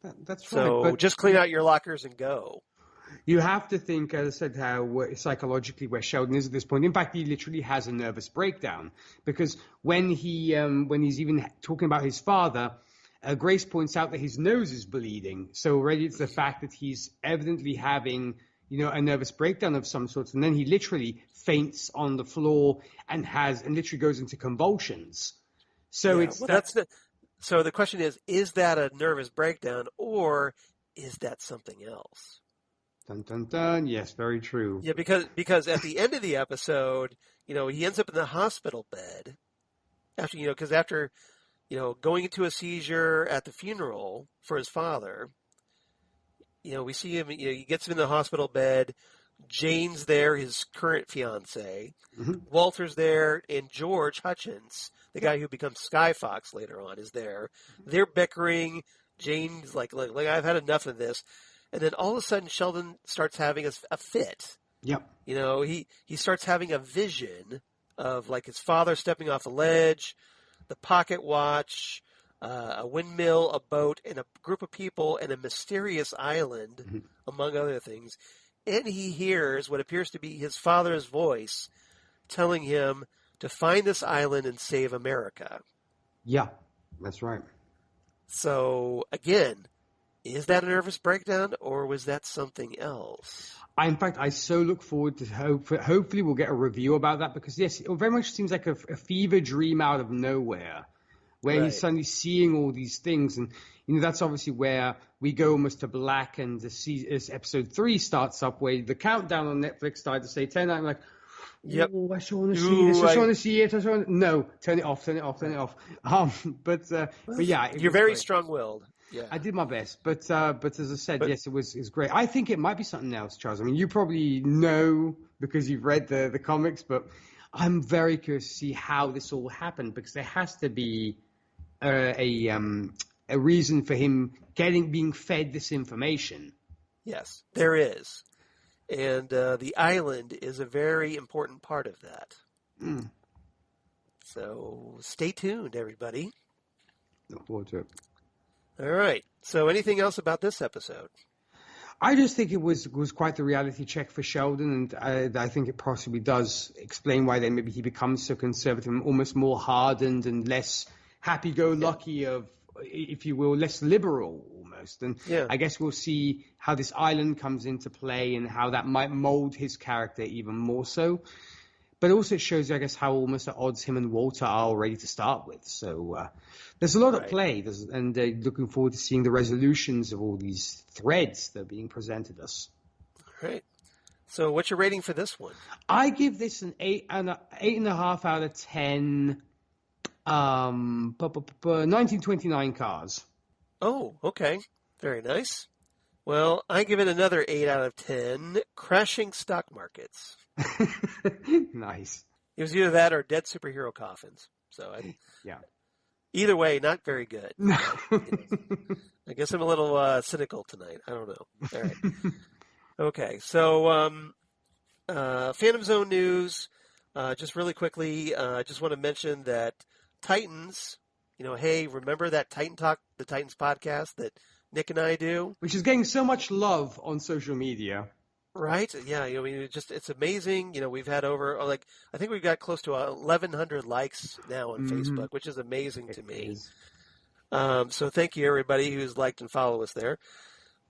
That's right. So just clean out your lockers and go. You have to think, as I said, how psychologically where Sheldon is at this point. In fact, he literally has a nervous breakdown because when he's even talking about his father, Grace points out that his nose is bleeding. So already it's the fact that he's evidently having a nervous breakdown of some sort, and then he literally faints on the floor and literally goes into convulsions. So so the question is that a nervous breakdown or is that something else? Dun, dun, dun. Yes, very true. Yeah, because at the end of the episode, he ends up in the hospital bed after going into a seizure at the funeral for his father. We see him, he gets him in the hospital bed. Jane's there, his current fiance. Mm-hmm. Walter's there, and George Hutchins, the guy who becomes Sky Fox later on, is there. They're bickering. Jane's like I've had enough of this. And then all of a sudden, Sheldon starts having a fit. Yep. He starts having a vision of like his father stepping off a ledge, the pocket watch, a windmill, a boat, and a group of people, and a mysterious island, mm-hmm. among other things. And he hears what appears to be his father's voice telling him to find this island and save America. Yeah, that's right. So, again, is that a nervous breakdown or was that something else? In fact, I so look forward to hopefully we'll get a review about that because, yes, it very much seems like a fever dream out of nowhere where he's suddenly seeing all these things. And, that's obviously where we go almost to black and as episode 3 starts up where the countdown on Netflix started to say 10. I'm like, yep. Oh, I still want to see this. I still want to see it. No, turn it off. But yeah. You're very strong-willed. Yeah. I did my best, but as I said, yes, it was great. I think it might be something else, Charles. I mean, you probably know because you've read the comics, but I'm very curious to see how this all happened because there has to be a reason for him being fed this information. Yes, there is, and the island is a very important part of that. Mm. So stay tuned, everybody. Look forward to it. All right. So anything else about this episode? I just think it was quite the reality check for Sheldon, and I think it possibly does explain why then maybe he becomes so conservative and almost more hardened and less happy-go-lucky if you will, less liberal almost. And I guess we'll see how this island comes into play and how that might mold his character even more so. But also it shows, I guess, how almost at odds him and Walter are already to start with. So there's a lot at play, and looking forward to seeing the resolutions of all these threads that are being presented us. Great. So what's your rating for this one? I give this an 8.5 out of 10. 1929 cars. Oh, okay. Very nice. Well, I give it another 8 out of 10. Crashing stock markets. Nice. It was either that or dead superhero coffins. So, either way, not very good. No. I guess I'm a little cynical tonight. I don't know. All right. Okay, so Phantom Zone news. Just really quickly, I just want to mention that Titans, hey, remember that Titan Talk, the Titans podcast that Nick and I do? Which is getting so much love on social media. Right? Yeah, I mean, it's amazing. We've had over, I think we've got close to 1,100 likes now on Facebook, which is amazing to me. So thank you, everybody who's liked and followed us there.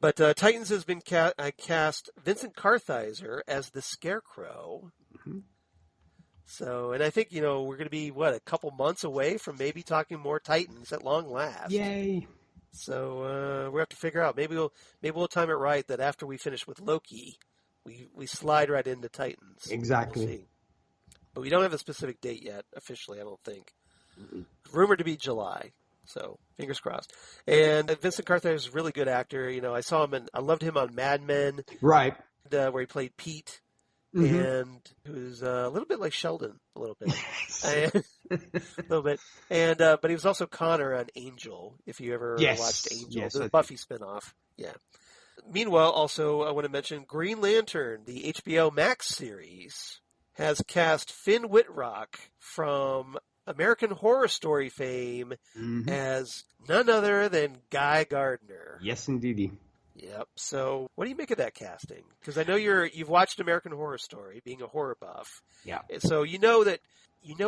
But Titans has been cast Vincent Kartheiser as the Scarecrow. Mm-hmm. So, and I think, we're going to be, a couple months away from maybe talking more Titans at long last. Yay. So, we'll have to figure out. Maybe we'll time it right that after we finish with Loki, we slide right into Titans. Exactly. We'll see. But we don't have a specific date yet, officially, I don't think. Mm-hmm. Rumored to be July. So, fingers crossed. And Vincent Kartheiser is a really good actor. I loved him on Mad Men. Right. Where he played Pete. Mm-hmm. And who's a little bit like Sheldon, a little bit. A little bit. And but he was also Connor on Angel, if you ever watched Angel, the Buffy spinoff. Yeah. Meanwhile, also, I want to mention Green Lantern, the HBO Max series, has cast Finn Wittrock from American Horror Story fame as none other than Guy Gardner. Yes, indeedy. Yep. So, what do you make of that casting? Because I know you've watched American Horror Story, being a horror buff. Yeah. So you know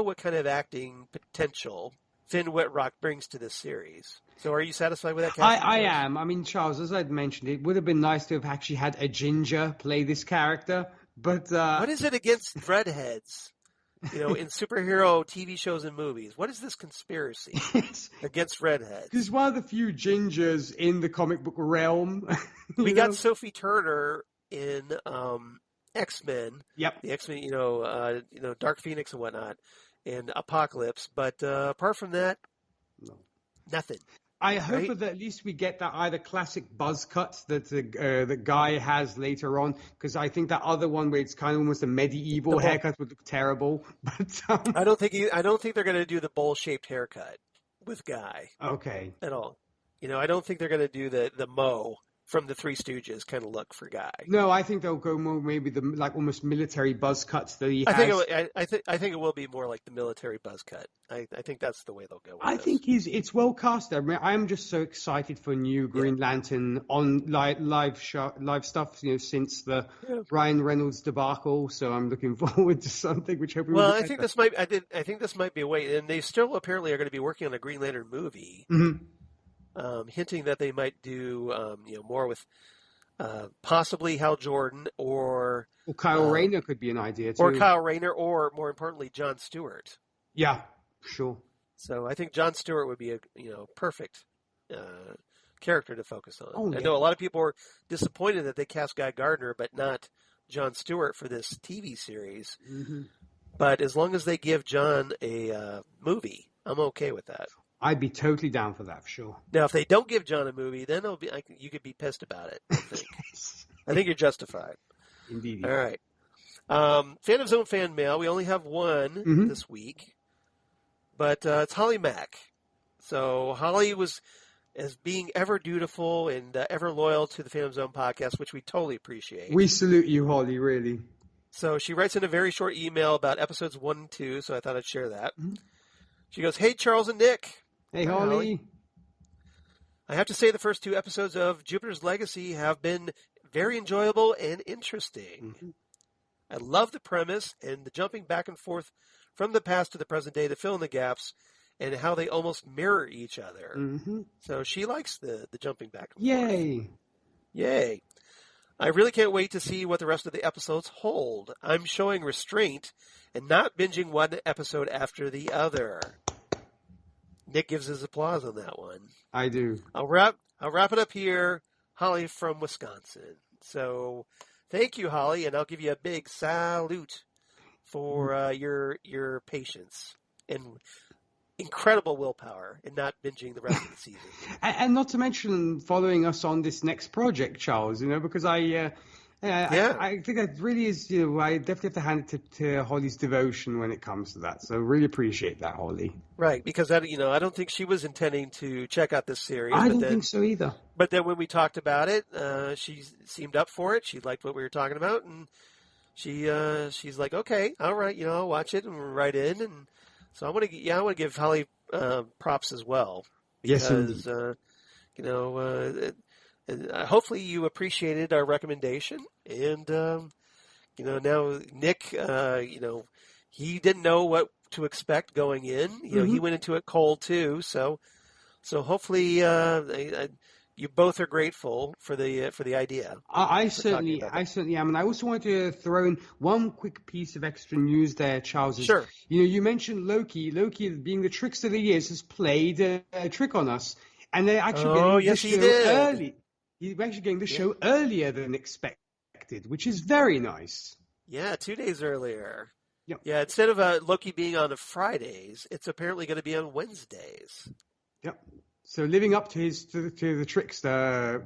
what kind of acting potential Finn Wittrock brings to this series. So are you satisfied with that casting? I am. I mean, Charles, as I'd mentioned, it would have been nice to have actually had a ginger play this character. But what is it against redheads? In superhero TV shows and movies, what is this conspiracy against redheads? He's one of the few gingers in the comic book realm. We got Sophie Turner in X-Men. Yep. The X-Men, Dark Phoenix and whatnot, and Apocalypse. But apart from that, no. Nothing. I hope that at least we get that either classic buzz cut that the guy has later on, because I think that other one where it's kind of almost a medieval haircut would look terrible. But I don't think they're going to do the bowl-shaped haircut with Guy. Okay. At all. I don't think they're going to do the Mo from the Three Stooges kind of look for Guy. No, I think they'll go more maybe the almost military buzz cuts that he has. I think it will be more like the military buzz cut. I think that's the way they'll go with I this. think it's well cast. I mean, I'm just so excited for new Green Lantern on live stuff, since the Ryan Reynolds debacle. So I'm looking forward to something which hopefully. Well, I think this might be a way, and they still apparently are going to be working on a Green Lantern movie. Mm-hmm. Hinting that they might do, more with possibly Hal Jordan or Kyle Rayner could be an idea too. Or Kyle Rayner, or more importantly, Jon Stewart. Yeah, sure. So I think Jon Stewart would be a perfect character to focus on. Oh, I know a lot of people were disappointed that they cast Guy Gardner, but not Jon Stewart for this TV series. Mm-hmm. But as long as they give Jon a movie, I'm okay with that. I'd be totally down for that, for sure. Now, if they don't give Jon a movie, then you could be pissed about it, I think. I think you're justified. Indeed. All right. Fan of Zone fan mail. We only have one this week, but it's Holly Mack. So Holly was as being ever dutiful and ever loyal to the Fan of Zone podcast, which we totally appreciate. We salute you, Holly, really. So she writes in a very short email about episodes 1 and 2, so I thought I'd share that. Mm-hmm. She goes, "Hey, Charles and Nick." Hey, Holly. I have to say the first 2 episodes of Jupiter's Legacy have been very enjoyable and interesting. Mm-hmm. I love the premise and the jumping back and forth from the past to the present day to fill in the gaps and how they almost mirror each other. Mm-hmm. So she likes the jumping back and forth. Yay. I really can't wait to see what the rest of the episodes hold. I'm showing restraint and not binging one episode after the other. Nick gives his applause on that one. I do. I'll wrap it up here. Holly from Wisconsin. So thank you, Holly, and I'll give you a big salute for your patience and incredible willpower in not binging the rest of the season. And not to mention following us on this next project, Charles, because I think that really is, I definitely have to hand it to Holly's devotion when it comes to that. So really appreciate that, Holly. Right, because I don't think she was intending to check out this series. I don't think so either. But then when we talked about it, she seemed up for it. She liked what we were talking about, and she's like, okay, all right, I'll watch it and write in. And so I want to give Holly props as well. Because, yes, hopefully you appreciated our recommendation, and now Nick, he didn't know what to expect going in. He went into it cold too. So hopefully you both are grateful for the idea. I certainly am, and I also want to throw in one quick piece of extra news there, Charles. Sure. You mentioned Loki. Loki, being the trickster that he is, has played a trick on us, and they're actually getting the show early. He's actually getting the show earlier than expected, which is very nice. Yeah, 2 days earlier. Yep. Yeah, instead of Loki being on Fridays, it's apparently going to be on Wednesdays. Yep. So living up to the trickster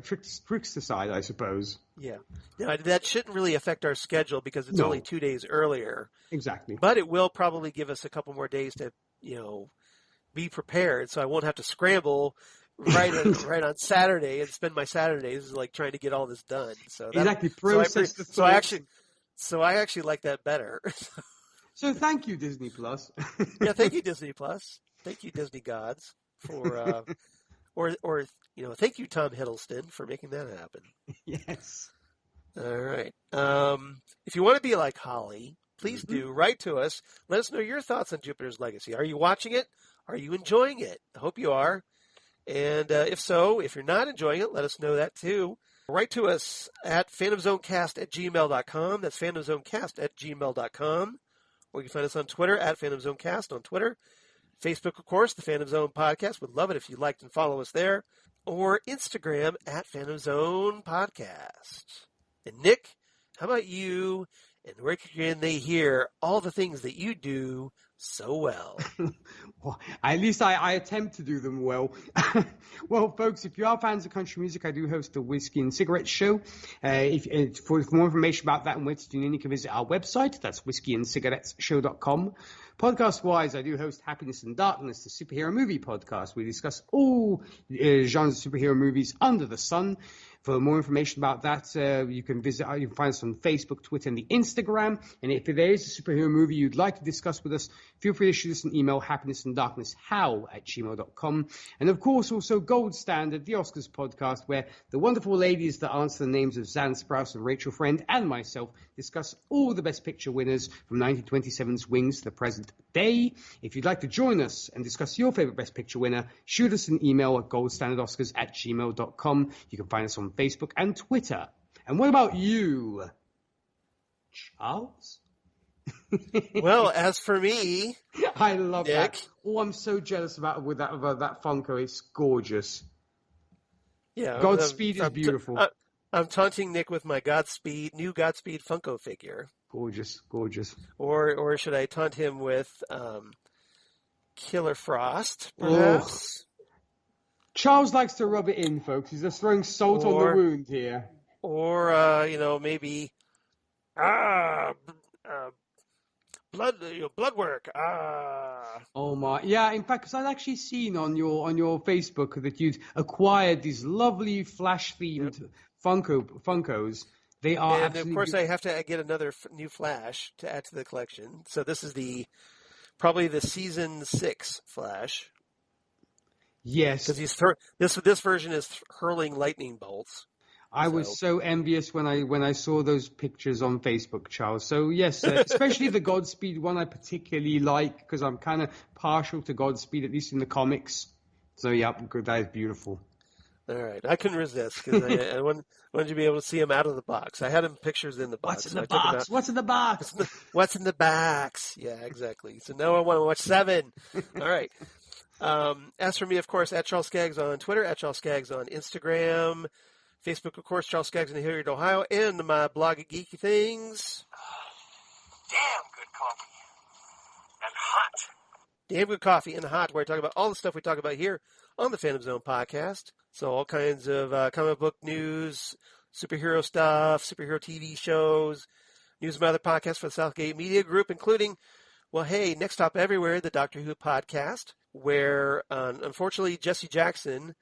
side, I suppose. Yeah. Now, that shouldn't really affect our schedule because it's only 2 days earlier. Exactly. But it will probably give us a couple more days to, be prepared, so I won't have to scramble right on Saturday and spend my Saturdays like trying to get all this done. So exactly. So I actually like that better. So thank you, Disney Plus. Yeah, thank you, Disney Plus. Thank you, Disney gods, for thank you, Tom Hiddleston, for making that happen. Yes. All right. If you want to be like Holly, please do write to us. Let us know your thoughts on Jupiter's Legacy. Are you watching it? Are you enjoying it? I hope you are. And if so, if you're not enjoying it, let us know that too. Write to us at phantomzonecast@gmail.com. That's phantomzonecast@gmail.com. Or you can find us on Twitter at phantomzonecast on Twitter. Facebook, of course, the Phantom Zone Podcast. Would love it if you liked and follow us there. Or Instagram at Phantom Zone Podcast. And Nick, how about you? And where can they hear all the things that you do so well? Well, at least I attempt to do them well. Well, folks, if you are fans of country music, I do host the Whiskey and Cigarette Show. For more information about that and where to tune in, you can visit our website. That's whiskeyandcigarettesshow.com. Podcast-wise, I do host Happiness and Darkness, the superhero movie podcast. We discuss all genres of superhero movies under the sun. For more information about that, you can find us on Facebook, Twitter, and the Instagram. And if there is a superhero movie you'd like to discuss with us, feel free to shoot us an email, happinessanddarknesshow@gmail.com. And of course, also Gold Standard, the Oscars podcast, where the wonderful ladies that answer the names of Zan Sprouse and Rachel Friend and myself discuss all the Best Picture winners from 1927's Wings to the present day. If you'd like to join us and discuss your favorite Best Picture winner, shoot us an email at goldstandardoscars@gmail.com. You can find us on Facebook and Twitter. And what about you, Charles? Well, as for me, I love Nick, that. Oh, I'm so jealous about that Funko. It's gorgeous. Yeah, Godspeed is beautiful. I'm taunting Nick with my new Godspeed Funko figure. Gorgeous, gorgeous. Or should I taunt him with Killer Frost, perhaps? Oh. Charles likes to rub it in, folks. He's just throwing salt on the wound here. Or, maybe blood work. Oh my, yeah. In fact, because I'd actually seen on your Facebook that you'd acquired these lovely Flash-themed Funkos. They are, and of course, I have to get another new Flash to add to the collection. So this is probably the season 6 Flash. Yes, because this version is hurling lightning bolts. I was so envious when I saw those pictures on Facebook, Charles. So yes, especially the Godspeed one I particularly like because I'm kind of partial to Godspeed, at least in the comics. So yeah, good. That is beautiful. All right, I couldn't resist because I wanted you to be able to see him out of the box. I had him pictures in the box. What's in the box? What's in the box? What's in the box? Yeah, exactly. So now I want to watch 7. All right. As for me, of course, at Charles Skaggs on Twitter, at Charles Skaggs on Instagram, Facebook, of course, Charles Skaggs in Hilliard, Ohio, and my blog at Geeky Things. Damn good coffee. And hot. Damn good coffee and hot, where I talk about all the stuff we talk about here on the Phantom Zone podcast. So all kinds of comic book news, superhero stuff, superhero TV shows, news from other podcasts for the Southgate Media Group, including, well, hey, Next Stop Everywhere, the Doctor Who podcast, where unfortunately Jesse Jackson,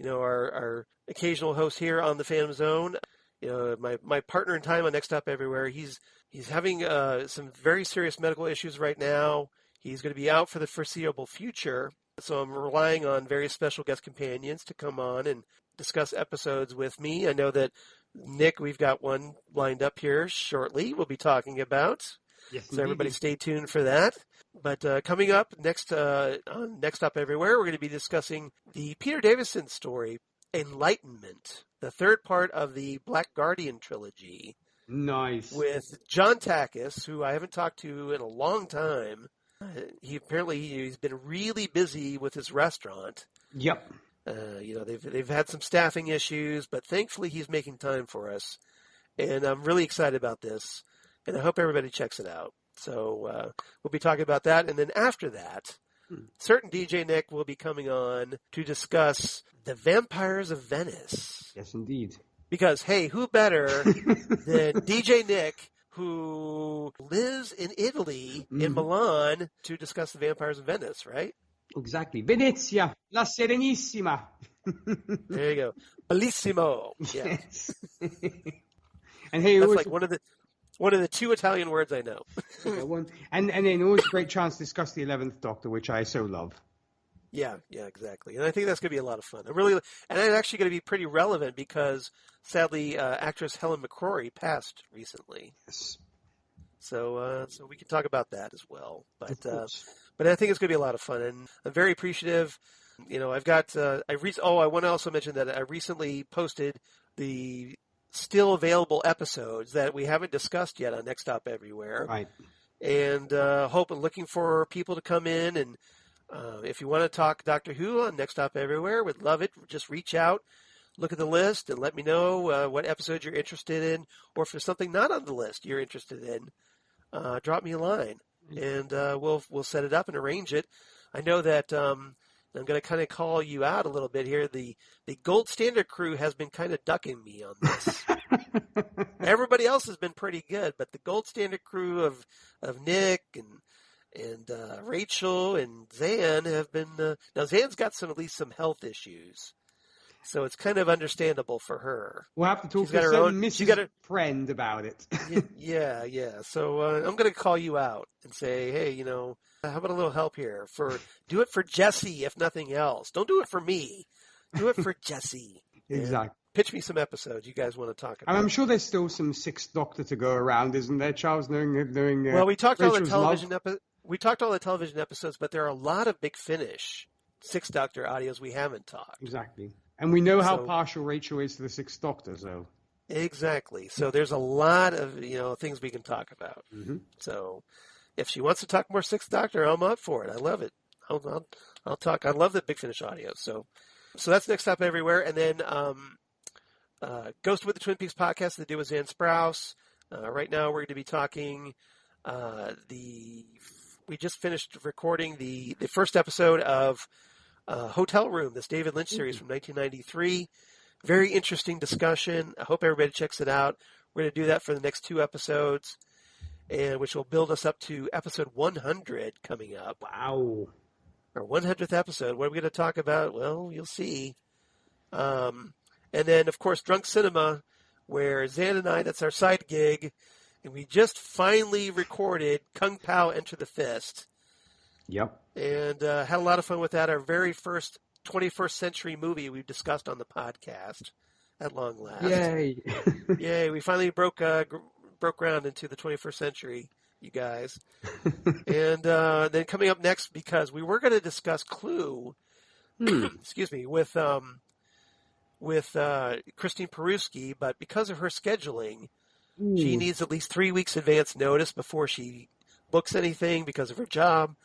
our occasional host here on the Phantom Zone, my partner in time on Next Stop Everywhere, he's having some very serious medical issues right now. He's going to be out for the foreseeable future. So I'm relying on various special guest companions to come on and discuss episodes with me. I know that, Nick, we've got one lined up here shortly we'll be talking about. Yes, so everybody stay tuned for that. But coming up next on Next Stop Everywhere, we're going to be discussing the Peter Davison story, Enlightenment, the third part of the Black Guardian trilogy. Nice. With John Takis, who I haven't talked to in a long time. He's been really busy with his restaurant. Yep. They've had some staffing issues, but thankfully he's making time for us, and I'm really excited about this, and I hope everybody checks it out. So we'll be talking about that, and then after that, certain DJ Nick will be coming on to discuss the Vampires of Venice. Yes, indeed. Because hey, who better than DJ Nick, who lives in Italy, in Milan, to discuss the Vampires of Venice, right? Exactly. Venezia, la Serenissima. There you go. Bellissimo. Yeah. Yes. And hey, that's like one of the 2 Italian words I know. and then always a great chance to discuss the 11th Doctor, which I so love. Yeah, exactly. And I think that's going to be a lot of fun. And it's actually going to be pretty relevant because, sadly, actress Helen McCrory passed recently. Yes. So we can talk about that as well. But But I think it's going to be a lot of fun, and I'm very appreciative. I've got. I want to also mention that I recently posted the still available episodes that we haven't discussed yet on Next Stop Everywhere. Right. And looking for people to come in, and if you want to talk Doctor Who on Next Stop Everywhere, would love it. Just reach out, look at the list, and let me know what episode you're interested in, or if there's something not on the list you're interested in, drop me a line, and we'll set it up and arrange it. I know that I'm going to kind of call you out a little bit here. The Gold Standard crew has been kind of ducking me on this. Everybody else has been pretty good, but the Gold Standard crew of Nick and Rachel and Zan have been. Now Zan's got at least some health issues, so it's kind of understandable for her. We'll have to talk to Mrs. Friend about it. yeah. So I'm going to call you out and say, hey, how about a little help here? Do it for Jesse, if nothing else. Don't do it for me. Do it for Jesse. Exactly. Pitch me some episodes you guys want to talk about. And I'm sure there's still some Sixth Doctor to go around, isn't there, Charles? Well, we talked all the television we talked all the television episodes, but there are a lot of Big Finish Sixth Doctor audios we haven't talked. Exactly. And we know how partial Rachel is to the Sixth Doctor, so. Exactly. So there's a lot of things we can talk about. Mm-hmm. So if she wants to talk more Sixth Doctor, I'm up for it. I love it. I'll talk. I love the Big Finish audio. So that's Next Stop Everywhere, and then Ghost with the Twin Peaks podcast that I do with Zan Sprouse. Right now we're going to be talking we just finished recording the first episode of Hotel Room, this David Lynch series from 1993. Very interesting discussion. I hope everybody checks it out. We're going to do that for the next 2 episodes, and which will build us up to episode 100 coming up. Wow. Our 100th episode. What are we going to talk about? Well, you'll see. And then, of course, Drunk Cinema, where Zan and I, that's our side gig, and we just finally recorded Kung Pao Enter the Fist. Yep. And had a lot of fun with that. Our very first 21st century movie we've discussed on the podcast at long last. Yay. Yay. We finally broke ground into the 21st century, you guys. And then coming up next, because we were going to discuss Clue, excuse me, with Christine Peruski, but because of her scheduling, she needs at least 3 weeks advance notice before she books anything because of her job.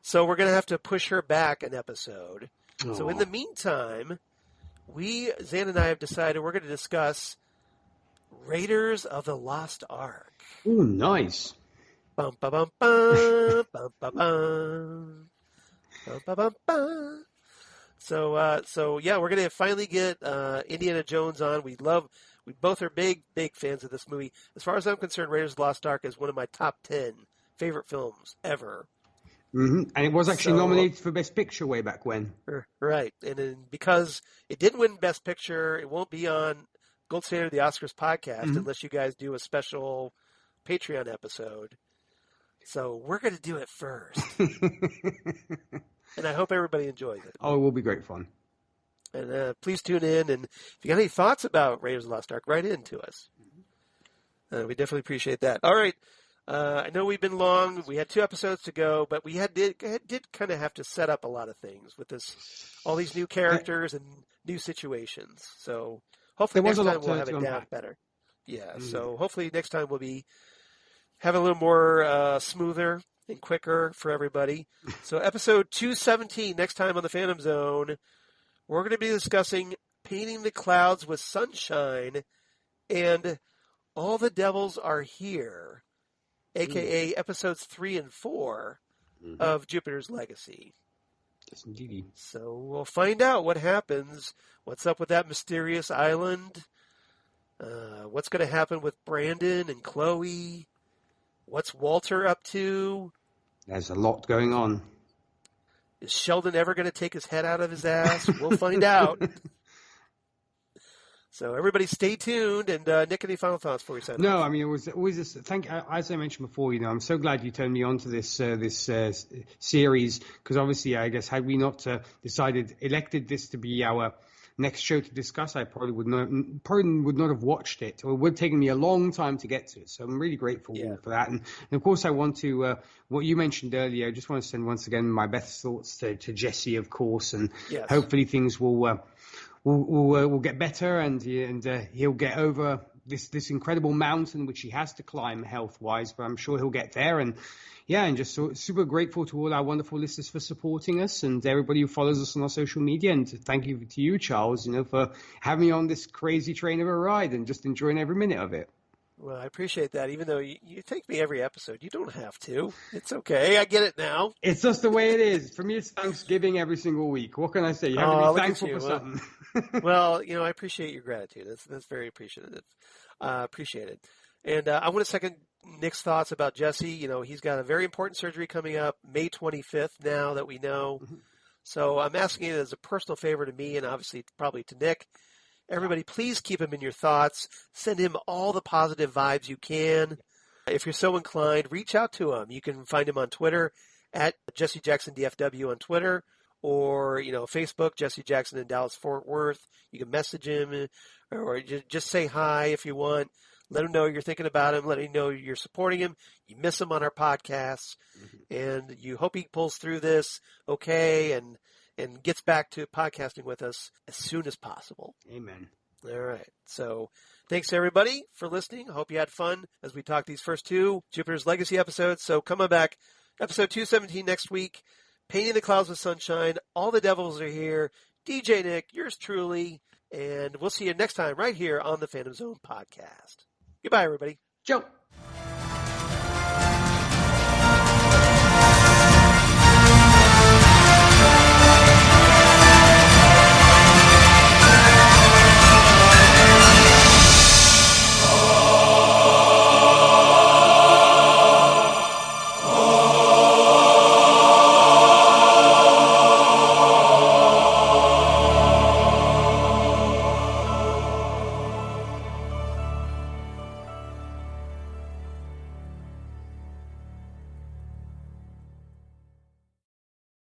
So we're going to have to push her back an episode. Aww. So in the meantime, Zan and I have decided we're going to discuss Raiders of the Lost Ark. Ooh, nice. Bum, ba, bum, bum, bum, ba, bum. Bum, ba, bum, bum. So yeah, we're going to finally get Indiana Jones on. We both are big fans of this movie. As far as I'm concerned, Raiders of the Lost Ark is one of my top 10 favorite films ever. Mm-hmm. And it was actually nominated for Best Picture way back when. Right. And then because it didn't win Best Picture, it won't be on Gold Standard of the Oscars podcast unless you guys do a special Patreon episode. So we're going to do it first. And I hope everybody enjoys it. Oh, it will be great fun. And please tune in. And if you got any thoughts about Raiders of the Lost Ark, write in to us. We definitely appreciate that. All right. I know we've been long. We had 2 episodes to go, but we did kind of have to set up a lot of things with all these new characters and new situations. So hopefully next time we'll have it down better. Yeah. So hopefully next time we'll be having a little more smoother and quicker for everybody. So episode 217 next time on the Phantom Zone, we're going to be discussing Painting the Clouds with Sunshine and All the Devils Are Here, a.k.a. episodes 3 and 4 of Jupiter's Legacy. Yes, indeed. So we'll find out what happens, what's up with that mysterious island, what's going to happen with Brandon and Chloe, what's Walter up to. There's a lot going on. Is Sheldon ever going to take his head out of his ass? We'll find out. So everybody stay tuned. And Nick, any final thoughts before we sign off? No, I mean, it was always this. As I mentioned before, I'm so glad you turned me on to this series, because obviously, I guess, had we not elected this to be our next show to discuss, I probably would not have watched it, or it would have taken me a long time to get to it. So I'm really grateful for that. And of course, I want to, what you mentioned earlier, I just want to send once again my best thoughts to Jesse, of course, and hopefully things will get better, and he'll get over this incredible mountain which he has to climb health-wise, but I'm sure he'll get there. And just super grateful to all our wonderful listeners for supporting us, and everybody who follows us on our social media. And thank you to you, Charles, for having me on this crazy train of a ride and just enjoying every minute of it. Well, I appreciate that. Even though you take me every episode, you don't have to. It's okay. I get it now. It's just the way it is. For me, it's Thanksgiving every single week. What can I say? You have to be thankful for something. Well, I appreciate your gratitude. That's very appreciative. Appreciate it. And I want to second Nick's thoughts about Jesse. He's got a very important surgery coming up May 25th now that we know. Mm-hmm. So I'm asking it as a personal favor to me and obviously probably to Nick. Everybody, please keep him in your thoughts. Send him all the positive vibes you can. If you're so inclined, reach out to him. You can find him on Twitter at Jesse Jackson DFW on Twitter, or, Facebook, Jesse Jackson in Dallas, Fort Worth. You can message him or just say hi if you want. Let him know you're thinking about him. Let him know you're supporting him. You miss him on our podcasts. Mm-hmm. And you hope he pulls through this okay and gets back to podcasting with us as soon as possible. Amen. All right. So thanks, everybody, for listening. I hope you had fun as we talked these first two Jupiter's Legacy episodes. So come on back. Episode 217 next week. Painting the Clouds with Sunshine. All the Devils are here. DJ Nick, yours truly. And we'll see you next time right here on the Phantom Zone podcast. Goodbye, everybody. Ciao.